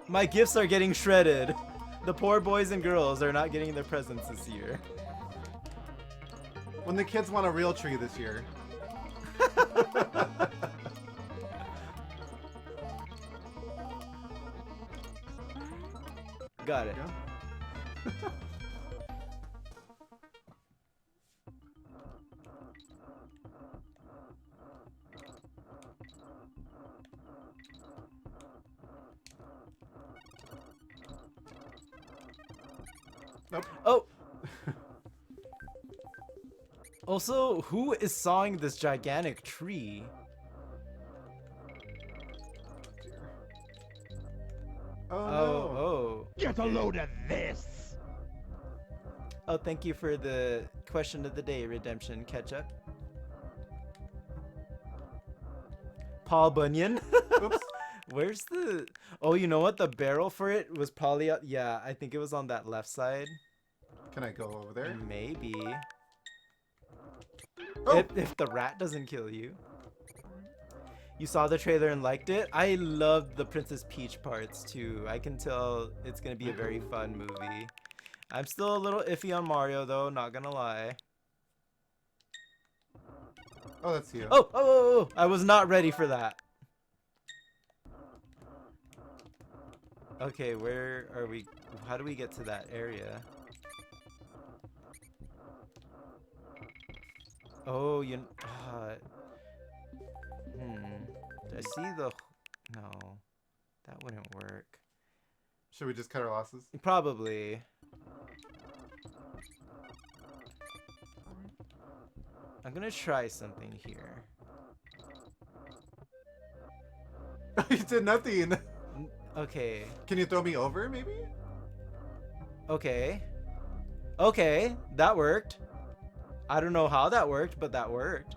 My gifts are getting shredded. The poor boys and girls are not getting their presents this year. When the kids want a real tree this year. Got it. Yeah. Nope. Oh! Also, who is sawing this gigantic tree? Oh, no. Oh. Get a load of this! Oh, thank you for the question of the day, Redemption Ketchup. Paul Bunyan? Oops. Where's the... Oh, you know what? The barrel for it was probably... Yeah, I think it was on that left side. Can I go over there? Maybe. Oh! If the rat doesn't kill you. You saw the trailer and liked it? I loved the Princess Peach parts too. I can tell it's gonna be a very fun movie. I'm still a little iffy on Mario though, not gonna lie. Oh, that's you. Oh! I was not ready for that. Okay, where are we? How do we get to that area? Oh, you... I see the... No. That wouldn't work. Should we just cut our losses? Probably. I'm gonna try something here. You did nothing. Okay. Can you throw me over, maybe? Okay. Okay, that worked. I don't know how that worked, but that worked.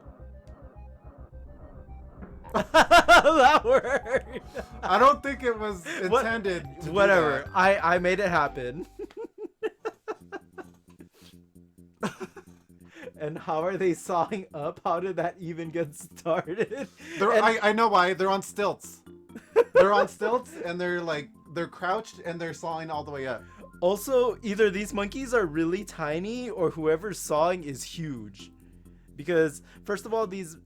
That worked. I don't think it was intended to Whatever. do I made it happen. And how are they sawing up? How did that even get started? I know why. They're on stilts. They're on stilts and they're crouched and they're sawing all the way up. Also, either these monkeys are really tiny or whoever's sawing is huge. Because first of all, these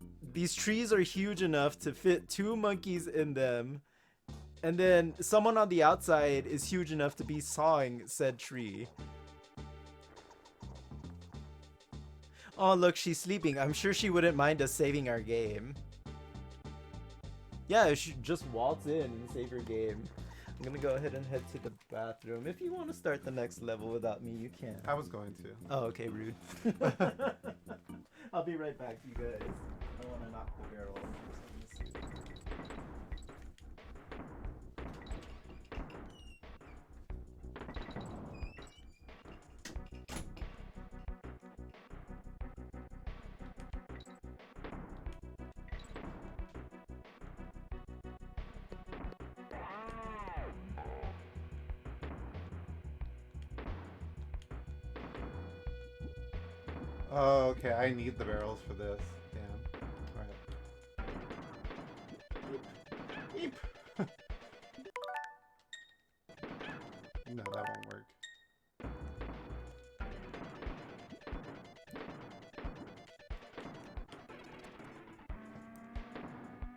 trees are huge enough to fit 2 monkeys in them. And then someone on the outside is huge enough to be sawing said tree. Oh, look, she's sleeping. I'm sure she wouldn't mind us saving our game. Yeah, she just waltz in and save your game. I'm gonna go ahead and head to the bathroom. If you want to start the next level without me, you can. I was going to. Oh, okay, rude. I'll be right back, you guys. I want to knock the barrel. Oh, okay. I need the barrels for this. Damn. Alright. No, that won't work.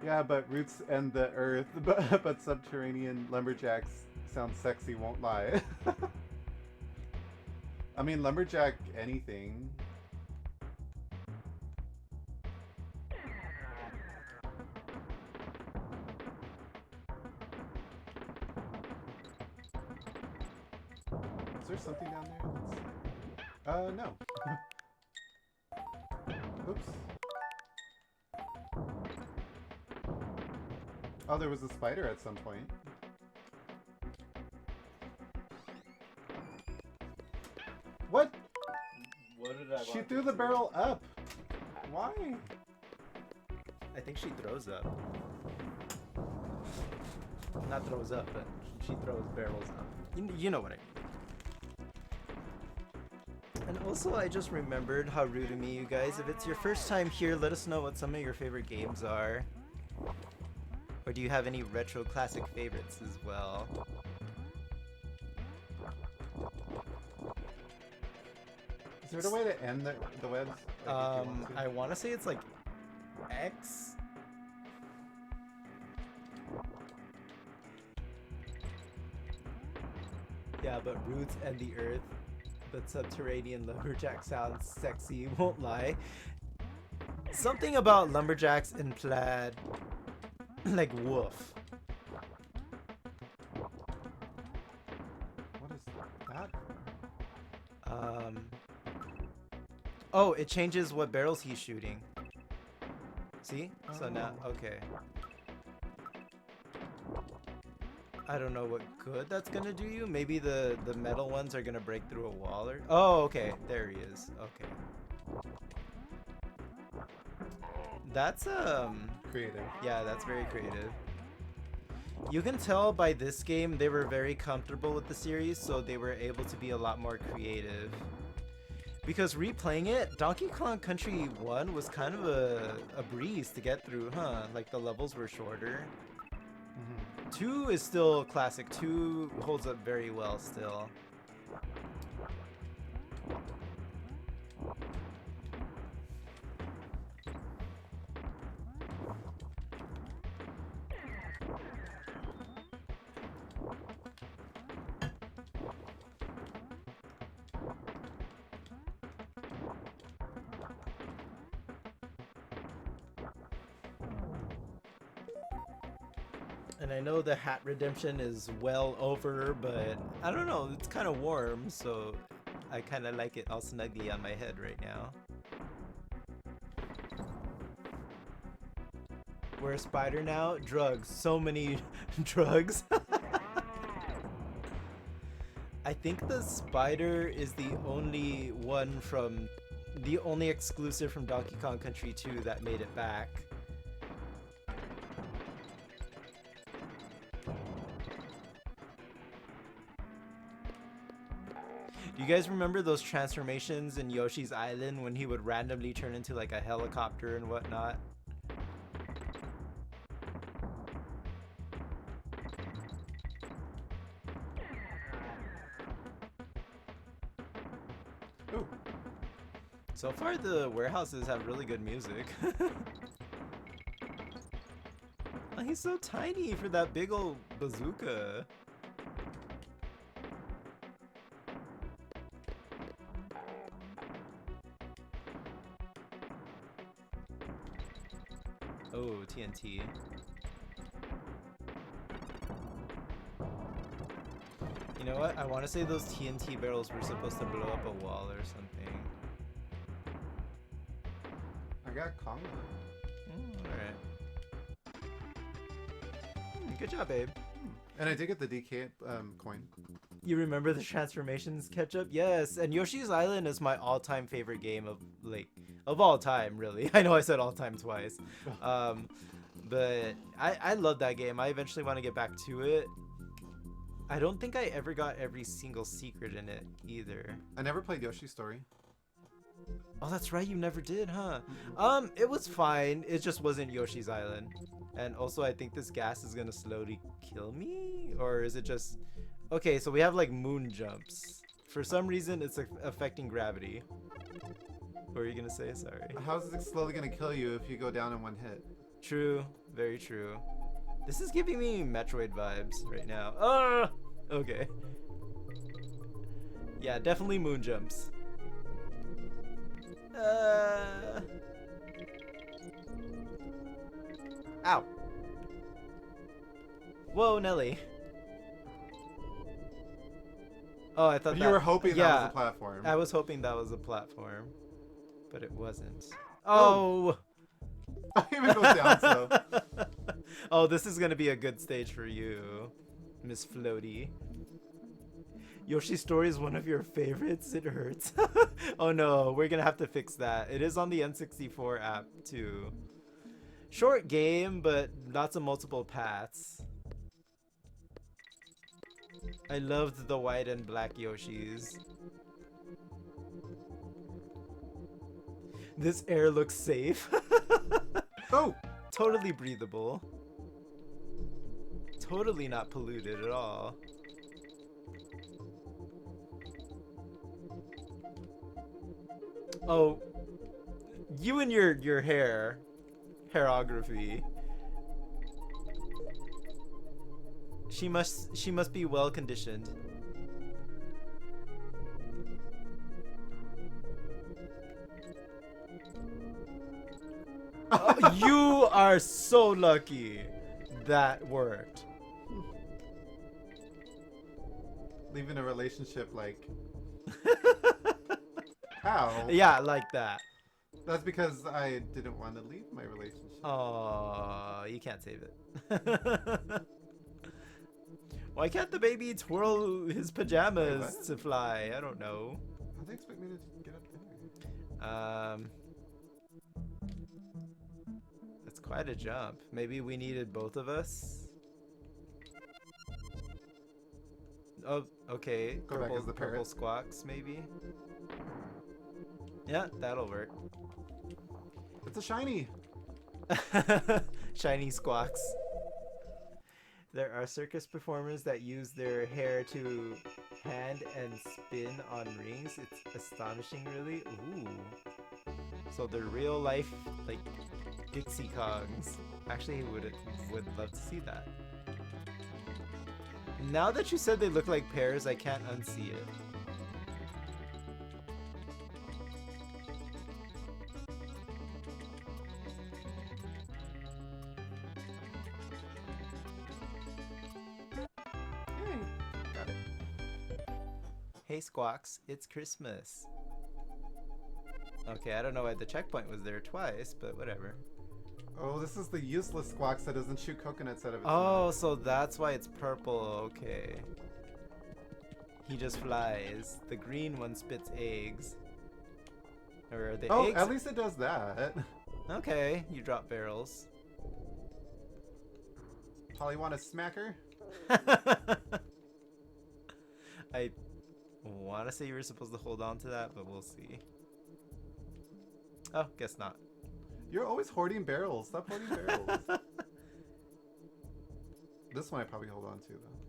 Yeah, but roots and the earth, but subterranean lumberjacks sound sexy, won't lie. I mean, lumberjack anything. Is there something down there? No. Oops. Oh, there was a spider at some point. What? What did I She threw the barrel up. Why? I think she throws up. Not throws up, but she throws barrels up. You know what I mean. And also, I just remembered how rude of me, you guys. If it's your first time here, let us know what some of your favorite games are. Or do you have any retro classic favorites as well? Is there a way to end the webs? Like, if you want to? I want to say it's like X. Yeah, but roots and the earth. But subterranean lumberjack sounds sexy, won't lie. Something about lumberjacks in plaid. Like woof. What is that? Oh, it changes what barrels he's shooting. See? So now, okay. I don't know what good that's gonna do you. Maybe the metal ones are gonna break through a wall or... Oh, okay. There he is. Okay. That's, Creative. yeah, that's very creative. You can tell by this game they were very comfortable with the series, so they were able to be a lot more creative. Because replaying it, Donkey Kong Country 1 was kind of a breeze to get through, huh? Like the levels were shorter. 2 is still classic. 2 holds up very well still. And I know the hat redemption is well over, but I don't know, it's kind of warm, so I kind of like it all snugly on my head right now. We're a spider now? Drugs. So many drugs. I think the spider is the only one from... the only exclusive from Donkey Kong Country 2 that made it back. Do you guys remember those transformations in Yoshi's Island when he would randomly turn into like a helicopter and whatnot? Ooh. So far the warehouses have really good music. Oh, he's so tiny for that big old bazooka. Oh, TNT. You know what? I want to say those TNT barrels were supposed to blow up a wall or something. I got Conga. Alright. Good job, babe. And I did get the DK coin. You remember the transformations catch-up? Yes, and Yoshi's Island is my all-time favorite game of all time, really. I know I said all time twice. But I love that game. I eventually want to get back to it. I don't think I ever got every single secret in it either. I never played Yoshi's Story. Oh, that's right, you never did, huh? It was fine. It just wasn't Yoshi's Island. And also, I think this gas is gonna slowly kill me? Or is it just... Okay, so we have like moon jumps. For some reason, it's affecting gravity. What were you gonna say? Sorry. How's it slowly gonna kill you if you go down in one hit? True. Very true. This is giving me Metroid vibes right now. Ah! Okay. Yeah, definitely moon jumps. Ow. Whoa, Nelly. Oh, I thought You were hoping that was a yeah, platform. I was hoping that was a platform, but it wasn't. Oh! I even goes down so. Oh, this is gonna be a good stage for you, Miss Floaty. Yoshi's Story is one of your favorites? It hurts. Oh no, we're gonna have to fix that. It is on the N64 app too. Short game, but lots of multiple paths. I loved the white and black Yoshis. This air looks safe. Oh! Totally breathable. Totally not polluted at all. Oh, you and your hairography. She must be well conditioned. Oh, you are so lucky. That worked. Leaving a relationship like... How? Yeah, like that. That's because I didn't want to leave my relationship. Oh, you can't save it. Why can't the baby twirl his pajamas Wait, to fly? I don't know. How do they expect me to get up there? That's quite a jump. Maybe we needed both of us. Oh, okay. Go back as the Purple parrot. squawks, maybe. Yeah, that'll work. It's a shiny! Shiny squawks. There are circus performers that use their hair to hand and spin on rings. It's astonishing, really. Ooh. So they're real life, like, Dixie Kongs. Actually, would love to see that. Now that you said they look like pears, I can't unsee it. Got it. Hey Squawks, it's Christmas. Okay, I don't know why the checkpoint was there twice, but whatever. Oh, this is the useless Squawks that doesn't shoot coconuts out of its Oh, mouth. so that's why it's purple, okay. He just flies. The green one spits eggs. Or are they Oh, eggs? at least it does that. Okay, you drop barrels. Polly want a smacker? I want to say you were supposed to hold on to that, but we'll see. Oh, guess not. You're always hoarding barrels. Stop hoarding barrels. This one I probably hold on to, though.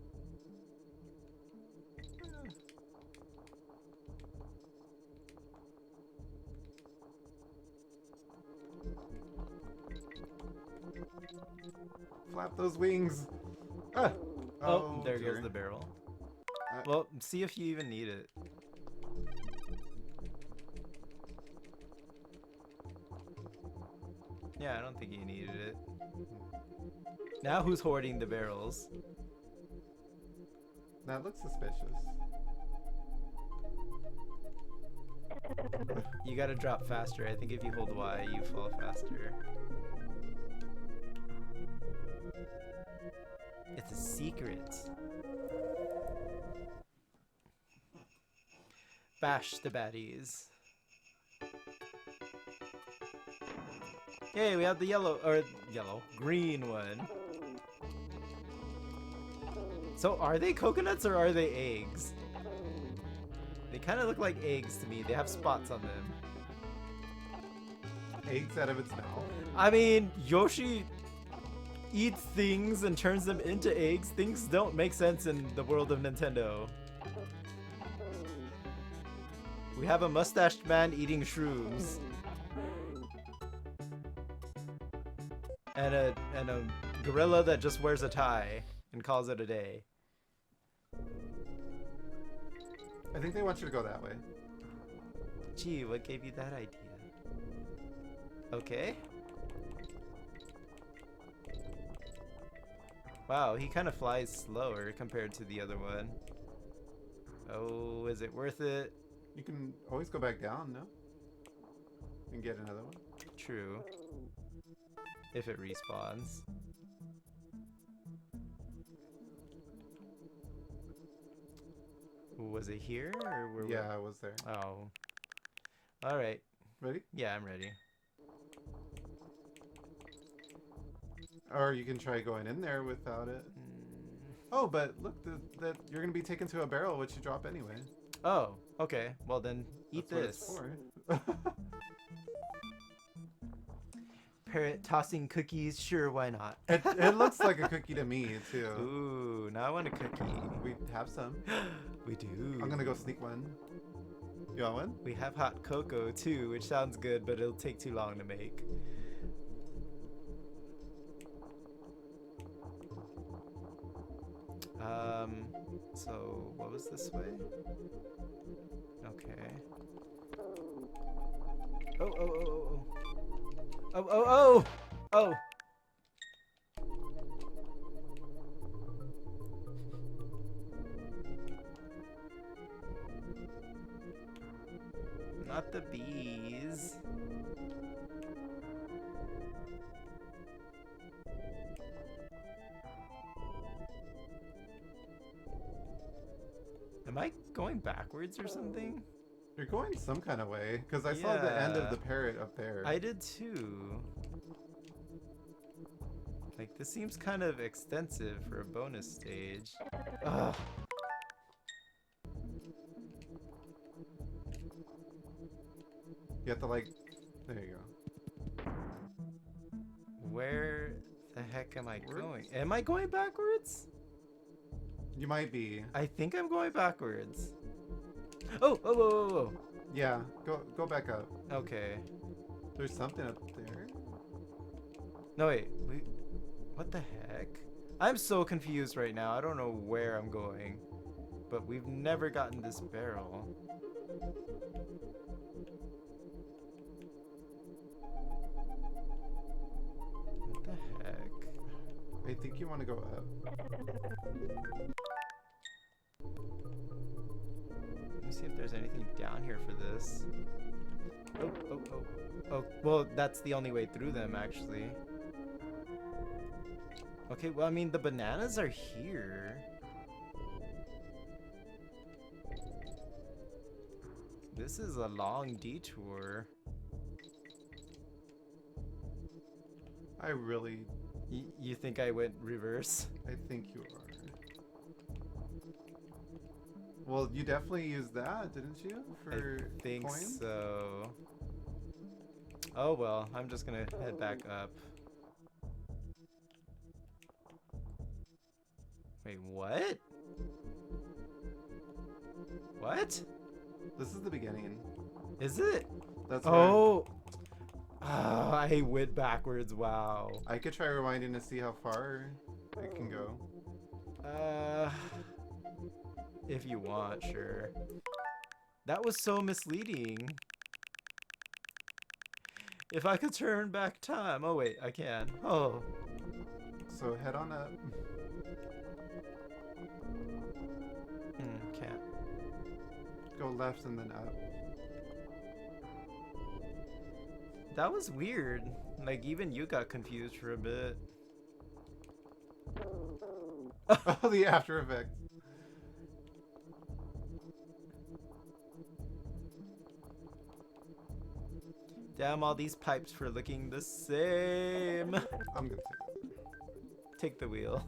Flap those wings. Ah. Oh, there dear. goes the barrel. Uh, Well, see if you even need it. Yeah, I don't think you needed it. Now who's hoarding the barrels? That looks suspicious. You gotta drop faster. I think if you hold Y, you fall faster. It's a secret. Bash the baddies. Hey, we have the green one. So are they coconuts or are they eggs? They kind of look like eggs to me. They have spots on them. Eggs out of its mouth. I mean, Yoshi eats things and turns them into eggs. Things don't make sense in the world of Nintendo. We have a mustached man eating shrooms. And a gorilla that just wears a tie and calls it a day. I think they want you to go that way. Gee, what gave you that idea? Okay. Wow, he kind of flies slower compared to the other one. Oh, is it worth it? You can always go back down, no? And get another one. True. If it respawns. Was it here or were Yeah, I was there. Oh. Alright. Ready? Yeah, I'm ready. Or you can try going in there without it. Oh, but look, that you're gonna be taken to a barrel, which you drop anyway. Oh, okay. Well then, eat That's this. what it's for. Parrot tossing cookies, sure, why not? It looks like a cookie to me too. Ooh, now I want a cookie. We have some. We do. I'm gonna go sneak one. You want one? We have hot cocoa too, which sounds good, but it'll take too long to make. So what was this way? Okay. Oh! Not the bees. Am I going backwards or something? You're going some kind of way, because I saw the end of the parrot up there. I did too. Like, this seems kind of extensive for a bonus stage. Ugh. You have to like, there you go. Where the heck am I going? Am I going backwards? You might be. I think I'm going backwards. Oh. Yeah, go back up. Okay. There's something up there. No, wait. What the heck? I'm so confused right now. I don't know where I'm going. But we've never gotten this barrel. What the heck? I think you want to go up. Let me see if there's anything down here for this. Oh, well, that's the only way through them, actually. Okay, well, I mean, the bananas are here. This is a long detour. I really, You think I went reverse? I think you are. Well, you definitely used that, didn't you? For I think coins? so. Oh well, I'm just gonna head back up. Wait, what? What? This is the beginning. Is it? That's where Oh! Ah, I went backwards, wow. I could try rewinding to see how far it can go. If you want, sure. That was so misleading. If I could turn back time. Oh wait, I can. Oh. So head on up. Can't. Go left and then up. That was weird. Like, even you got confused for a bit. Oh, the after effect. Damn all these pipes for looking the same. I'm gonna take it. Take the wheel.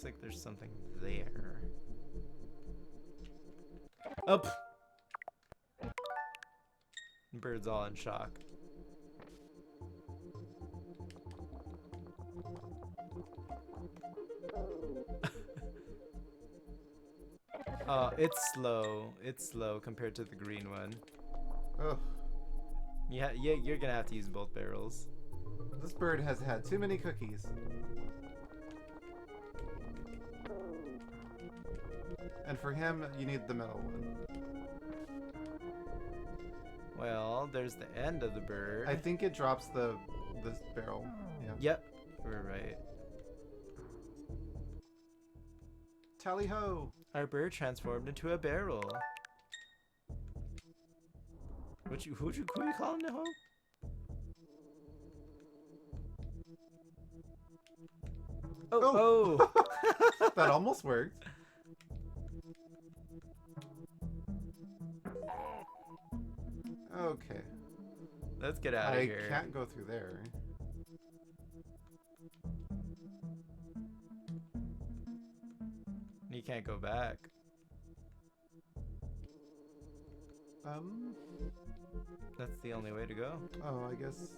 looks like there's something there. Up. Bird's all in shock. Oh, it's slow. It's slow compared to the green one. Oh, Yeah, you're gonna have to use both barrels. this bird has had too many cookies. And for him, you need the middle one. Well, there's the end of the bird. I think it drops this barrel. Yeah. Yep, we're right. Tally ho! Our bird transformed into a barrel. Who you calling it, ho? Oh, oh. That almost worked. Okay. Let's get out of I here. can't go through there. You can't go back. That's the only way to go. Oh, I guess.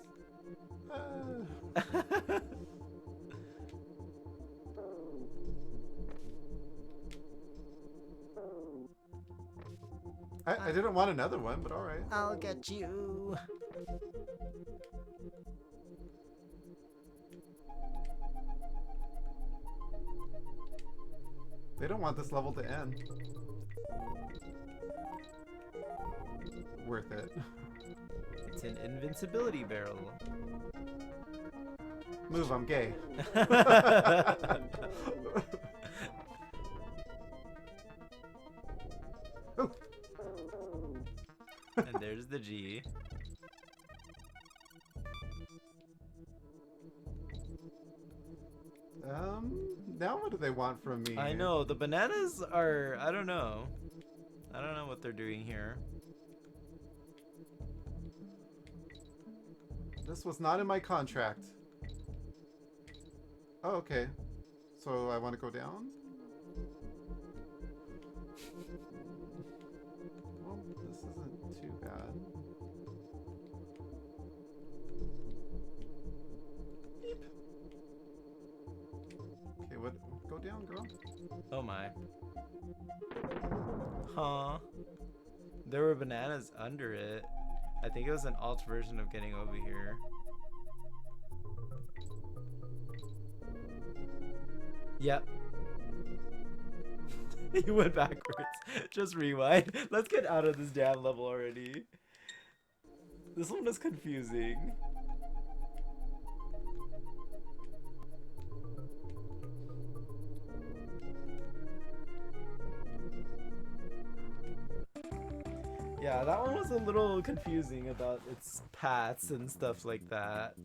I didn't want another one, but alright. I'll get you. They don't want this level to end. Worth it. It's an invincibility barrel. Move, I'm gay. Oh. And there's the G. Now what do they want from me? I know, the bananas are, I don't know. I don't know what they're doing here. This was not in my contract. Oh, okay. So I want to go down? Well, this isn't too bad. Beep. Okay, what? Go down, girl. Oh my. Huh. There were bananas under it. I think it was an alt version of getting over here. Yep. You went backwards. Just rewind. Let's get out of this damn level already. This one is confusing. Yeah, that one was a little confusing about its paths and stuff like that.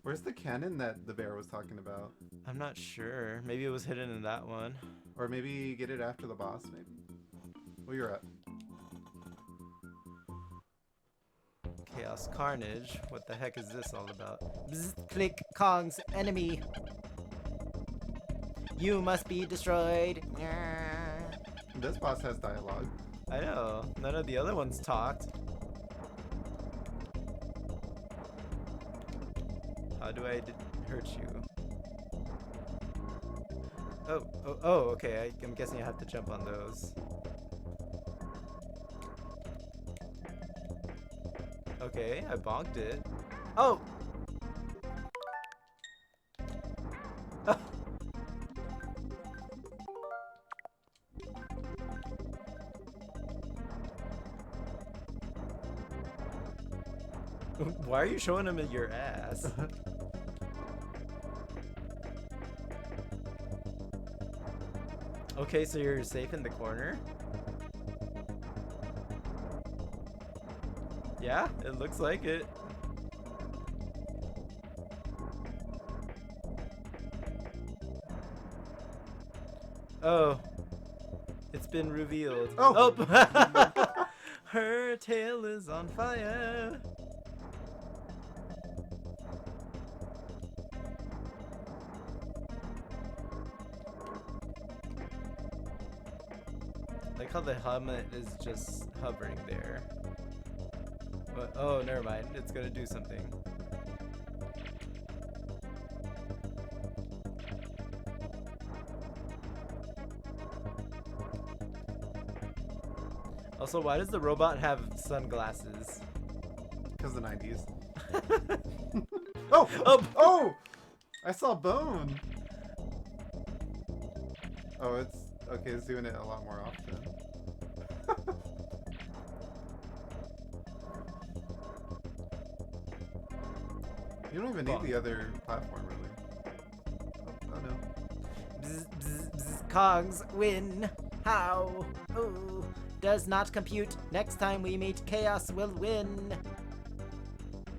Where's the cannon that the bear was talking about? I'm not sure. Maybe it was hidden in that one. Or maybe get it after the boss, maybe? Well, you're up. Chaos Carnage. What the heck is this all about? Bzz, click Kong's enemy. You must be destroyed. This boss has dialogue. I know. None of the other ones talked. How do I hurt you? Oh, okay. I'm guessing I have to jump on those. Okay, I bonked it. Oh! Why are you showing him your ass? Okay, so you're safe in the corner? Yeah, it looks like it. Oh. It's been revealed. Oh! Her tail is on fire. Like how the helmet is just hovering there. But oh, never mind. It's gonna do something. Also, why does the robot have sunglasses? Because the 90s. Oh! Oh! Oh! I saw bone! Oh, it's... Okay, it's doing it a lot more often. You don't even need the other platform, really. Oh no. Bzz, bzz, bzz, Kongs win. How? Ooh. Does not compute. Next time we meet, Chaos will win.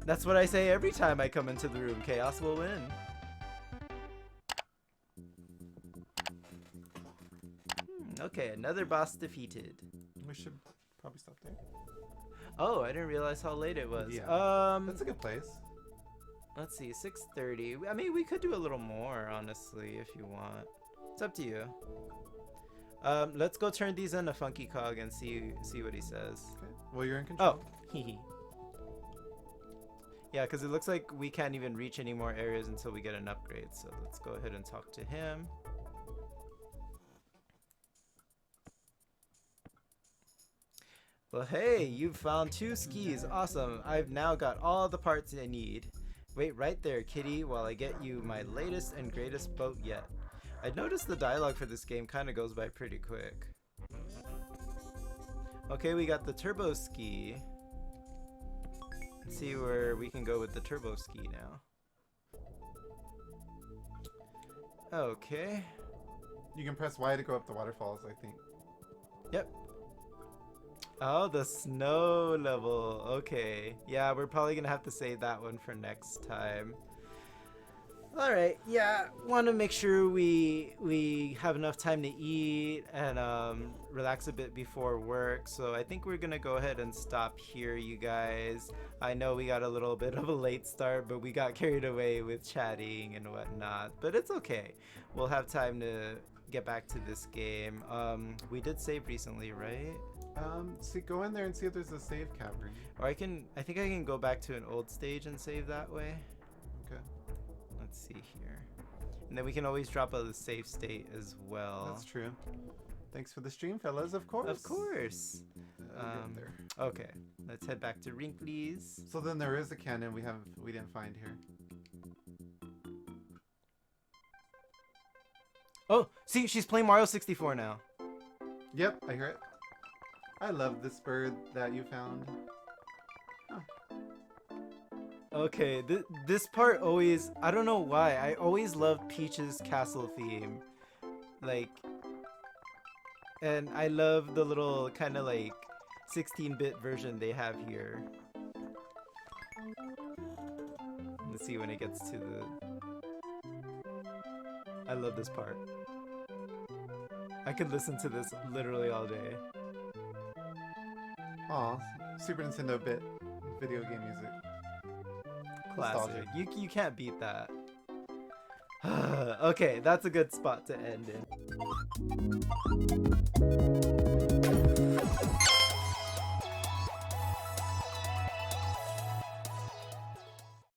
That's what I say every time I come into the room. Chaos will win. Okay, another boss defeated. We should probably stop there. Oh, I didn't realize how late it was. Yeah. That's a good place. Let's see, 6:30. I mean, we could do a little more, honestly, if you want. It's up to you. Let's go turn these into Funky Cog and see what he says. Okay. Well, you're in control. Oh, hee. Yeah, because it looks like we can't even reach any more areas until we get an upgrade. So let's go ahead and talk to him. Well, hey, you've found 2 skis. Awesome. I've now got all the parts I need. Wait right there, kitty, while I get you my latest and greatest boat yet. I noticed the dialogue for this game kind of goes by pretty quick. Okay, we got the turbo ski. Let's see where we can go with the turbo ski now. Okay. You can press Y to go up the waterfalls, I think. Yep. Oh, the snow level. Okay. Yeah, we're probably gonna have to save that one for next time. Alright, yeah. Want to make sure we have enough time to eat and relax a bit before work. So I think we're gonna go ahead and stop here, you guys. I know we got a little bit of a late start, but we got carried away with chatting and whatnot. But it's okay. We'll have time to get back to this game. We did save recently, right? See, go in there and see if there's a save cavern. Or I think I can go back to an old stage and save that way. Okay. Let's see here. And then we can always drop out of the save state as well. That's true. Thanks for the stream, fellas, of course. Of course. Get there. Okay, let's head back to Wrinkly's. So then there is a cannon we didn't find here. Oh, see, she's playing Mario 64 now. Yep, I hear it. I love this bird that you found. Okay, this part always, I don't know why, I always loved Peach's castle theme. Like, and I love the little kind of like 16-bit version they have here. Let's see when it gets to the... I love this part. I could listen to this literally all day. Aw, Super Nintendo bit video game music. Classic. You can't beat that. Okay, that's a good spot to end in.